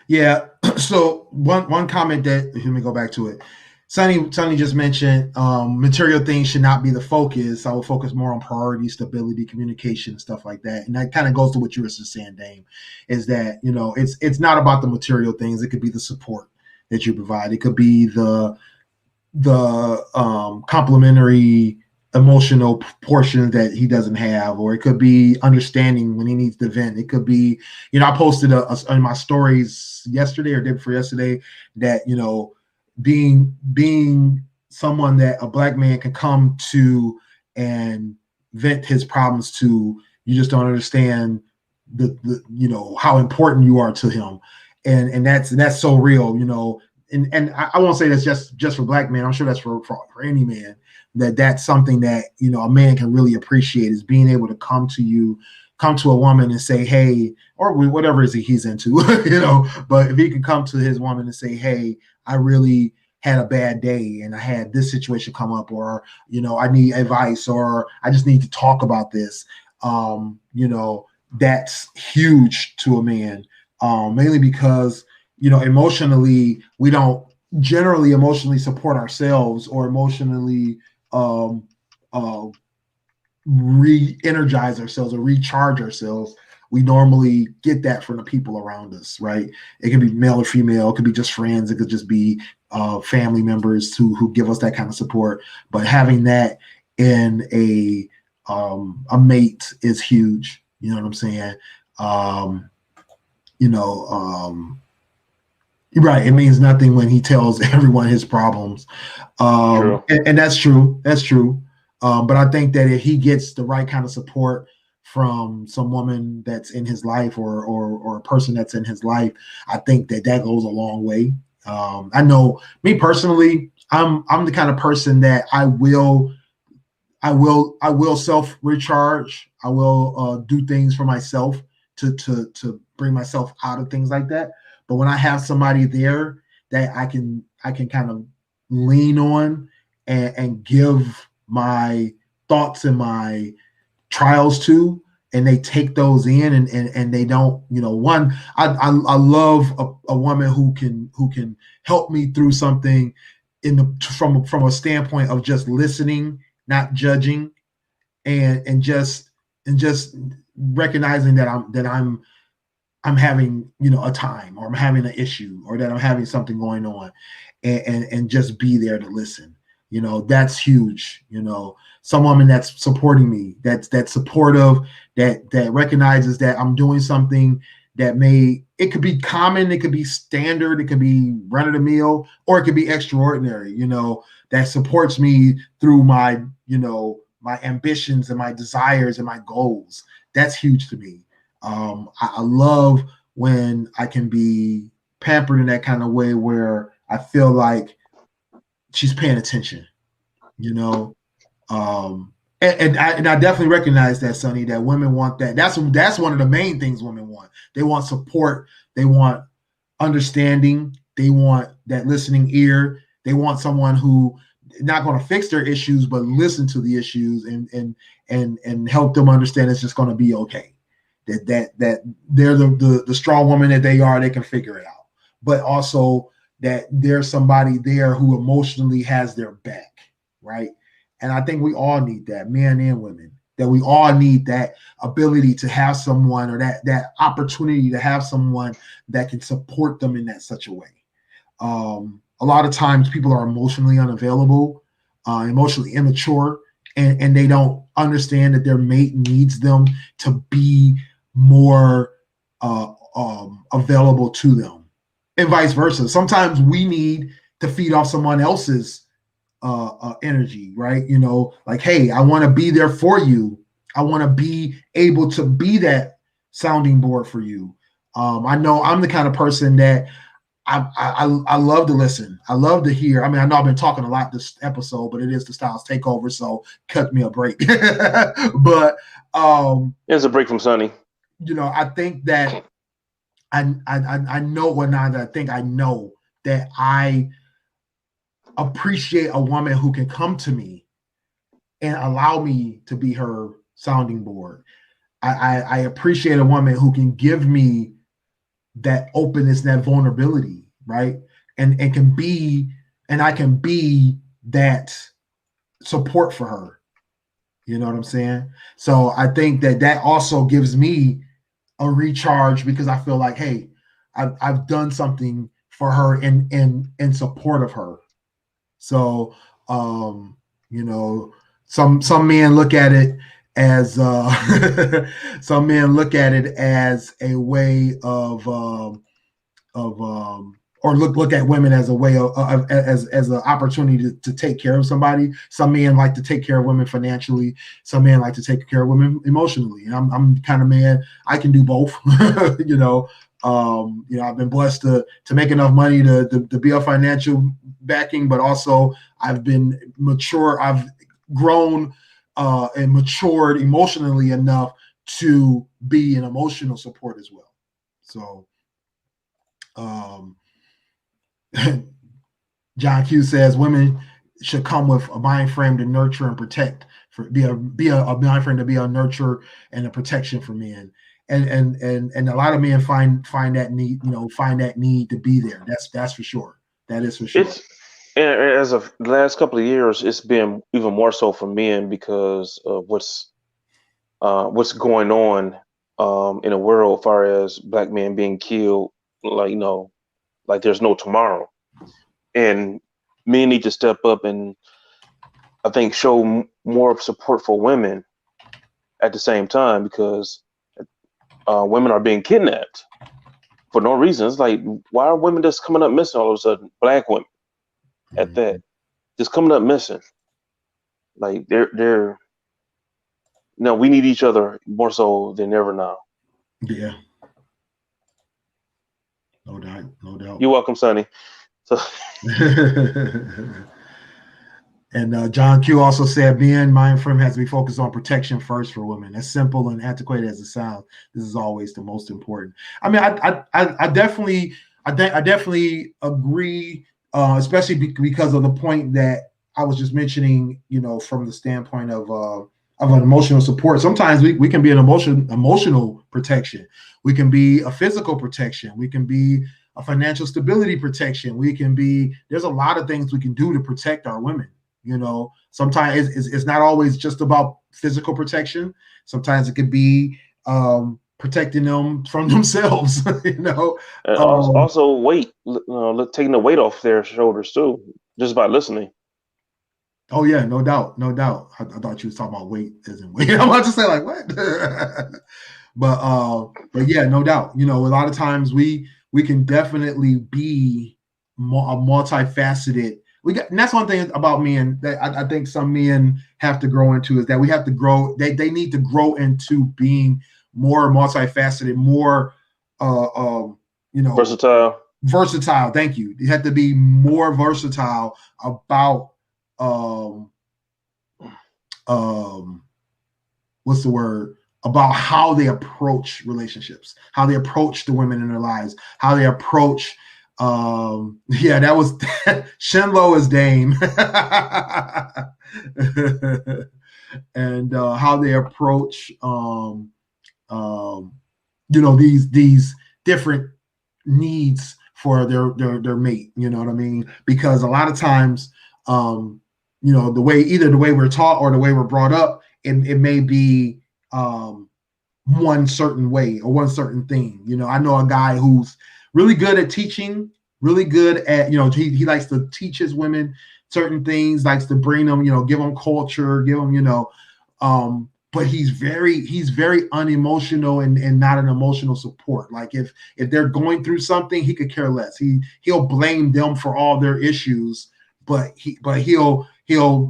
Yeah. So one comment that let me go back to it. Sonny just mentioned material things should not be the focus. I will focus more on priority, stability, communication, stuff like that. And that kind of goes to what you were just saying, Dame, is that it's not about the material things. It could be the support that you provide. It could be the complementary emotional portion that he doesn't have, or it could be understanding when he needs to vent. It could be, I posted in my stories yesterday or day before yesterday that, being someone that a black man can come to and vent his problems to, you just don't understand the how important you are to him. And that's so real, and I won't say that's just for black men. I'm sure that's for any man, that's something that, a man can really appreciate, is being able to come to a woman and say, hey, or whatever it is he's into, but if he can come to his woman and say, hey, I really had a bad day and I had this situation come up, or, I need advice, or I just need to talk about this. That's huge to a man, mainly because, emotionally, we don't generally emotionally support ourselves or emotionally re-energize ourselves or recharge ourselves. We normally get that from the people around us, right? It can be male or female, it could be just friends, it could just be family members who give us that kind of support. But having that in a mate is huge. You know what I'm saying? Right. It means nothing when he tells everyone his problems. And that's true. That's true. But I think that if he gets the right kind of support from some woman that's in his life or a person that's in his life, I think that goes a long way. I know me personally, I'm the kind of person that I will self recharge. I will do things for myself to bring myself out of things like that. But when I have somebody there that I can kind of lean on and give my thoughts and my trials to, and they take those in and they don't, I love a woman who can help me through something from a standpoint of just listening, not judging, and just recognizing that I'm having, a time, or I'm having an issue, or that I'm having something going on, and just be there to listen. That's huge. Some woman that's supporting me, that's supportive, that recognizes that I'm doing something that it could be common, it could be standard, it could be run of the mill, or it could be extraordinary, that supports me through my, my ambitions and my desires and my goals. That's huge to me. I love when I can be pampered in that kind of way where I feel like she's paying attention, and I definitely recognize that, Sonny, that women want that. That's one of the main things women want. They want support. They want understanding. They want that listening ear. They want someone who not going to fix their issues, but listen to the issues and help them understand it's just going to be okay. That they're the strong woman that they are, they can figure it out. But also that there's somebody there who emotionally has their back, right? And I think we all need that, men and women, that we all need that ability to have someone, or that opportunity to have someone that can support them in that such a way. A lot of times people are emotionally unavailable, emotionally immature, and they don't understand that their mate needs them to be more available to them, and vice versa. Sometimes we need to feed off someone else's energy, right? Like, hey, I want to be there for you. I want to be able to be that sounding board for you. I know I'm the kind of person that I love to listen. I love to hear. I mean, I know I've been talking a lot this episode, but it is the Stylez Takeover, so cut me a break. But it's a break from Sonny. I think that I know that I appreciate a woman who can come to me and allow me to be her sounding board. I appreciate a woman who can give me that openness, that vulnerability, right? And I can be that support for her. You know what I'm saying? So I think that also gives me a recharge, because I feel like, hey, I've done something for her in support of her. So you know, some men look at it as some men look at it as a way of or look at women as a way of as an opportunity to take care of somebody. Some men like to take care of women financially. Some men like to take care of women emotionally. And I'm kind of man, I can do both. You know, I've been blessed to make enough money to be a financial backing, but also I've been mature. I've grown and matured emotionally enough to be an emotional support as well. So, John Q says women should come with a mind frame to nurture and protect, be a mind frame to be a nurture and a protection for men. And a lot of men find that need, find that need to be there. That's for sure. That is for sure. As of the last couple of years, it's been even more so for men because of what's going on in the world, as far as black men being killed, like there's no tomorrow. And men need to step up and, I think, show more support for women at the same time, because women are being kidnapped for no reason. It's like, why are women just coming up missing all of a sudden? Black women at that, just coming up missing. Like they're no, we need each other more so than ever now. Yeah. No doubt. You're welcome, Sonny. So. And John Q also said, being mind frame has to be focused on protection first for women. As simple and antiquated as it sounds, this is always the most important. I mean, I definitely agree, especially because of the point that I was just mentioning. From the standpoint of an emotional support. Sometimes we can be an emotional protection. We can be a physical protection. We can be a financial stability protection. There's a lot of things we can do to protect our women. Sometimes it's not always just about physical protection. Sometimes it could be protecting them from themselves. And also weight, taking the weight off their shoulders too, just by listening. Oh yeah, no doubt. I thought you was talking about weight as in weight. I'm about to say like what? But yeah, no doubt. A lot of times we can definitely be a multifaceted. And that's one thing about men that I think some men have to grow into, is that we have to grow. They need to grow into being more multifaceted, more versatile. Versatile. Thank you. You have to be more versatile about what's the word? About how they approach relationships, how they approach the women in their lives, how they approach that was Shenlo is Dame. And how they approach these different needs for their mate, you know what I mean? Because a lot of times the way we're taught or the way we're brought up, it may be one certain way or one certain thing. I know a guy who's really good at teaching, really good at, he likes to teach his women certain things, likes to bring them, give them culture, give them, but he's very unemotional and not an emotional support. Like if they're going through something, he could care less. He'll blame them for all their issues, but he'll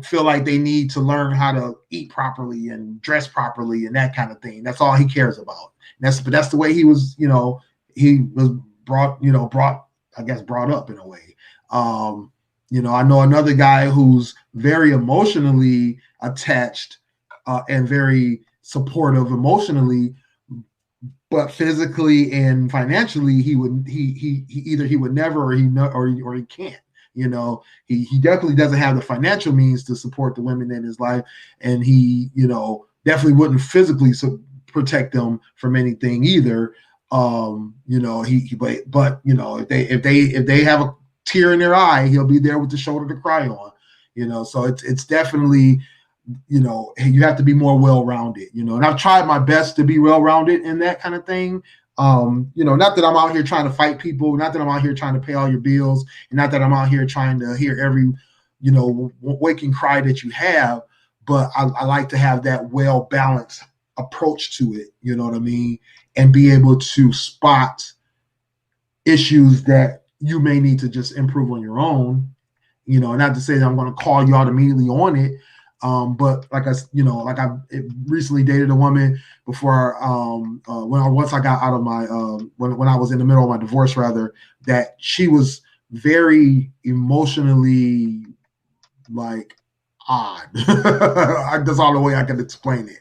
feel like they need to learn how to eat properly and dress properly and that kind of thing. That's all he cares about. But that's the way he was, he was brought up in a way. I know another guy who's very emotionally attached and very supportive emotionally, but physically and financially he either would never or he can't. He definitely doesn't have the financial means to support the women in his life, and he definitely wouldn't physically protect them from anything either. You know, but you know, if they have a tear in their eye, he'll be there with the shoulder to cry on. You know, so it's definitely, you know, you have to be more well-rounded, you know, and I've tried my best to be well-rounded in that kind of thing. You know, not that I'm out here trying to fight people, not that I'm out here trying to pay all your bills, and not that I'm out here trying to hear every, you know, waking cry that you have, but I like to have that well-balanced approach to it, you know what I mean, and be able to spot issues that you may need to just improve on your own, you know, not to say that I'm going to call you out immediately on it. But like I recently dated a woman before, once I got out of my, when I was in the middle of my divorce, rather, that she was very emotionally like odd. That's all the way I can explain it.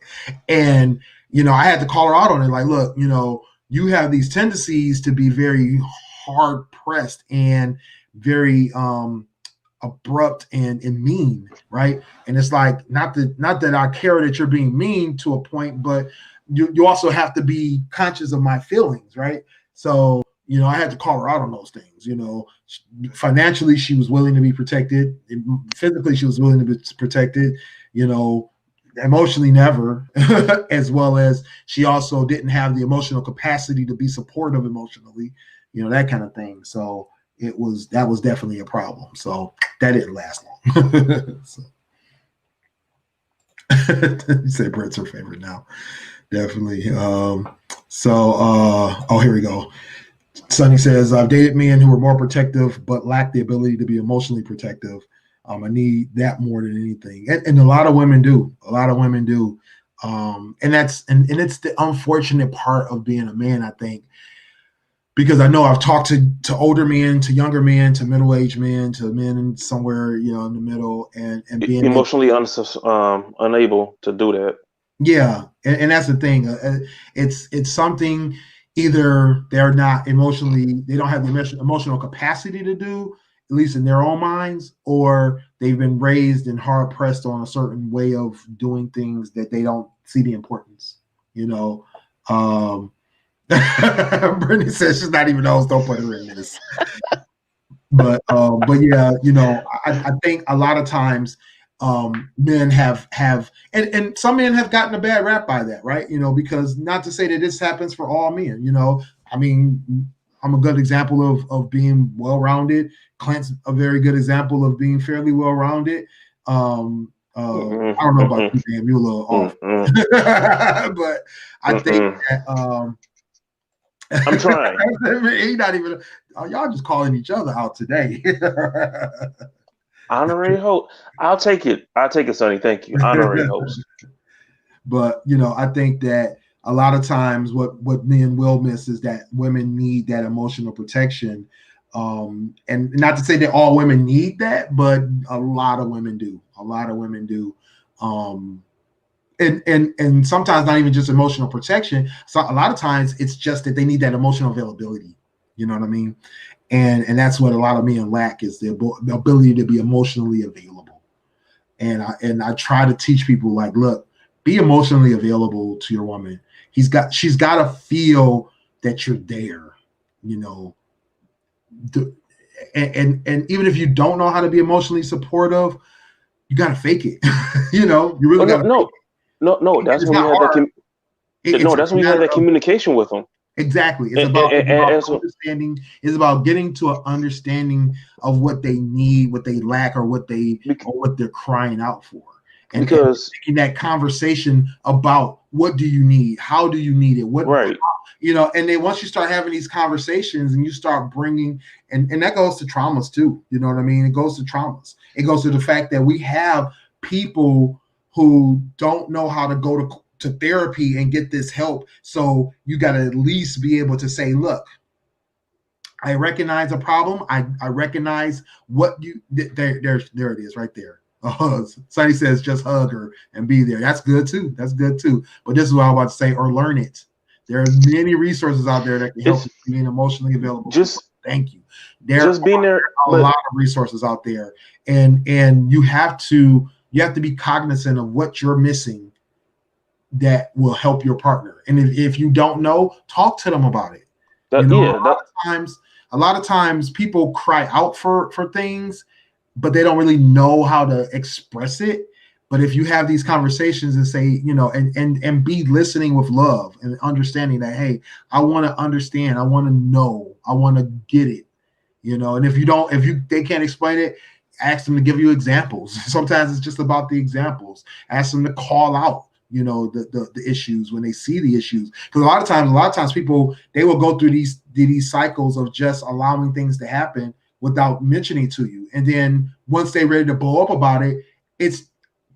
And, you know, I had to call her out on it. Like, look, you know, you have these tendencies to be very hard pressed and very, abrupt and mean, right? And it's like, not that I care that you're being mean to a point, but you also have to be conscious of my feelings, right? So, you know, I had to call her out on those things. You know, financially, she was willing to be protected. Physically, she was willing to be protected. You know, emotionally, never. As well as she also didn't have the emotional capacity to be supportive emotionally. You know, that kind of thing. So that was definitely a problem. So that didn't last long. So. You say Brett's her favorite now. Definitely. Oh, here we go. Sonny says, I've dated men who were more protective but lack the ability to be emotionally protective. I need that more than anything. And a lot of women do. A lot of women do. And it's the unfortunate part of being a man, I think. Because I know I've talked to older men, to younger men, to middle-aged men, to men somewhere, you know, in the middle, and being emotionally unable to do that. Yeah, and that's the thing. It's something either they're not emotionally, they don't have the emotional capacity to do, at least in their own minds, or they've been raised and hard pressed on a certain way of doing things that they don't see the importance. You know. Brittany says she's not even knows. Don't put her in this. But yeah, you know, I think a lot of times men have and some men have gotten a bad rap by that, right? You know, because not to say that this happens for all men. You know, I mean, I'm a good example of being well-rounded. Clint's a very good example of being fairly well-rounded. I don't know about you, Dan. You're a little off, but I think that. I'm trying. He's not even. Y'all just calling each other out today. Honorary host. I'll take it. Sonny. Thank you. Honorary host. But you know, I think that a lot of times what men will miss is that women need that emotional protection. And not to say that all women need that, but a lot of women do. A lot of women do. And sometimes not even just emotional protection. So a lot of times it's just that they need that emotional availability. You know what I mean? And that's what a lot of men lack, is the ability to be emotionally available. And I try to teach people, like, look, be emotionally available to your woman. She's got to feel that you're there, you know. And even if you don't know how to be emotionally supportive, you got to fake it. You know, you really got to. No, that's when you have that. That's when you have that communication with them. Exactly. It's about understanding. It's about getting to an understanding of what they need, what they lack, or what they're crying out for. And making that conversation about what do you need, how do you need it, right? You know, and then once you start having these conversations and you start bringing, and that goes to traumas too. You know what I mean? It goes to traumas. It goes to the fact that we have people who don't know how to go to therapy and get this help. So you got to at least be able to say, look, I recognize a problem. I recognize what you, there it is right there. Sonny says, just hug her and be there. That's good too. But this is what I was about to say, or learn it. There are many resources out there that can help you being emotionally available. Thank you. There are a lot of resources out there. And you have to be cognizant of what you're missing that will help your partner. And if you don't know, talk to them about it. A lot of times people cry out for things, but they don't really know how to express it. But if you have these conversations and say, and be listening with love and understanding that, hey, I want to understand, I want to know, I want to get it, and if they can't explain it, ask them to give you examples. Sometimes it's just about the examples. Ask them to call out, the issues when they see the issues. Because a lot of times people, they will go through these cycles of just allowing things to happen without mentioning to you. And then once they're ready to blow up about it, it's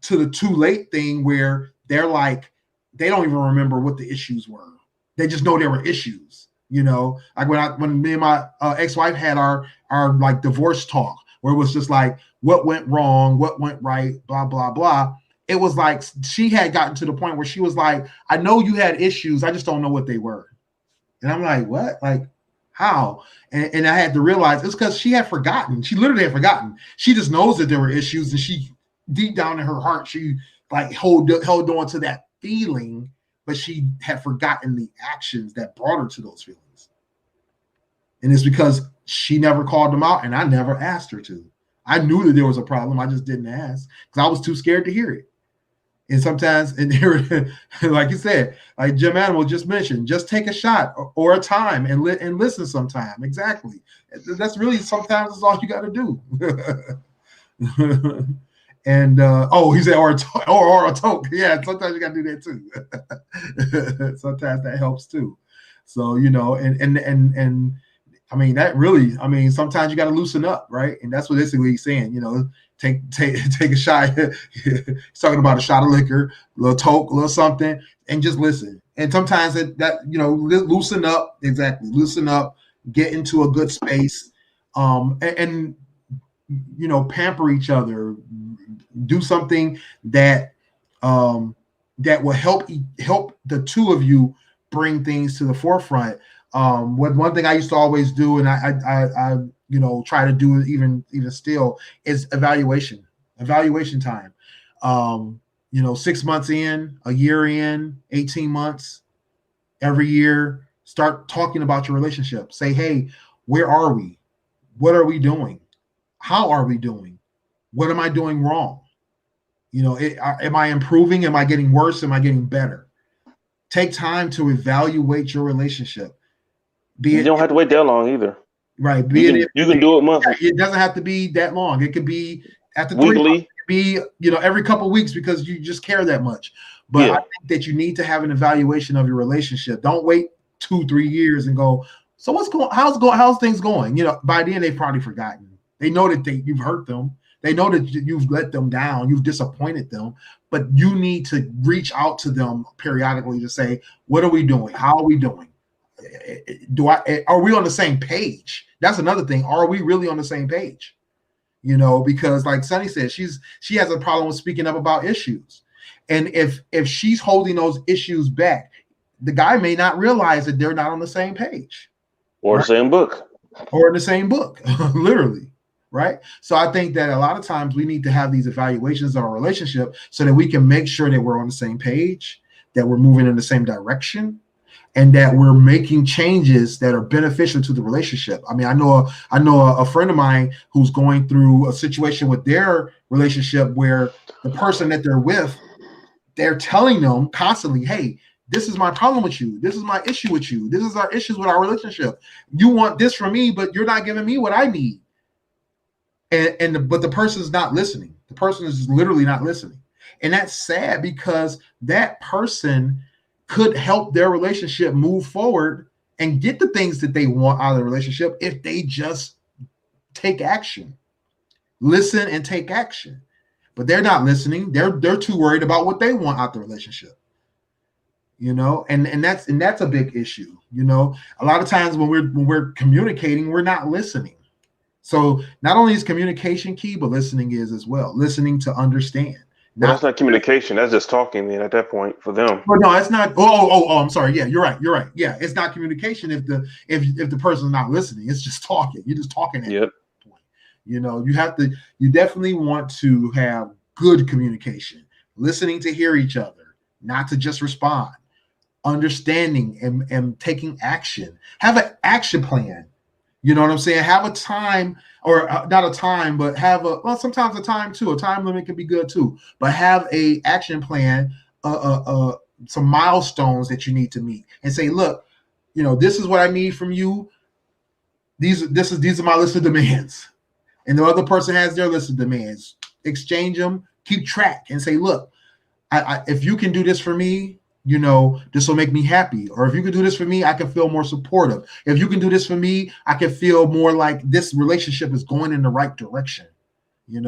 to the too late thing where they're like, they don't even remember what the issues were. They just know there were issues, like when me and my ex-wife had our like divorce talk, where it was just like, what went wrong, what went right, blah, blah, blah. It was like she had gotten to the point where she was like, I know you had issues, I just don't know what they were. And I'm like, what? Like, how? And I had to realize it's because she had forgotten. She literally had forgotten. She just knows that there were issues, and she, deep down in her heart, she like held on to that feeling, but she had forgotten the actions that brought her to those feelings. And it's because she never called them out, and I never asked her to. I knew that there was a problem. I just didn't ask because I was too scared to hear it. And sometimes, like you said, like Jim Animal just mentioned, just take a shot or a time and listen sometime. Exactly. That's really sometimes that's all you got to do. And he said, or a toke. Yeah, sometimes you got to do that too. Sometimes that helps too. So, and I mean, that really, sometimes you got to loosen up, right? And that's what basically he's saying, take a shot. He's talking about a shot of liquor, a little toke, a little something, and just listen. And sometimes loosen up, exactly, loosen up, get into a good space, and pamper each other, do something that that will help the two of you bring things to the forefront. One thing I used to always do, and I try to do even still, is evaluation time. 6 months in, a year in, 18 months, every year, start talking about your relationship. Say, hey, where are we? What are we doing? How are we doing? What am I doing wrong? Am I improving? Am I getting worse? Am I getting better? Take time to evaluate your relationship. You don't have to wait that long either. Right. You can do it monthly. It doesn't have to be that long. It could be after 3 weekly. months. It could be, every couple of weeks because you just care that much. But I think that you need to have an evaluation of your relationship. Don't wait 2-3 years and go, so how's things going? By then they've probably forgotten. They know that you've hurt them. They know that you've let them down. You've disappointed them. But you need to reach out to them periodically to say, what are we doing? How are we doing? Are we on the same page? That's another thing. Are we really on the same page? Because like Sunny said, she has a problem with speaking up about issues. And if she's holding those issues back, the guy may not realize that they're not on the same page. Or the same book. Or in the same book, literally. Right. So I think that a lot of times we need to have these evaluations of our relationship so that we can make sure that we're on the same page, that we're moving in the same direction, and that we're making changes that are beneficial to the relationship. I know a friend of mine who's going through a situation with their relationship where the person that they're with, they're telling them constantly, hey, this is my problem with you. This is my issue with you. This is our issues with our relationship. You want this from me, but you're not giving me what I need. But the person is not listening. The person is literally not listening. And that's sad because that person could help their relationship move forward and get the things that they want out of the relationship if they just take action. Listen and take action. But they're not listening. They're too worried about what they want out the relationship. And that's a big issue. A lot of times when we're communicating, we're not listening. So not only is communication key, but listening is as well. Listening to understand. That's not communication. That's just talking. Then at that point for them. Well, no, it's not. Oh, I'm sorry. Yeah, you're right. Yeah, it's not communication if the person's not listening. It's just talking. You're just talking at that point. You definitely want to have good communication, listening to hear each other, not to just respond. Understanding and taking action. Have an action plan. You know what I'm saying? Have a time, or not a time, but sometimes a time too. A time limit can be good too. But have a action plan, some milestones that you need to meet, and say, look, this is what I need from you. These are my list of demands, and the other person has their list of demands. Exchange them, keep track, and say, look, if you can do this for me, this will make me happy. Or if you can do this for me, I can feel more supportive. If you can do this for me, I can feel more like this relationship is going in the right direction. And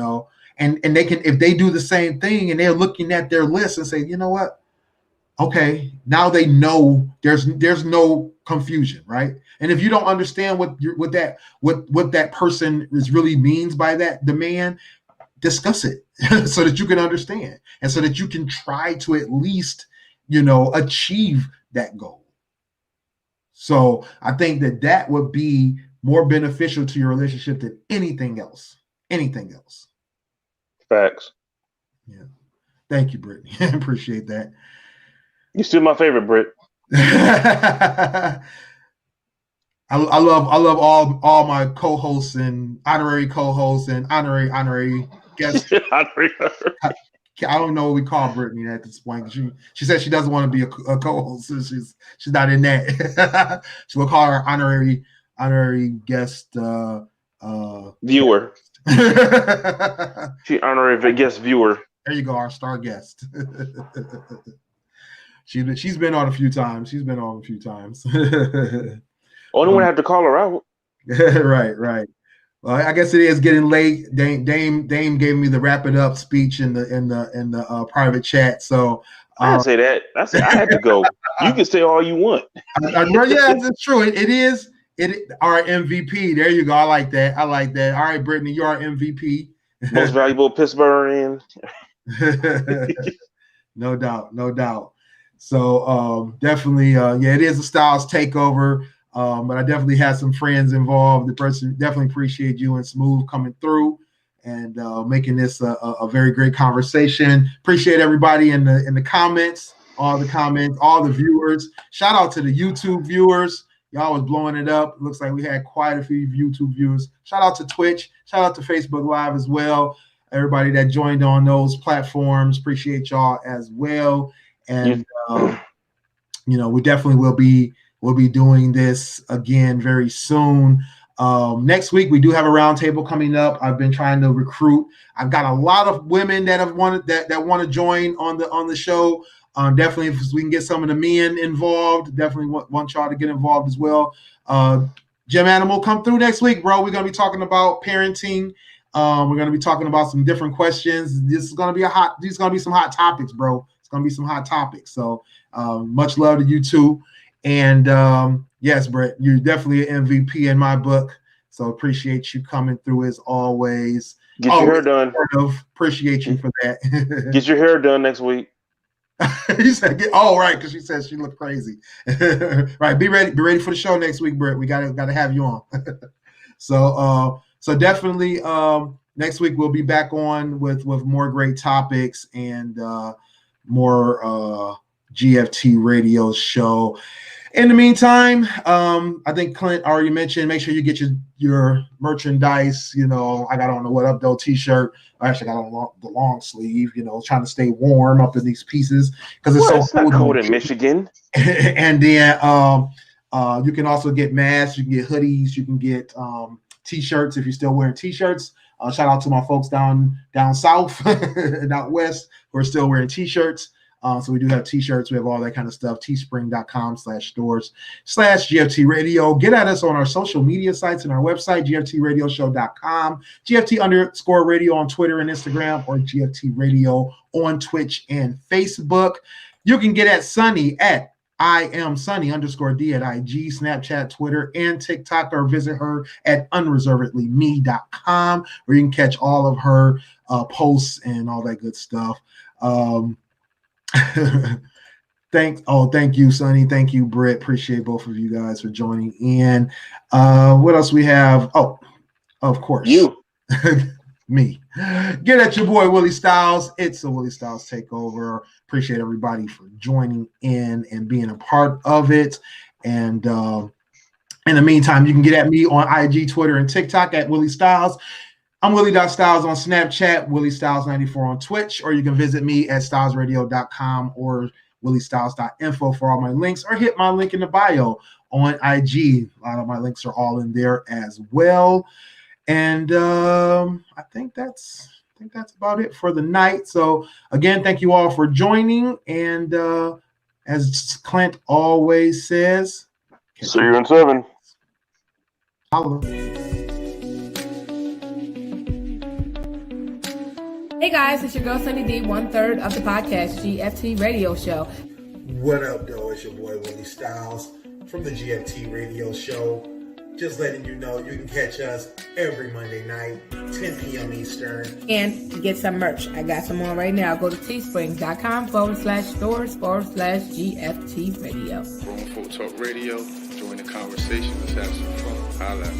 they can, if they do the same thing and they're looking at their list and say, you know what? Okay, now they know there's no confusion, right? And if you don't understand what that person really means by that demand, discuss it so that you can understand and so that you can try to at least achieve that goal. So I think that would be more beneficial to your relationship than anything else. Anything else. Facts. Yeah. Thank you, Brittany. I appreciate that. You're still my favorite, Britt. I love all my co-hosts and honorary co-hosts and honorary guests. I don't know what we call Brittany at this point. She said she doesn't want to be a co-host. So she's not in that. So we'll call her honorary guest viewer. She honorary guest viewer. There you go, our star guest. She's been on a few times. Only one I have to call her out. Right. Well, I guess it is getting late. Dame gave me the wrap it up speech in the private chat. So I didn't say that. I said I had to go. You can say all you want. Yeah, it's true. It is our MVP. There you go. I like that. All right, Brittany, you're our MVP. Most valuable Pittsburghian. No doubt. So definitely, it is a Stylez takeover. But I definitely had some friends involved. The person definitely appreciate you and Smooth coming through and making this a very great conversation. Appreciate everybody in the comments, all the viewers. Shout out to the YouTube viewers. Y'all was blowing it up. It looks like we had quite a few YouTube viewers. Shout out to Twitch. Shout out to Facebook Live as well. Everybody that joined on those platforms, appreciate y'all as well. And we definitely will be doing this again very soon. Next week we do have a roundtable coming up. I've been trying to recruit. I've got a lot of women that have wanted that want to join on the show. Definitely, if we can get some of the men involved, definitely want y'all to get involved as well. Jim Animal, come through next week, bro. We're gonna be talking about parenting. We're gonna be talking about some different questions. These is gonna be some hot topics, bro. It's gonna be some hot topics. So much love to you too. And yes, Brett, you're definitely an MVP in my book. So appreciate you coming through as always. Get your hair done. Appreciate you for that. Get your hair done next week. You said, right, because she said she looked crazy. Right, be ready for the show next week, Brett. We gotta have you on. So definitely next week we'll be back on with more great topics and more GFT radio show. In the meantime, I think Clint already mentioned, make sure you get your merchandise. I got on the What Up Though t-shirt. I actually got on the long sleeve, trying to stay warm up in these pieces because it's so cold in Michigan. And then you can also get masks, you can get hoodies, you can get t-shirts if you're still wearing t-shirts. Shout out to my folks down south and out west who are still wearing t-shirts. So we do have t-shirts. We have all that kind of stuff. teespring.com/stores/GFT radio. Get at us on our social media sites and our website, GFTradioshow.com, GFT_radio on Twitter and Instagram, or GFT radio on Twitch and Facebook. You can get at Sunny at @IamSunny_D at IG, Snapchat, Twitter, and TikTok, or visit her at unreservedlyme.com, where you can catch all of her posts and all that good stuff. Thank you, Sonny. Thank you, Britt. Appreciate both of you guys for joining in. What else we have? Oh, of course. You. me. Get at your boy Willie Stylez. It's a Willie Stylez Takeover. Appreciate everybody for joining in and being a part of it. And in the meantime, you can get at me on IG, Twitter, and TikTok at Willie Stylez. I'm Willie.Styles on Snapchat, Willie Styles94 on Twitch, or you can visit me at stylesradio.com or williestyles.info for all my links, or hit my link in the bio on IG. A lot of my links are all in there as well. And I think that's about it for the night. So again, thank you all for joining. And as Clint always says, see you in 7. Holla. Hey guys, it's your girl Sunny D, 1/3 of the podcast GFT Radio Show. What up, though? It's your boy Willie Stylez from the GFT Radio Show. Just letting you know you can catch us every Monday night, 10 p.m. Eastern. And to get some merch, I got some on right now. Go to teesprings.com/stores/GFT Radio. Grown Folk Talk Radio. Join the conversation. Let's have some fun. Holla.